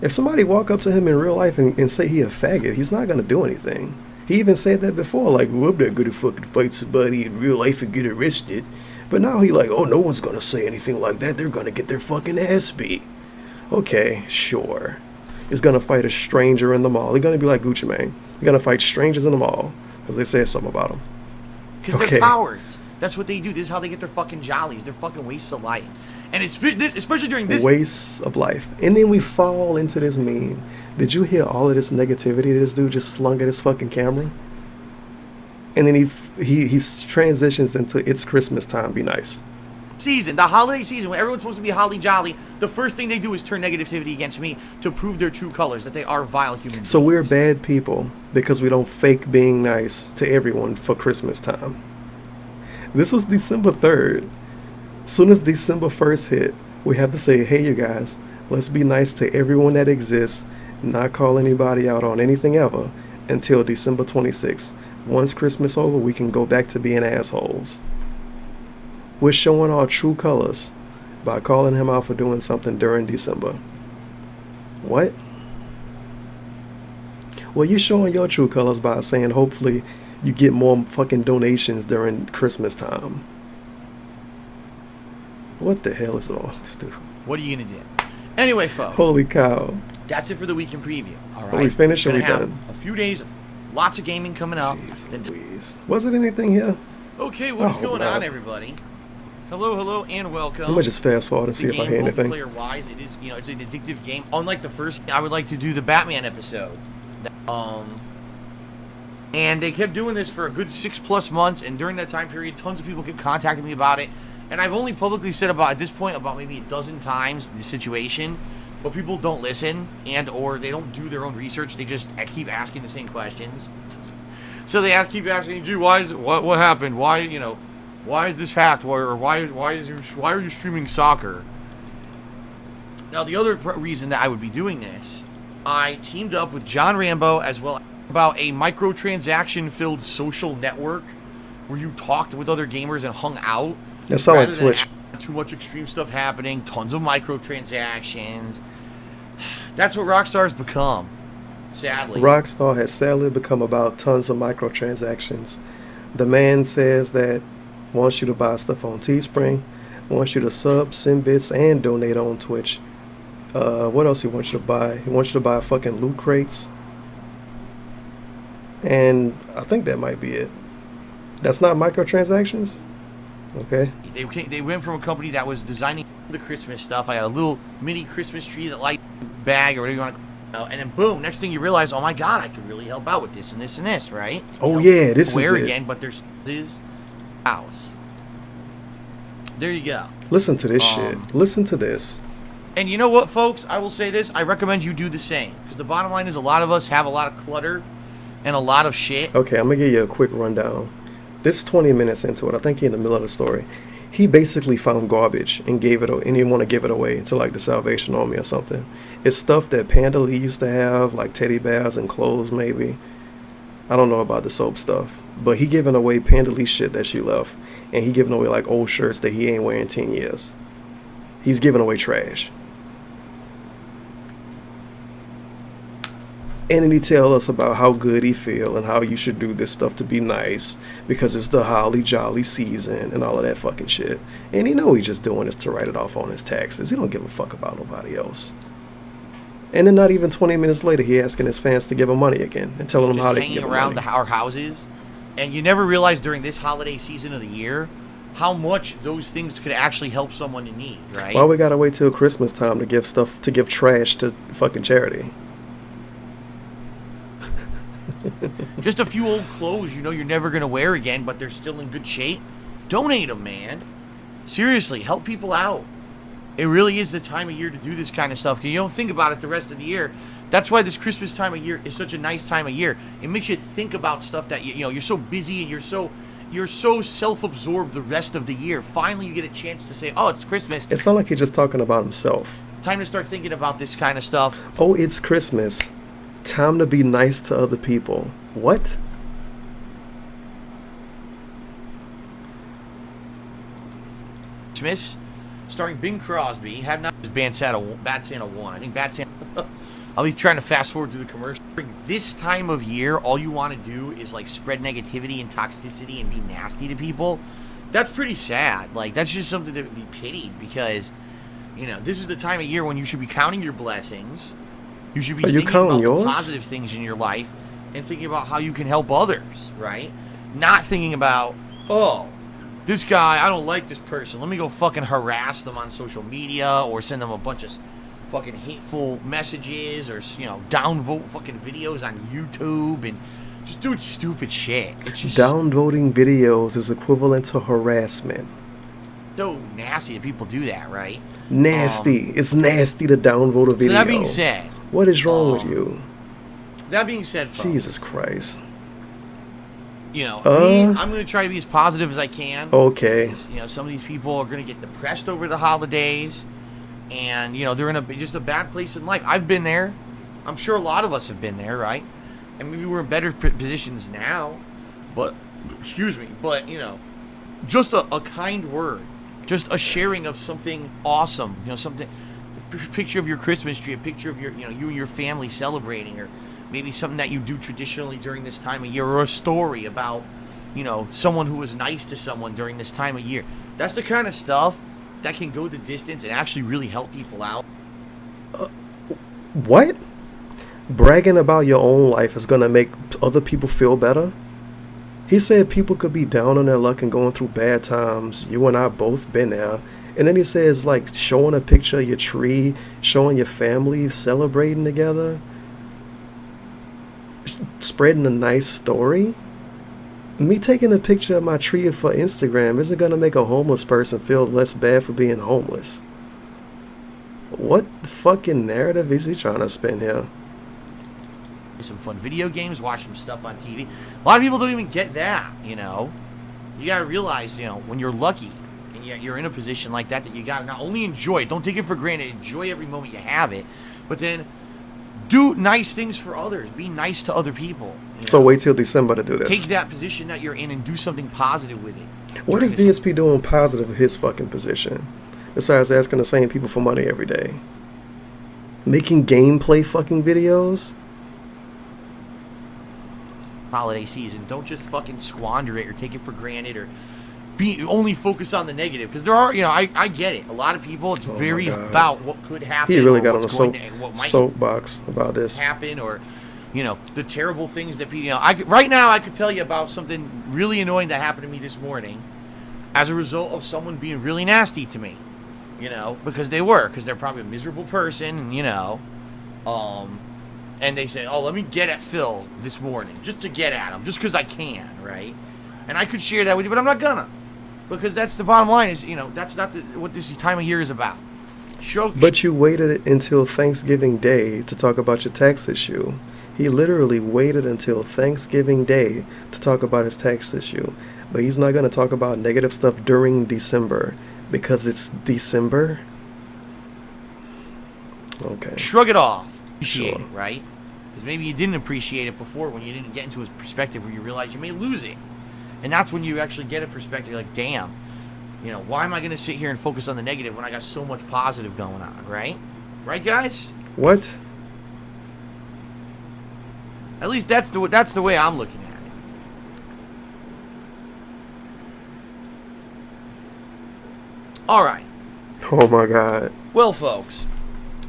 If somebody walk up to him in real life and say he a faggot, he's not gonna do anything. He even said that before, like, well, I'm not gonna fucking fight somebody in real life and get arrested. But now he like, oh, no one's gonna say anything like that. They're gonna get their fucking ass beat. Okay, sure. He's gonna fight a stranger in the mall. He's gonna be like Gucci Mane. He's gonna fight strangers in the mall because they said something about him. Because they're cowards. That's what they do. This is how they get their fucking jollies. They're fucking wastes of life. And especially during this... Wastes of life. And then we fall into this meme. Did you hear all of this negativity this dude just slung at his fucking camera? And then he transitions into It's Christmas Time, be nice. Season, the holiday season, when everyone's supposed to be holly jolly, the first thing they do is turn negativity against me to prove their true colors, that they are vile human beings. So we're bad people because we don't fake being nice to everyone for Christmas time. This was December 3rd. As soon as December 1st hit, we have to say, hey, you guys, let's be nice to everyone that exists, not call anybody out on anything ever until December 26th. Once Christmas over, we can go back to being assholes. We're showing our true colors by calling him out for doing something during December. What? Well, you're showing your true colors by saying hopefully you get more fucking donations during Christmas time. What the hell is wrong with this dude? What are you going to do? Anyway, folks. Holy cow. That's it for the weekend preview. All right. Are we finished or we done? A few days of lots of gaming coming up. Jeez Louise. Was it anything here? Okay, what's going on, everybody? Hello, and welcome. Let me just fast forward and see if I hear anything. Player-wise, it is, it's an addictive game. Unlike the first, I would like to do the Batman episode. And they kept doing this for a good 6+ months, and during that time period, tons of people kept contacting me about it. And I've only publicly said at this point about maybe a dozen times the situation, but people don't listen or they don't do their own research. They just keep asking the same questions. So they keep asking, dude, what happened? Why is this hacked? Or why are you streaming soccer? Now the other reason that I would be doing this, I teamed up with John Rambo as well about a microtransaction-filled social network where you talked with other gamers and hung out. That's all on Twitch. Too much extreme stuff happening, tons of microtransactions. That's what Rockstar's become, sadly. Rockstar has sadly become about tons of microtransactions. The man says that wants you to buy stuff on Teespring, wants you to sub, send bits, and donate on Twitch. What else he wants you to buy? He wants you to buy fucking loot crates. And I think that might be it. That's not microtransactions? Okay. They went from a company that was designing the Christmas stuff. I got a little mini Christmas tree, that light bag, or whatever you want to call it. And then boom, next thing you realize, oh my god, I could really help out with this and this and this, right? Oh yeah, this is where it. Again, but there's this house. There you go. Listen to this shit. Listen to this. And you know what, folks? I will say this. I recommend you do the same. Because the bottom line is a lot of us have a lot of clutter and a lot of shit. Okay, I'm going to give you a quick rundown. This is 20 minutes into it. I think he's in the middle of the story. He basically found garbage and gave it, and he didn't want to give it away to like the Salvation Army or something. It's stuff that Panda Lee used to have, like teddy bears and clothes maybe. I don't know about the soap stuff. But he giving away Panda Lee shit that she left. And he giving away like old shirts that he ain't wearing 10 years. He's giving away trash. And then he tell us about how good he feel and how you should do this stuff to be nice because it's the holly jolly season and all of that fucking shit. And he know he's just doing this to write it off on his taxes. He don't give a fuck about nobody else. And then not even 20 minutes later, he asking his fans to give him money again and telling them how they can give him money. Just hanging around our houses, and you never realize during this holiday season of the year how much those things could actually help someone in need, right? Why we gotta wait till Christmas time to give trash to fucking charity? Just a few old clothes you know you're never gonna wear again, but they're still in good shape. Donate them, man. Seriously, help people out. It really is the time of year to do this kind of stuff. You don't think about it the rest of the year. That's why this Christmas time of year is such a nice time of year. It makes you think about stuff that you know you're so busy and you're so self-absorbed the rest of the year. Finally, you get a chance to say, "Oh, it's Christmas." It sounds like he's just talking about himself. Time to start thinking about this kind of stuff. Oh, it's Christmas. Time to be nice to other people. What? Christmas, starring Bing Crosby. Have not Bad Santa 1. I think Bad Santa. I'll be trying to fast forward through the commercial. This time of year, all you want to do is like spread negativity and toxicity and be nasty to people. That's pretty sad. Like that's just something to be pitied because, you know, this is the time of year when you should be counting your blessings. You should be thinking about the positive things in your life and thinking about how you can help others, right? Not thinking about, oh, this guy, I don't like this person. Let me go fucking harass them on social media or send them a bunch of fucking hateful messages or, you know, downvote fucking videos on YouTube and just doing stupid shit. It's just downvoting videos is equivalent to harassment. So nasty that people do that, right? Nasty. It's nasty to downvote a video. So that being said, what is wrong with you? That being said, folks, Jesus Christ. You know, I'm going to try to be as positive as I can. Okay. Because, you know, some of these people are going to get depressed over the holidays. And, you know, they're in just a bad place in life. I've been there. I'm sure a lot of us have been there, right? And maybe we're in better positions now. But, excuse me. But, you know, just a kind word. Just a sharing of something awesome. You know, something. A picture of your Christmas tree. A picture of your, you know, you and your family celebrating. Or maybe something that you do traditionally during this time of year. Or a story about, you know, someone who was nice to someone during this time of year. That's the kind of stuff that can go the distance and actually really help people out. What? Bragging about your own life is going to make other people feel better? He said people could be down on their luck and going through bad times. You and I both been there. And then he says, like, showing a picture of your tree, showing your family celebrating together, spreading a nice story. Me taking a picture of my tree for Instagram isn't going to make a homeless person feel less bad for being homeless. What fucking narrative is he trying to spin here? Some fun video games, watch some stuff on TV. A lot of people don't even get that, you know. You got to realize, you know, when you're lucky and you're in a position like that you got to not only enjoy it, don't take it for granted, enjoy every moment you have it, but then do nice things for others. Be nice to other people. So wait till December to do this. Take that position that you're in and do something positive with it. What is DSP doing positive in his fucking position? Besides asking the same people for money every day. Making gameplay fucking videos? Holiday season. Don't just fucking squander it or take it for granted or only focus on the negative. Because there are, you know, I get it. A lot of people, it's very about what could happen. He really got on a soapbox about this. Happen or, you know, the terrible things that people, you know, right now I could tell you about something really annoying that happened to me this morning as a result of someone being really nasty to me, you know, because they're probably a miserable person, and, you know, and they say, oh, let me get at Phil this morning just to get at him, just because I can, right? And I could share that with you, but I'm not gonna, because that's the bottom line is, you know, that's not what this time of year is about. But you waited until Thanksgiving Day to talk about your tax issue. He literally waited until Thanksgiving Day to talk about his tax issue. But he's not going to talk about negative stuff during December because it's December. Okay. Shrug it off. Appreciate it, right? Because maybe you didn't appreciate it before when you didn't get into his perspective where you realize you may lose it. And that's when you actually get a perspective like, damn, You know, why am I going to sit here and focus on the negative when I got so much positive going on, right? Right, guys? What? At least that's the way I'm looking at it. All right. Oh my God. Well, folks,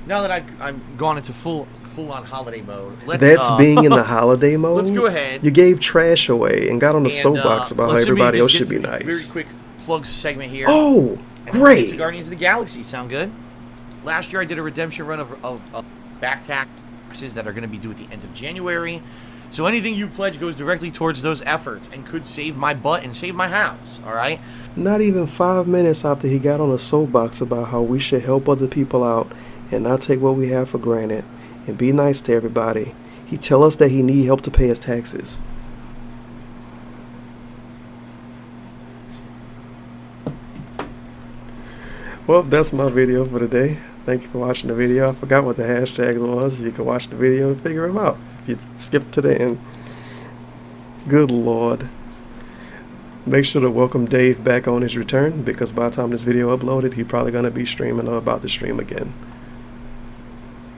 now that I've gone into full-on holiday mode, that's being in the holiday mode. Let's go ahead. You gave trash away and got on the soapbox about how everybody else should be nice. Very quick plug segment here. Oh, great! The Guardians of the Galaxy sound good. Last year I did a redemption run of back taxes that are going to be due at the end of January. So anything you pledge goes directly towards those efforts and could save my butt and save my house. All right. Not even 5 minutes after he got on a soapbox about how we should help other people out and not take what we have for granted and be nice to everybody, he tell us that he need help to pay his taxes. Well, that's my video for today. Thank you for watching the video. I forgot what the hashtag was. You can watch the video and figure them out if you skip to the end. Good Lord. Make sure to welcome Dave back on his return, because by the time this video uploaded, he's probably going to be streaming or about to stream again.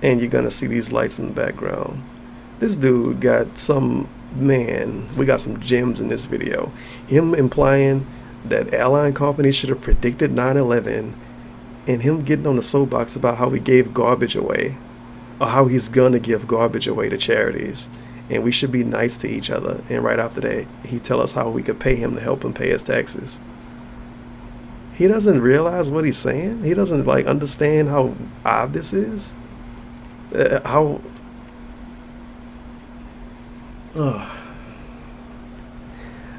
And you're going to see these lights in the background. This dude got some, man, we got some gems in this video. Him implying that airline companies should have predicted 9/11, and him getting on the soapbox about how he gave garbage away, or how he's going to give garbage away to charities. And we should be nice to each other. And right after that, he tell us how we could pay him to help him pay his taxes. He doesn't realize what he's saying. He doesn't like understand how odd this is.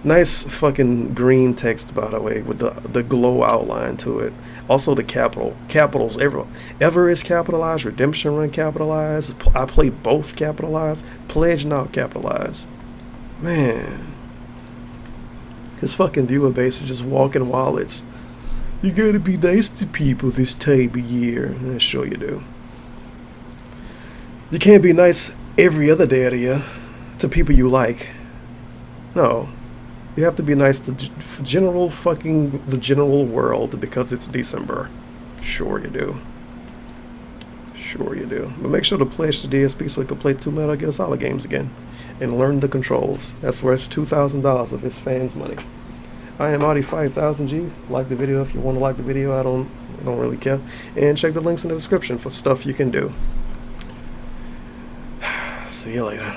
Nice fucking green text, by the way, with the glow outline to it. Also the capitals, ever is capitalized, redemption run capitalized, I play both capitalized, pledge now capitalized. Man, his fucking viewer base is just walking wallets. You gotta be nice to people this time of year. Sure you do. You can't be nice every other day of the year to people you like. No. You have to be nice to the general world because it's December. Sure you do. Sure you do. But make sure to pledge to DSP so you can play 2 Metal Gear Solid games again and learn the controls. That's worth $2,000 of his fans' money. I am Audi5000G. Like the video if you want to like the video. I don't really care. And check the links in the description for stuff you can do. See you later.